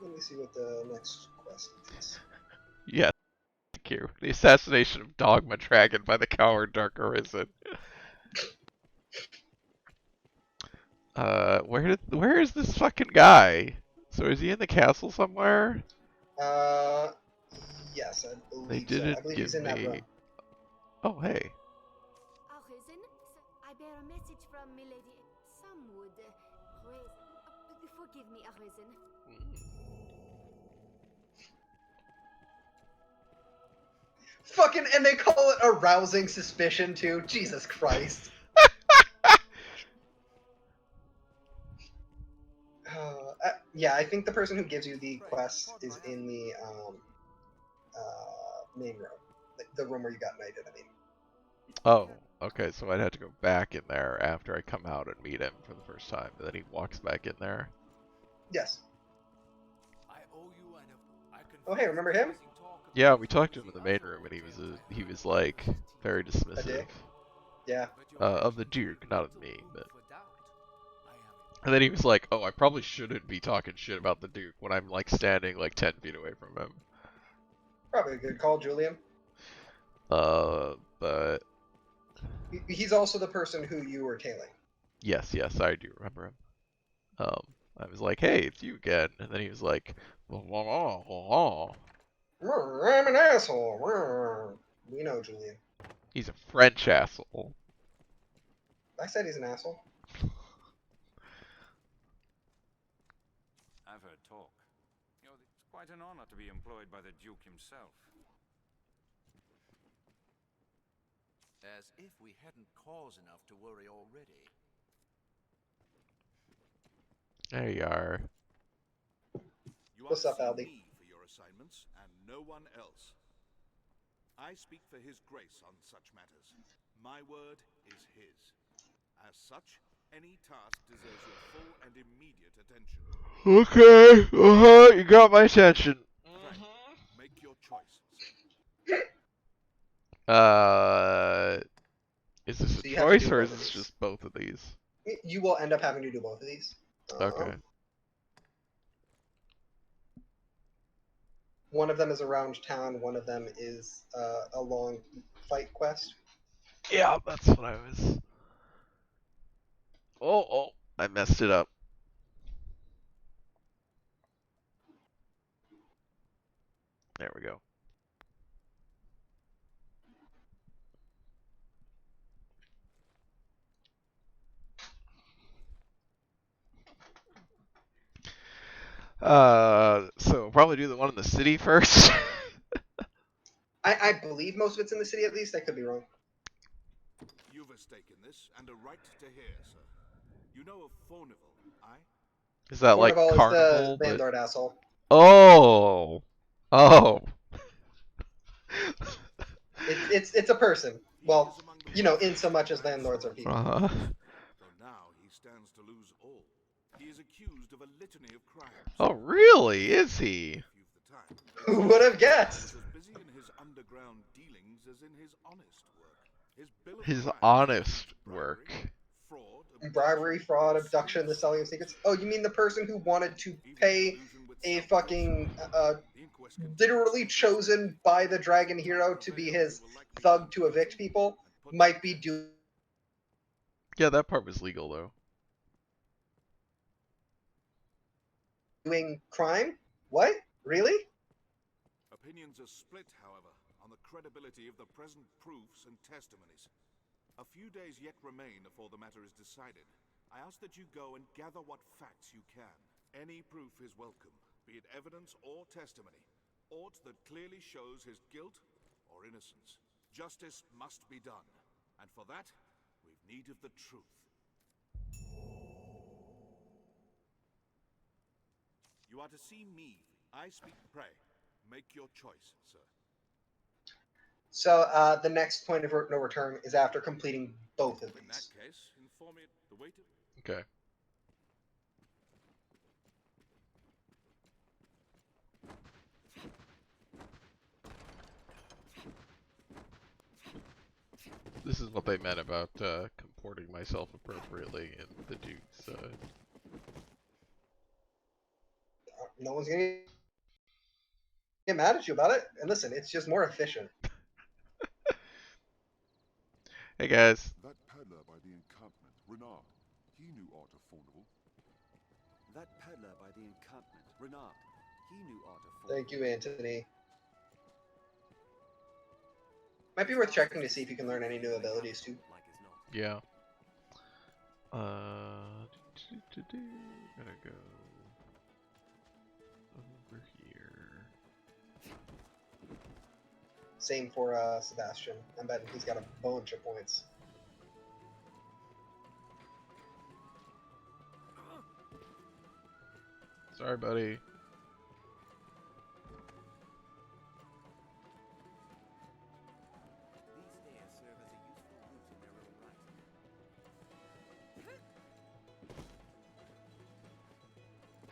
Let me see what the next quest is. Yeah, thank you. The assassination of Dogma Dragon by the coward Dark Arisen. Where is this fucking guy? So is he in the castle somewhere? Yes, I believe They so. didn't I believe give he's in that me. room. Oh hey. Arisen, I bear a message from Milady. Some would forgive me, Arisen. Fucking, and they call it arousing suspicion too. Jesus Christ. Yeah, I think the person who gives you the quest is in the main room, the room where you got knighted. I mean. Oh, okay. So I'd have to go back in there after I come out and meet him for the first time, and then he walks back in there. Yes. I owe you and Oh hey, remember him? Yeah, we talked to him in the main room, and he was like very A dismissive. dick? Yeah. Of the Duke, not of me, but. And then he was like, "Oh, I probably shouldn't be talking shit about the Duke when I'm like standing like 10 feet away from him." Probably a good call, Julian. But he's also the person who you were tailing. yes, I do remember him. I was like, "Hey, it's you again," and then he was like, I'm an asshole. We know, Julian. He's a French asshole. I said he's an asshole. I've heard talk. You know, it's quite an honor to be employed by the Duke himself. As if we hadn't cause enough to worry already. There you are. What's up, Aldi? Me for your assignments and no one else. I speak for His Grace on such matters. My word is his. As such, any task deserves your full and immediate attention. Okay, you got my attention. Make your choice. Is this So a you have to choice do or both is of this these. just both of these? You will end up having to do both of these. Okay. One of them is around town. One of them is a long fight quest. Yeah, that's what I was. Oh, I messed it up. There we go. So probably do the one in the city first. I believe most of it's in the city at least. I could be wrong. You've a stake in this, and a right to hear, sir. You know of Fornival, aye? Is that like Fornival Carnival? is the landlord asshole. Oh. It's a person. Well, you know, in so much as landlords are people. Uh-huh. Though now he stands to lose all. He is accused of a litany of crimes. Oh, really? Is he? Who would have guessed? As busy in his underground dealings as in his honest work. His honest work. Bribery, fraud, abduction, the selling of secrets. Oh, you mean the person who wanted to pay a fucking literally chosen by the dragon hero to be his thug to evict people might be Yeah, that part was legal though. doing crime? What? Really? Opinions are split, however, on the credibility of the present proofs and testimonies. A few days yet remain before the matter is decided. I ask that you go and gather what facts you can. Any proof is welcome, be it evidence or testimony. Aught that clearly shows his guilt or innocence. Justice must be done, and for that, we've need of the truth. You are to see me. I speak. Pray, make your choice, sir. So the next point of no return is after completing both of In that these. case, inform me the way to... Okay. This is what they meant about comporting myself appropriately in the Duke's. No one's gonna get mad at you about it. And listen, it's just more efficient. Hey guys. That peddler by the encampment, Renard, he knew aught of Fauneville. That peddler by the encampment, Renard, he knew aught of Fauneville. Thank you, Anthony. Might be worth checking to see if you can learn any new abilities too. Yeah. Gotta go over here. Same for Sebastian. I'm betting he's got a bunch of points. Sorry, buddy.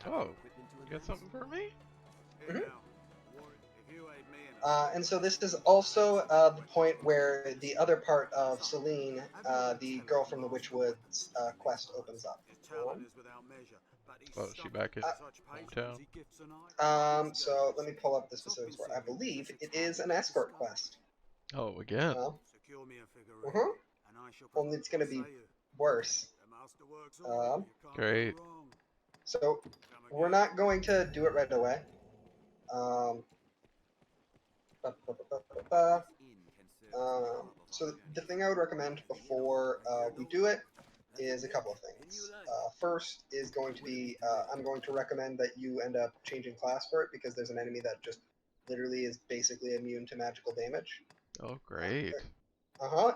Oh, you got something for me? Mm-hmm. And so this is also the point where the other part of Celine, the girl from the Witchwoods quest opens up. Oh, is she back in hometown? So let me pull up the specifics for it. I believe it is an escort quest. Oh, again? Only it's going to be worse. Great. So we're not going to do it right away. So the thing I would recommend before we do it is a couple of things. First is going to be, I'm going to recommend that you end up changing class for it because there's an enemy that just literally is basically immune to magical damage. Oh, great.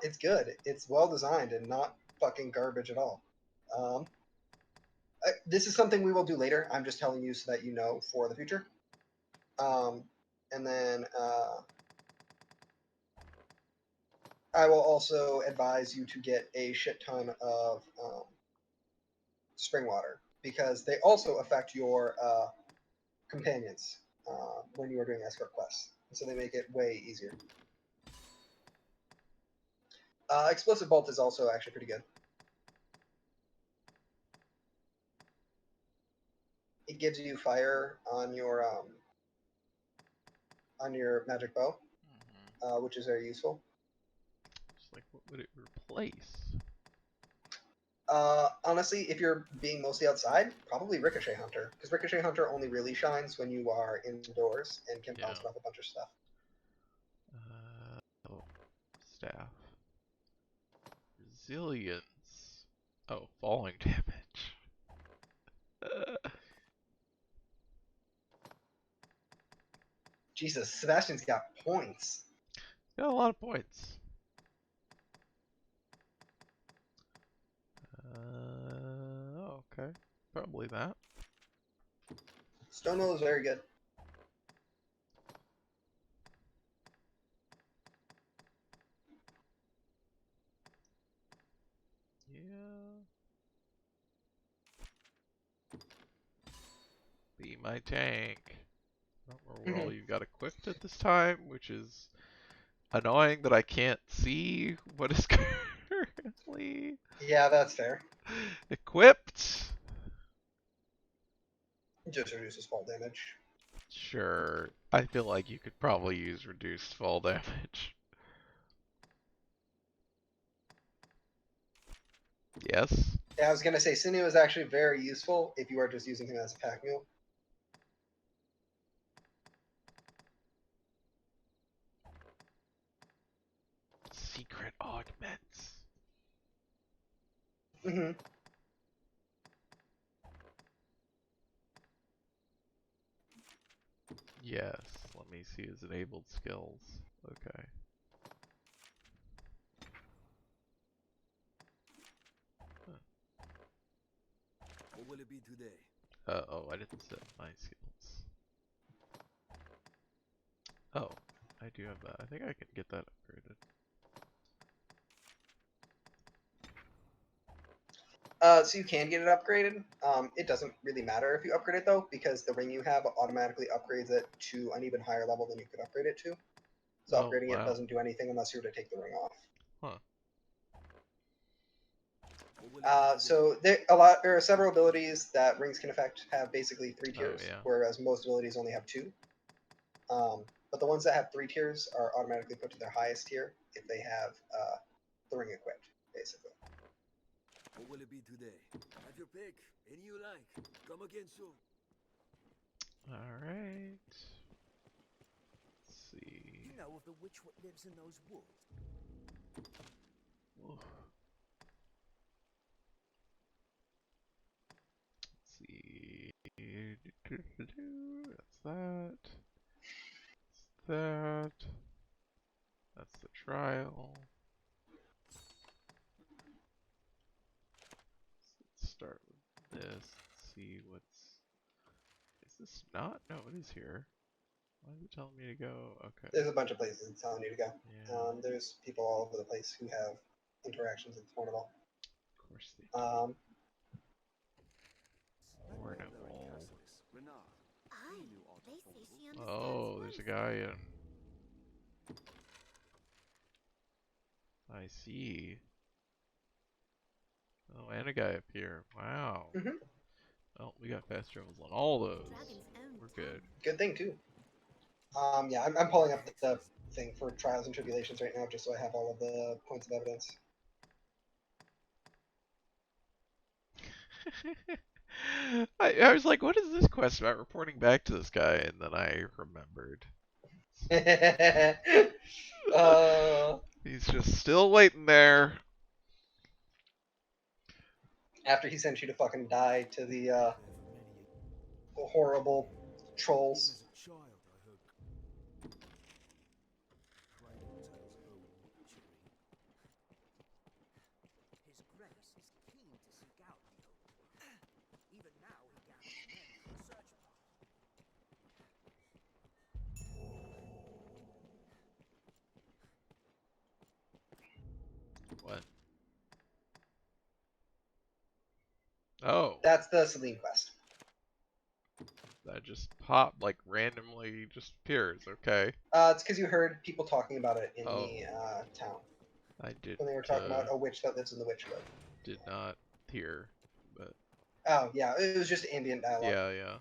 It's good. It's well designed and not fucking garbage at all. This is something we will do later. I'm just telling you so that you know for the future. And then I will also advise you to get a shit ton of spring water because they also affect your companions when you are doing escort quests. And so they make it way easier. Explosive Bolt is also actually pretty good. It gives you fire on your magic bow, which is very useful. Just like, what would it replace? Honestly, if you're being mostly outside, probably Ricochet Hunter, because Ricochet Hunter only really shines when you are indoors and can bounce off a bunch of stuff. Oh, staff. Resilience. Oh, falling damage. Jesus, Sebastian's got points. Got a lot of points. Okay. Probably that. Stonewall is very good. Yeah. Be my tank. I don't know what all you've got equipped at this time, which is annoying that I can't see what is currently Yeah, that's fair. equipped. Just reduces fall damage. Sure. I feel like you could probably use reduced fall damage. Yes? Yeah, I was going to say, Sinew is actually very useful if you are just using him as a pack mule. Augments. Mm-hmm. Yes, let me see his enabled skills. Okay. What will it be today? Oh, I didn't set my skills. Oh, I do have that. I think I can get that upgraded. So you can get it upgraded. It doesn't really matter if you upgrade it though, because the ring you have automatically upgrades it to an even higher level than you could upgrade it to. So Oh, upgrading it wow. doesn't do anything unless you were to take the ring off. Huh. So there are several abilities that rings can affect have basically 3 tiers, yeah. whereas most abilities only have 2. But the ones that have 3 tiers are automatically put to their highest tier if they have the ring equipped, basically. What will it be today? Have your pick. Any you like. Come again soon. Alright. Let's see. You know of the witch what lives in those woods? Oof. Let's see. That's that. That's that. That's the trial. Let's start with this. Let's see what's... Is this not? No, it is here. Why is it telling me to go? Okay. There's a bunch of places it's telling you to go. Yeah. There's people all over the place who have interactions with Fornival. Of course they do. Fornival. Oh, there's a guy in... I see. Oh, and a guy up here. Wow. Mm-hmm. Well, we got fast travels on all those. We're good. Good thing too. Yeah, I'm pulling up the thing for Trials and Tribulations right now, just so I have all of the points of evidence. I was like, what is this quest about? Reporting back to this guy, and then I remembered. He's just still waiting there. After he sent you to fucking die to the horrible trolls. His Grace is keen to seek out the old. Even now he gathers men for a search party. What? Oh. That's the Celine quest. That just popped, like, randomly just appears, okay. It's because you heard people talking about it in the town. I did. When they were talking about a witch that lives in the Witchwood. Did not hear, but... Oh, yeah, it was just ambient dialogue. Yeah.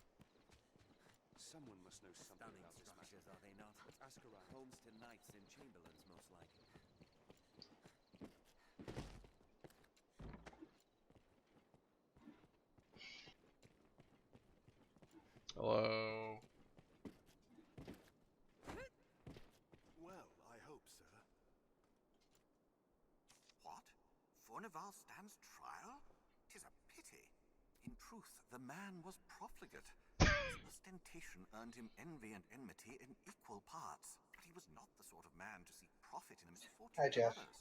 Someone must know something about this structures, are they not? Ask around. Homes to knights and chamberlains, most likely. Hello. Well, I hope, sir. What? Fornival stands trial? 'Tis a pity. In truth, the man was profligate. His ostentation earned him envy and enmity in equal parts, but he was not the sort of man to seek profit in the misfortune Hi, of Jeff. others.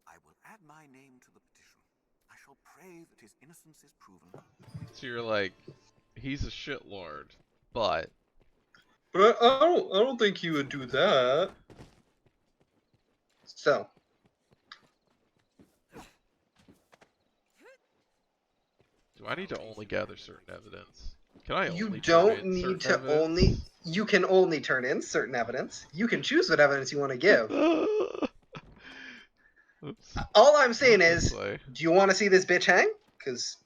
I will add my name to the petition. I shall pray that his innocence is proven. So you're like, he's a shitlord, but... But I don't think he would do that. So. Do I need to only gather certain evidence? Can I only You turn don't in need certain to evidence? only... You can only turn in certain evidence. You can choose what evidence you want to give. Oops. All I'm saying Not is, this way. do you want to see this bitch hang? Because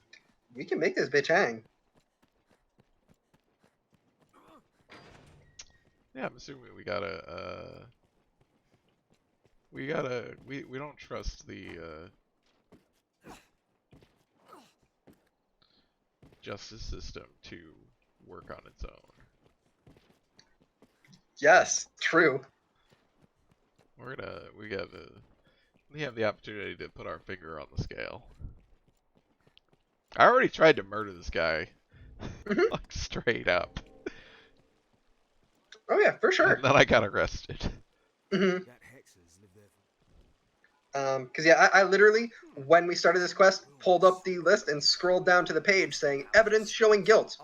we can make this bitch hang. Yeah, I'm assuming we don't trust the, justice system to work on its own. Yes, true. we have the opportunity to put our finger on the scale. I already tried to murder this guy, like straight up. Oh yeah, for sure. And then I got arrested. Because yeah, I literally, when we started this quest, pulled up the list and scrolled down to the page saying evidence showing guilt.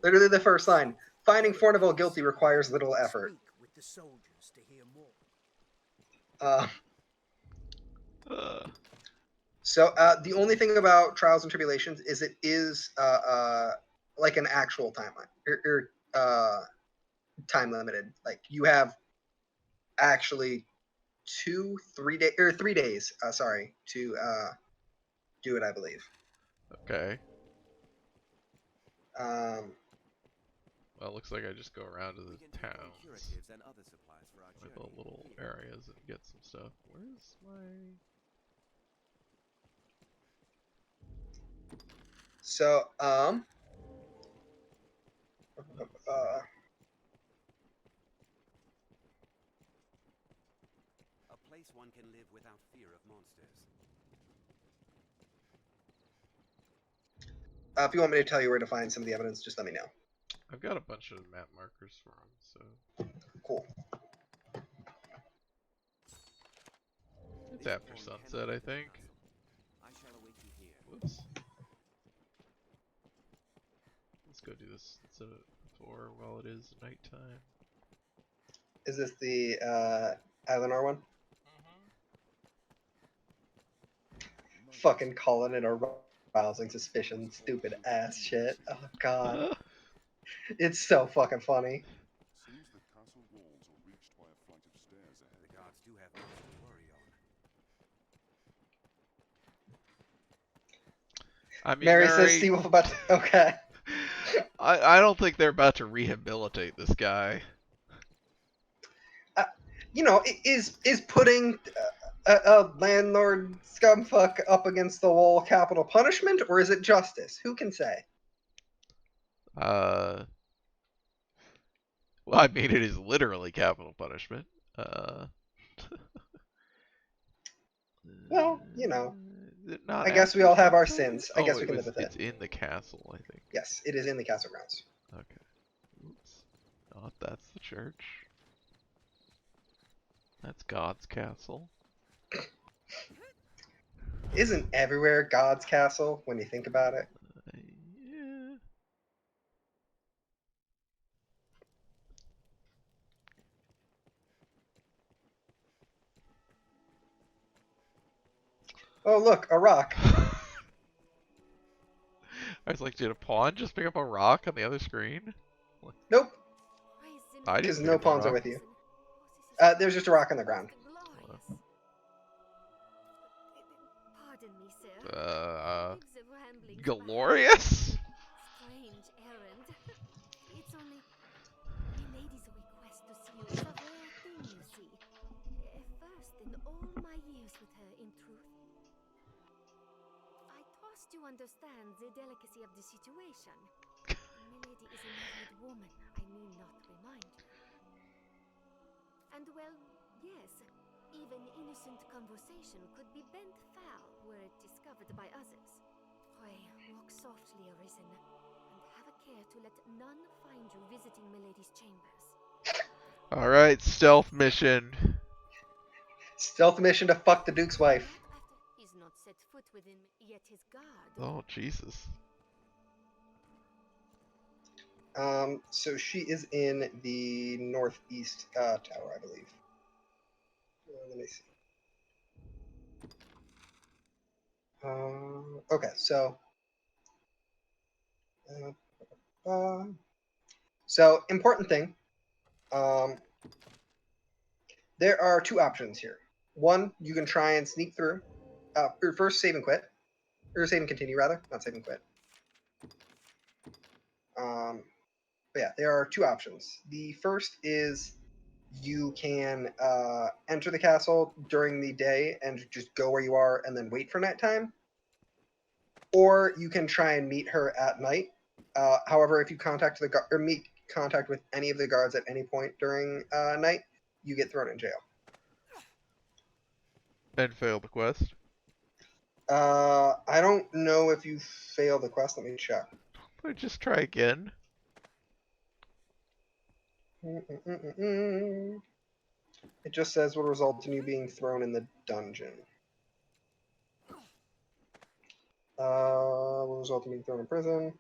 Literally the first line: finding Forneville guilty requires little effort. So the only thing about Trials and Tribulations is it is like an actual timeline, time limited. Like you have actually 3 days. Sorry, to do it. I believe. Okay. Well, it looks like I just go around to the towns with the little areas and get some stuff. Where's my... So, A place one can live without fear of monsters. if you want me to tell you where to find some of the evidence, just let me know. I've got a bunch of map markers for him, so... Cool. It's after sunset, I think. I shall await you here. Whoops. Let's go do this before while it is nighttime. Is this the Eleanor one? Fucking calling it arousing suspicion, stupid ass shit. Oh god. It's so fucking funny. Seems the castle walls are reached by a flight of stairs ahead. The guards do have much to worry on. I mean, Mary says Seawolf about to... Okay. I don't think they're about to rehabilitate this guy. You know, is putting a landlord scumfuck up against the wall capital punishment, or is it justice? Who can say? Well, I mean, it is literally capital punishment. Well, you know. Not I guess we after all have our sunset? sins. I guess we can live with It's it. in the castle, I think. Yes, it is in the castle grounds. Okay. Oops. Not that's the church. That's God's castle. Isn't everywhere God's castle when you think about it? Yeah. Oh, look, a rock. I was like, did a pawn just pick up a rock on the other screen? Nope. I didn't Because pick no up a pawns are rock. with you. There's just a rock on the ground. Pardon me, sir. Glorious? Strange errand. It's only Milady's request to see you is a rare thing, you see. First in all my years with her, in truth. I trust you understand the delicacy of the situation. Milady is a married woman, I need not remind you. And well, yes, even innocent conversation could be bent foul were it discovered by others. Pray, walk softly, Arisen, and have a care to let none find you visiting Milady's chambers. Alright, stealth mission. Stealth mission to fuck the Duke's wife. He's not set foot within yet his guard. Oh, Jesus. So she is in the northeast tower, I believe. Let me see. Okay, so. So, important thing. There are two options here. One, you can try and sneak through. Or first, save and quit. Or save and continue, rather. Not save and quit. But yeah, there are two options. The first is you can enter the castle during the day and just go where you are and then wait for nighttime. Or you can try and meet her at night. However, if you contact make contact with any of the guards at any point during night, you get thrown in jail. And fail the quest. I don't know if you fail the quest. Let me check. But just try again. It just says will result in you being thrown in the dungeon. Will result in being thrown in prison.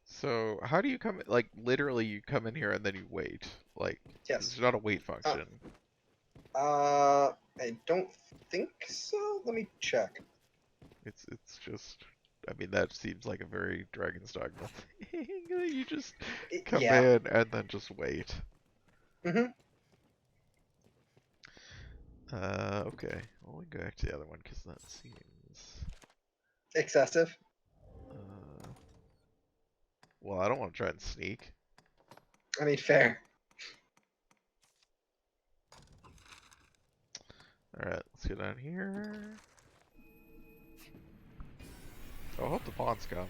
So how do you come? Like literally, you come in here and then you wait. Like Yes. there's not a wait function. I don't think so. Let me check. It's just. I mean, that seems like a very Dragon's Dogma thing. You just come Yeah. in and then just wait. Okay. Well, we go back to the other one because that seems excessive. Well, I don't want to try and sneak. I mean, fair. Alright, let's go down here. Oh, I hope the pawns come.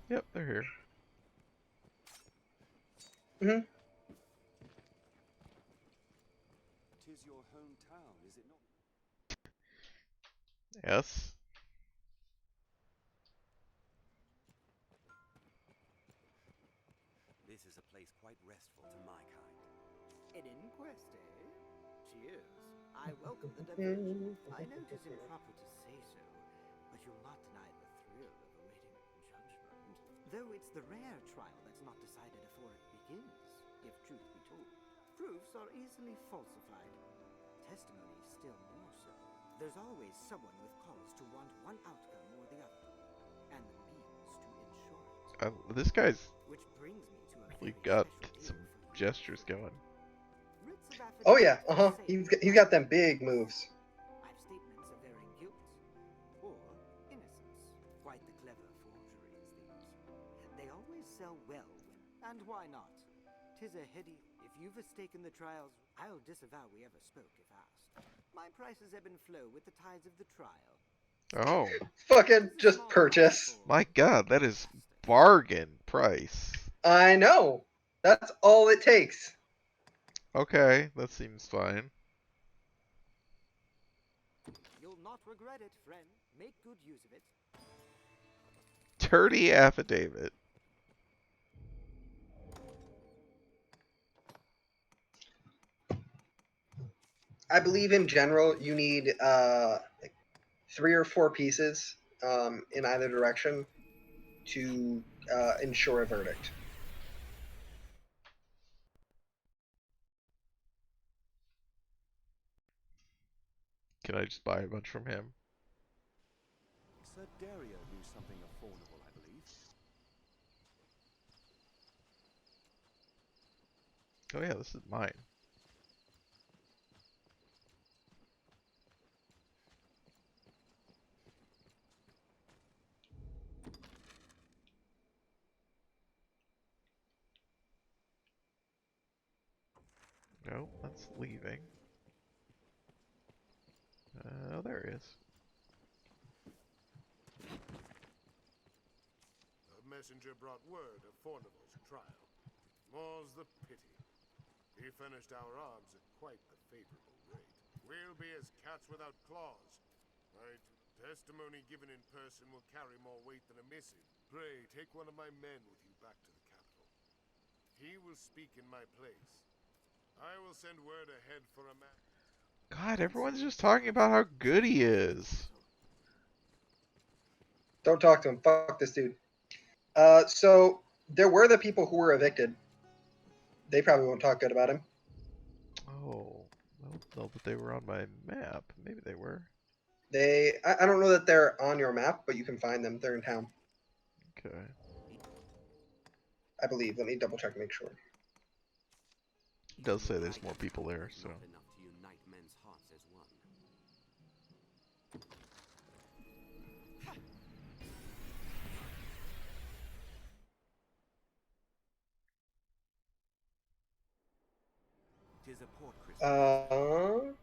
Yep, they're here. Mm-hmm. Tis your hometown, is it not? Yes. This is a place quite restful to my kind. An inquest, eh? Cheers. I welcome the diversion. I know 'tis improper to say so, but you'll not deny the thrill of awaiting judgment. Though it's the rare trial that's not decided before it begins, if truth be told. Proofs are easily falsified. Testimony still more so. There's always someone with cause to want one outcome or the other, and the means to ensure it. This guy's Which brings me to a really very got special some deal for you. gestures going. Writs of Oh yeah. affidavit He's got them big moves. I've statements of varying guilt or innocence. Quite the clever forgeries, these. They always sell well when, and why not? 'Tis a heady. If you've mistaken the trials, I'll disavow we ever spoke if asked. My prices ebb and flow with the tides of the trial. Oh. Fucking just purchase. My god, that is bargain price. I know. That's all it takes. Okay, that seems fine. You'll not regret it, friend. Make good use of it. Dirty affidavit. I believe in general you need like 3 or 4 pieces in either direction to ensure a verdict. Can I just buy a bunch from him? Sir Dario knew something of Fawnable, I believe. Oh yeah, this is mine. No, that's leaving. Oh, there he is. A messenger brought word of Fornival's trial. More's the pity. He furnished our arms at quite the favorable rate. We'll be as cats without claws. Right? Testimony given in person will carry more weight than a missive. Pray, take one of my men with you back to the capital. He will speak in my place. I will send word ahead for a man. God, everyone's just talking about how good he is. Don't talk to him. Fuck this dude. So there were the people who were evicted. They probably won't talk good about him. Oh, well, no, but they were on my map. Maybe they were. I don't know that they're on your map, but you can find them. They're in town, Okay. I believe. Let me double check and make sure. It does say there's more people there, so. Not enough to unite men's hearts as one. Tis a port crystal.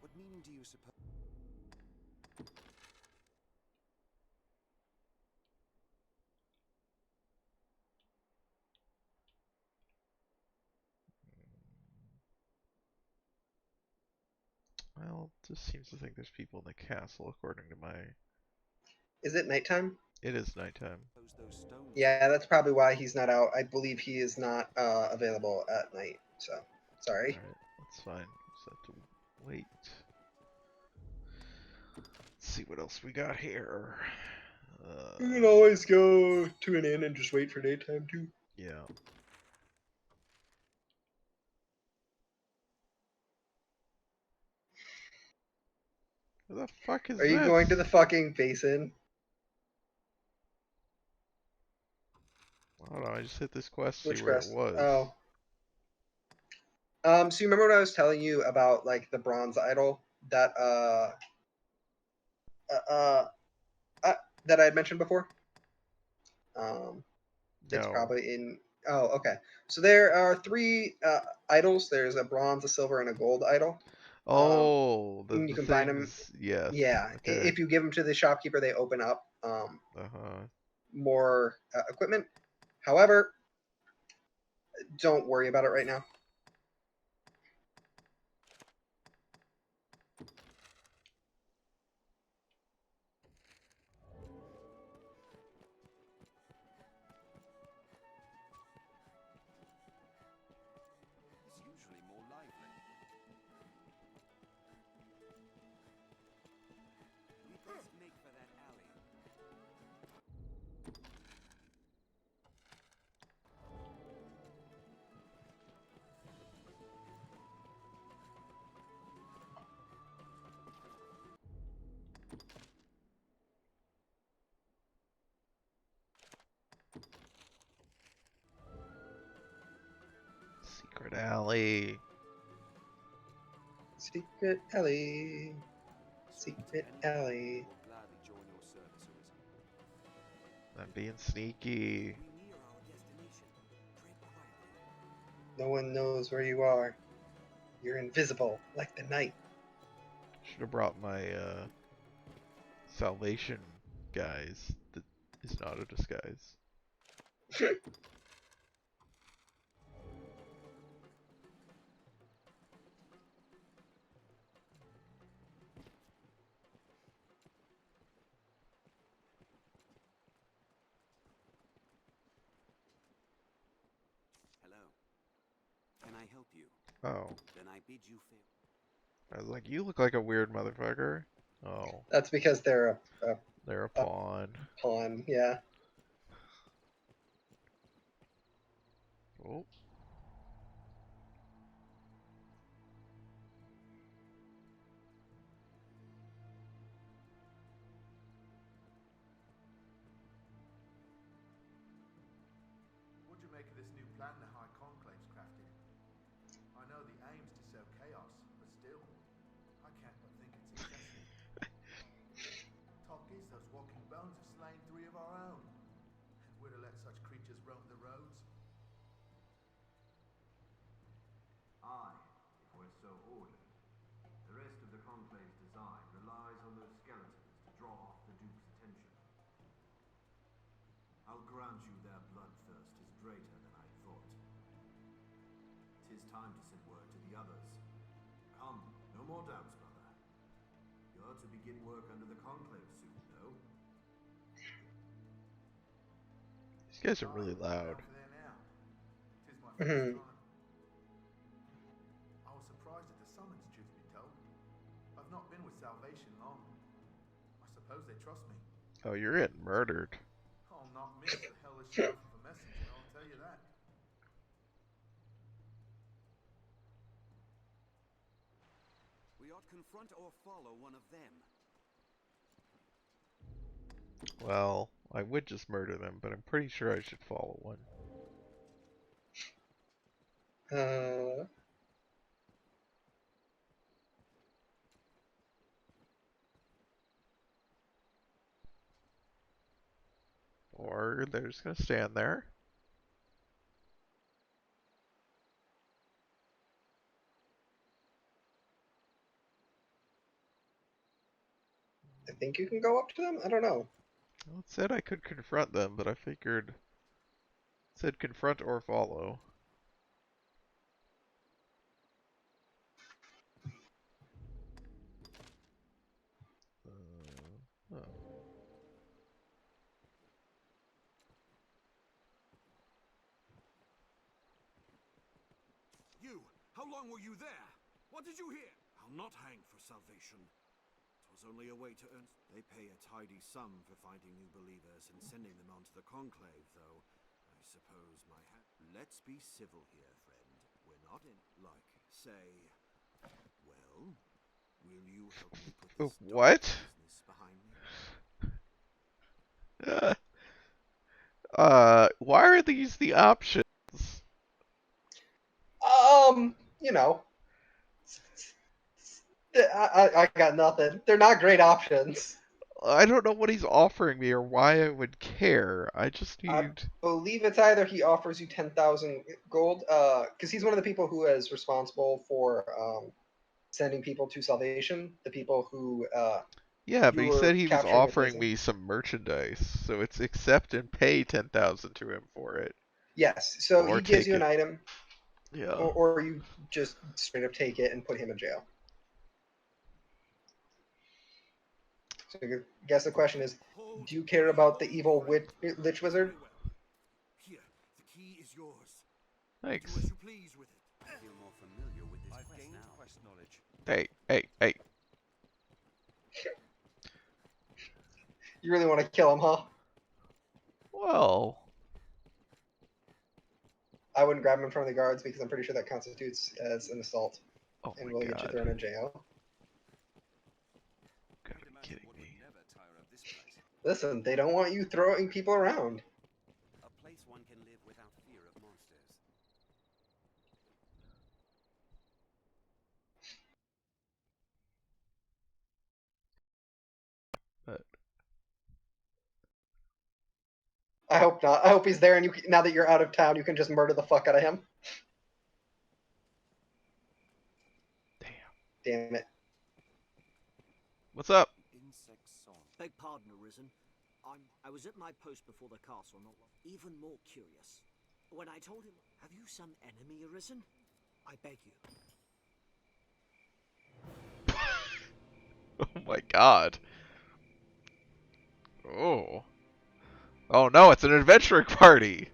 What meaning do you suppose? Well, it just seems to think there's people in the castle, according to my. Is it nighttime? It is nighttime. Yeah, that's probably why he's not out. I believe he is not available at night. So, sorry. Alright, that's fine. Just have to wait. Let's see what else we got here. You can always go to an inn and just wait for daytime too. Yeah. Where the fuck is Are you this? going to the fucking basin? Hold on, I just hit this quest to Which see where it quest? was. Oh. So you remember when I was telling you about like the bronze idol that uh, that I had mentioned before? It's No. probably in. Oh, okay. So there are three idols. There's a bronze, a silver, and a gold idol. Oh, You the can find them. things. Yes. Yeah. Okay. If you give them to the shopkeeper, they open up more equipment. However, don't worry about it right now. It's usually more lively. We best make for that alley. Secret alley. Secret alley. Secret alley. Will gladly join your service, Arisen. I'm being sneaky. We near our destination. Tread quietly. No one knows where you are. You're invisible, like the night. Should have brought my salvation guys. That is not a disguise. Hello. Can I help you? Oh. Then I bid you farewell. I was like, you look like a weird motherfucker. Oh. That's because they're They're a pawn. Pawn, yeah. Oh. What do you make of this new plan the High Conclave's crafted? I know the aim's to sow chaos, but still, I can't but think it's excessive. Talk is those walking bones have slain 3 of our own, and we're to let such creatures roam the roads? Aye, if we're so ordered. The rest of the Conclave's design relies on those skeletons to draw off the Duke's attention. I'll grant you their bloodthirst is greater than I thought. 'Tis time to send word to the others. Come, no more doubts, brother. You're to begin work under the Conclave soon, no? These guys are really loud. Tis my first time. I was surprised at the summons, truth be told. I've not been with Salvation long. I suppose they trust me. Oh, you're getting murdered. I'll not miss the hellish mouth of a messenger, I'll tell you that. We ought confront or follow one of them. Well, I would just murder them, but I'm pretty sure I should follow one. Or they're just gonna stand there. I think you can go up to them? I don't know. Well, it said I could confront them, but I figured it said confront or follow. Oh. You! How long were you there? What did you hear? I'll not hang for salvation. 'Twas only a way to earn... They pay a tidy sum for finding new believers and sending them on to the conclave, though. I suppose my Let's be civil here, friend. We're not in... Like, say... Well, will you help me put this What? business behind me? Why are these the options? You know, I got nothing. They're not great options. I don't know what he's offering me or why I would care. I just I need... believe it's either he offers you 10,000 gold, because he's one of the people who is responsible for sending people to salvation. The people who Yeah, but you he were said he was capturing in offering prison. me some merchandise, so it's accept and pay 10,000 to him for it. Yes, so Or he gives take you an it. item, Yeah. or you just straight up take it and put him in jail. So I guess the question is, do you care about the evil Lich Wizard? Here, the key is yours. Thanks. Do as you please with it. I feel more familiar with this I've quest gained now. quest knowledge. Hey. You really want to kill him, huh? Well... I wouldn't grab him in front of the guards because I'm pretty sure that constitutes as an assault and will get you God. thrown in jail. Gotta be kidding me. Listen, they don't want you throwing people around. A place one can live without fear of monsters. But... I hope not. I hope he's there, and now that you're out of town, you can just murder the fuck out of him. Damn it. What's up? Insect song. Beg pardon, Arisen. I was at my post before the castle, not long. Even more curious. When I told him, have you some enemy, Arisen? I beg you. Oh my god. Oh. Oh no, it's an adventuring party!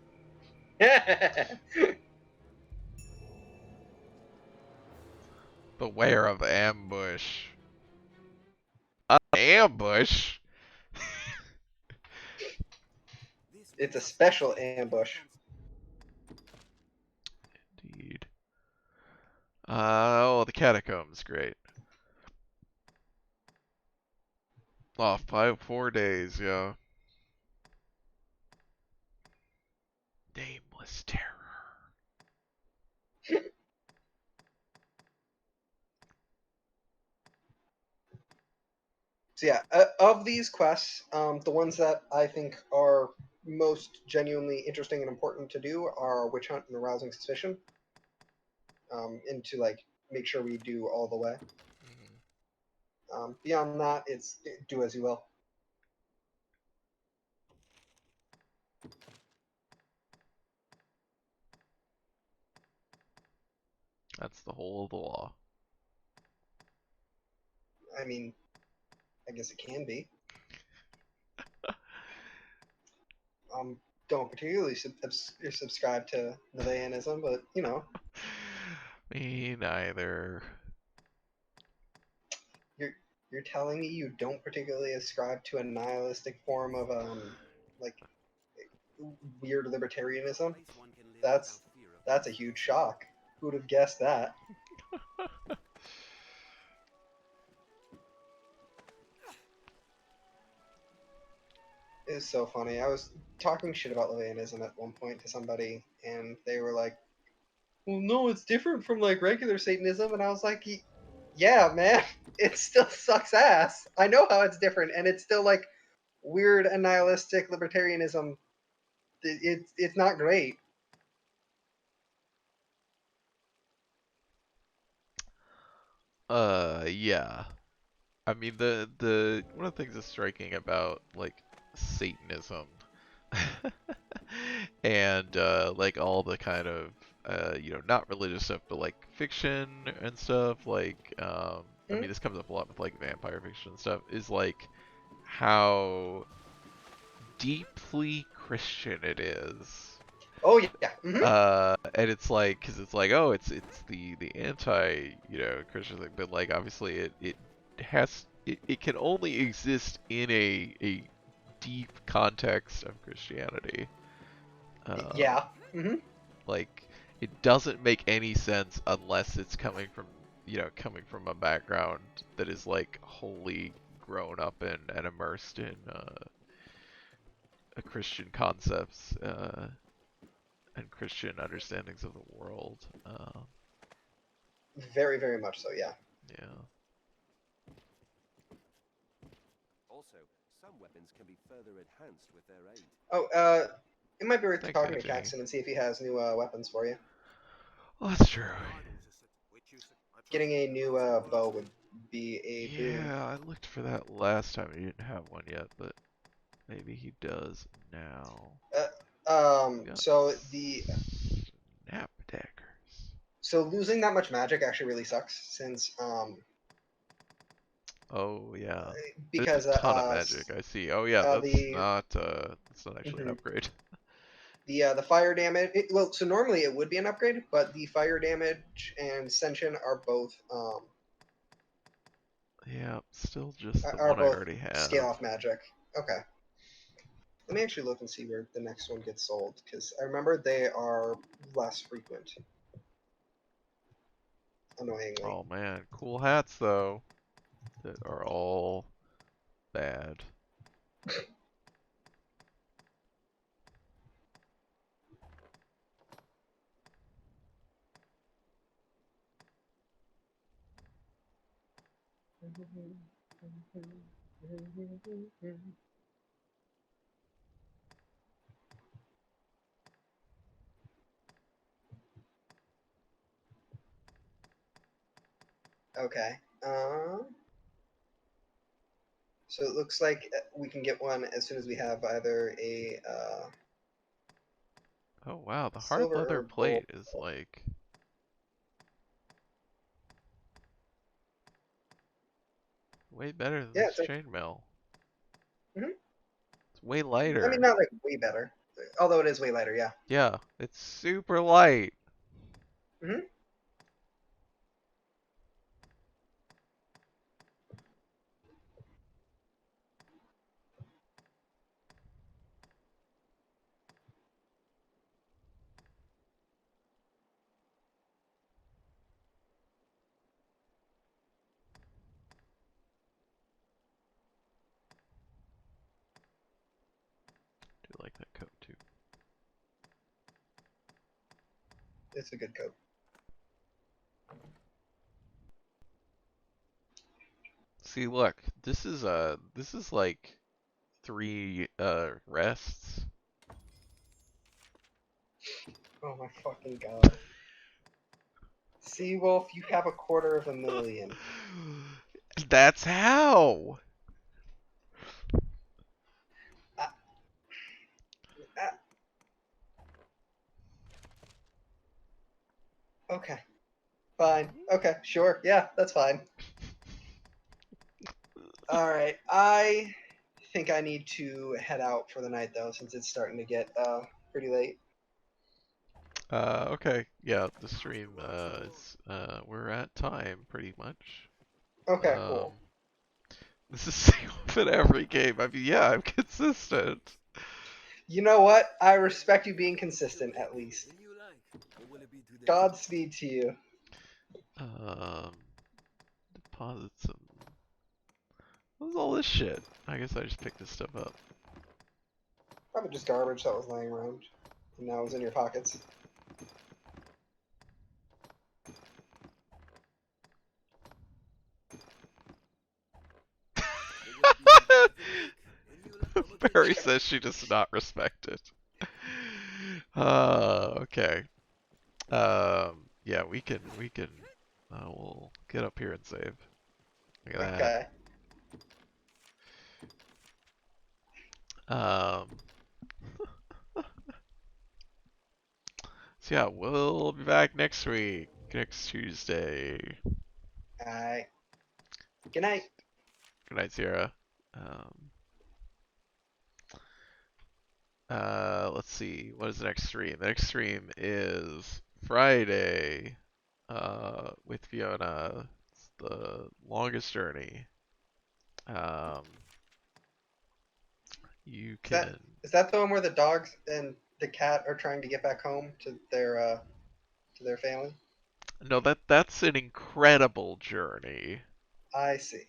Beware of ambush. An ambush? It's a special ambush. Indeed. Oh, the catacombs, great. Off by 4 days, yeah. Nameless terror. So yeah, of these quests, the ones that I think are most genuinely interesting and important to do are Witch Hunt and Arousing Suspicion. And to like make sure we do all the way. Beyond that, it's do as you will. That's the whole of the law. I mean, I guess it can be. Don't particularly subscribe to Nevayanism, but you know. Me neither. You're telling me you don't particularly ascribe to a nihilistic form of like weird libertarianism? That's a huge shock. Who would have guessed that? was so funny. I was talking shit about Levianism at one point to somebody, and they were like, "Well, no, it's different from like regular Satanism," and I was like, "Yeah, man, it still sucks ass. I know how it's different, and it's still like weird and nihilistic libertarianism. It's not great." Yeah. I mean, the one of the things that's striking about like Satanism and like all the kind of not religious stuff, but like fiction and stuff, like I mean, this comes up a lot with like vampire fiction and stuff, is like how deeply Christian it is. Oh yeah. And it's like, because it's like, oh, it's the anti Christian thing, but like obviously it can only exist in a deep context of Christianity. Yeah. Like it doesn't make any sense unless it's coming from a background that is like wholly grown up in and immersed in a Christian concepts and Christian understandings of the world. Very, very much so. Yeah. Yeah. Also, some weapons can be further enhanced with their aid. Oh, it might be worth Thanks, talking to Anthony. Caxton and see if he has new weapons for you. Well, that's true. Getting a new bow would be a boon. Yeah, I looked for that last time. He didn't have one yet, but maybe he does now. So the snap daggers. So losing that much magic actually really sucks since Oh yeah. because there's a ton of magic. I see. Oh yeah, that's not actually an upgrade. The fire damage. Well, so normally it would be an upgrade, but the fire damage and Ascension are both yeah, still just the are one I both already have. scale off magic. Okay. Let me actually look and see where the next one gets sold, because I remember they are less frequent. Annoyingly. Oh man, cool hats though that are all bad. Okay. So it looks like we can get one as soon as we have either a Oh wow, the hard silver leather or plate gold. is like way better than Yeah, this it's like, chainmail. Mhm. It's way lighter. I mean, not like way better, although it is way lighter. Yeah. Yeah, it's super light. Mhm. I do like that coat too. It's a good coat. See, look, this is like 3 rests. Oh my fucking god. Seawolf, you have 250,000. That's how. Okay. Fine. Okay, sure. Yeah, that's fine. Alright, I think I need to head out for the night though, since it's starting to get pretty late. Okay, yeah, the stream is we're at time pretty much. Okay, cool. This is same in every game. I mean, yeah, I'm consistent. You know what? I respect you being consistent, at least. Godspeed to you. Deposit some. What's all this shit? I guess I just picked this stuff up. Probably just garbage that was laying around, and now it's in your pockets. Barry says she does not respect it. Okay. Yeah, we can, we'll get up here and save. Look at Okay. that. So yeah, we'll be back next week, next Tuesday. Alright. Good night. Good night, Sierra. Let's see, what is the next stream? The next stream is Friday, with Fiona. It's the longest journey. You can. Is that the one where the dogs and the cat are trying to get back home to their family? No, that's an incredible journey. I see.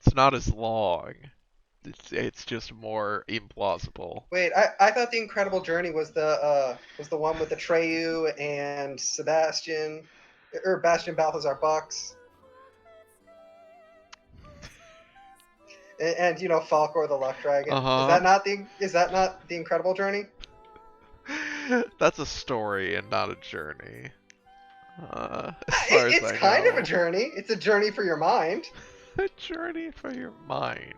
It's not as long. It's just more implausible. Wait, I thought the Incredible Journey was the one with Atreyu and Sebastian, or Bastian Balthazar Bucks, and you know Falcor the Luck Dragon. Is that not the Incredible Journey? That's a story and not a journey. As far as It's I kind of know. a journey. It's a journey for your mind. A journey for your mind.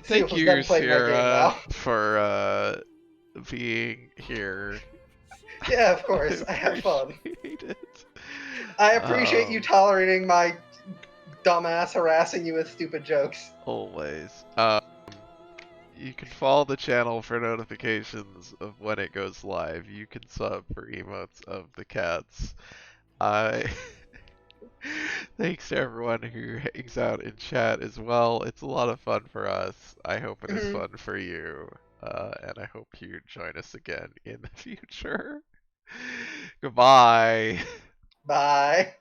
Thank you, Sierra, for being here. Yeah, of course. I have fun. Appreciate it. I appreciate you tolerating my dumbass harassing you with stupid jokes. Always. You can follow the channel for notifications of when it goes live. You can sub for emotes of the cats. Thanks to everyone who hangs out in chat as well. It's a lot of fun for us. I hope it is fun for you. And I hope you join us again in the future. Goodbye. Bye.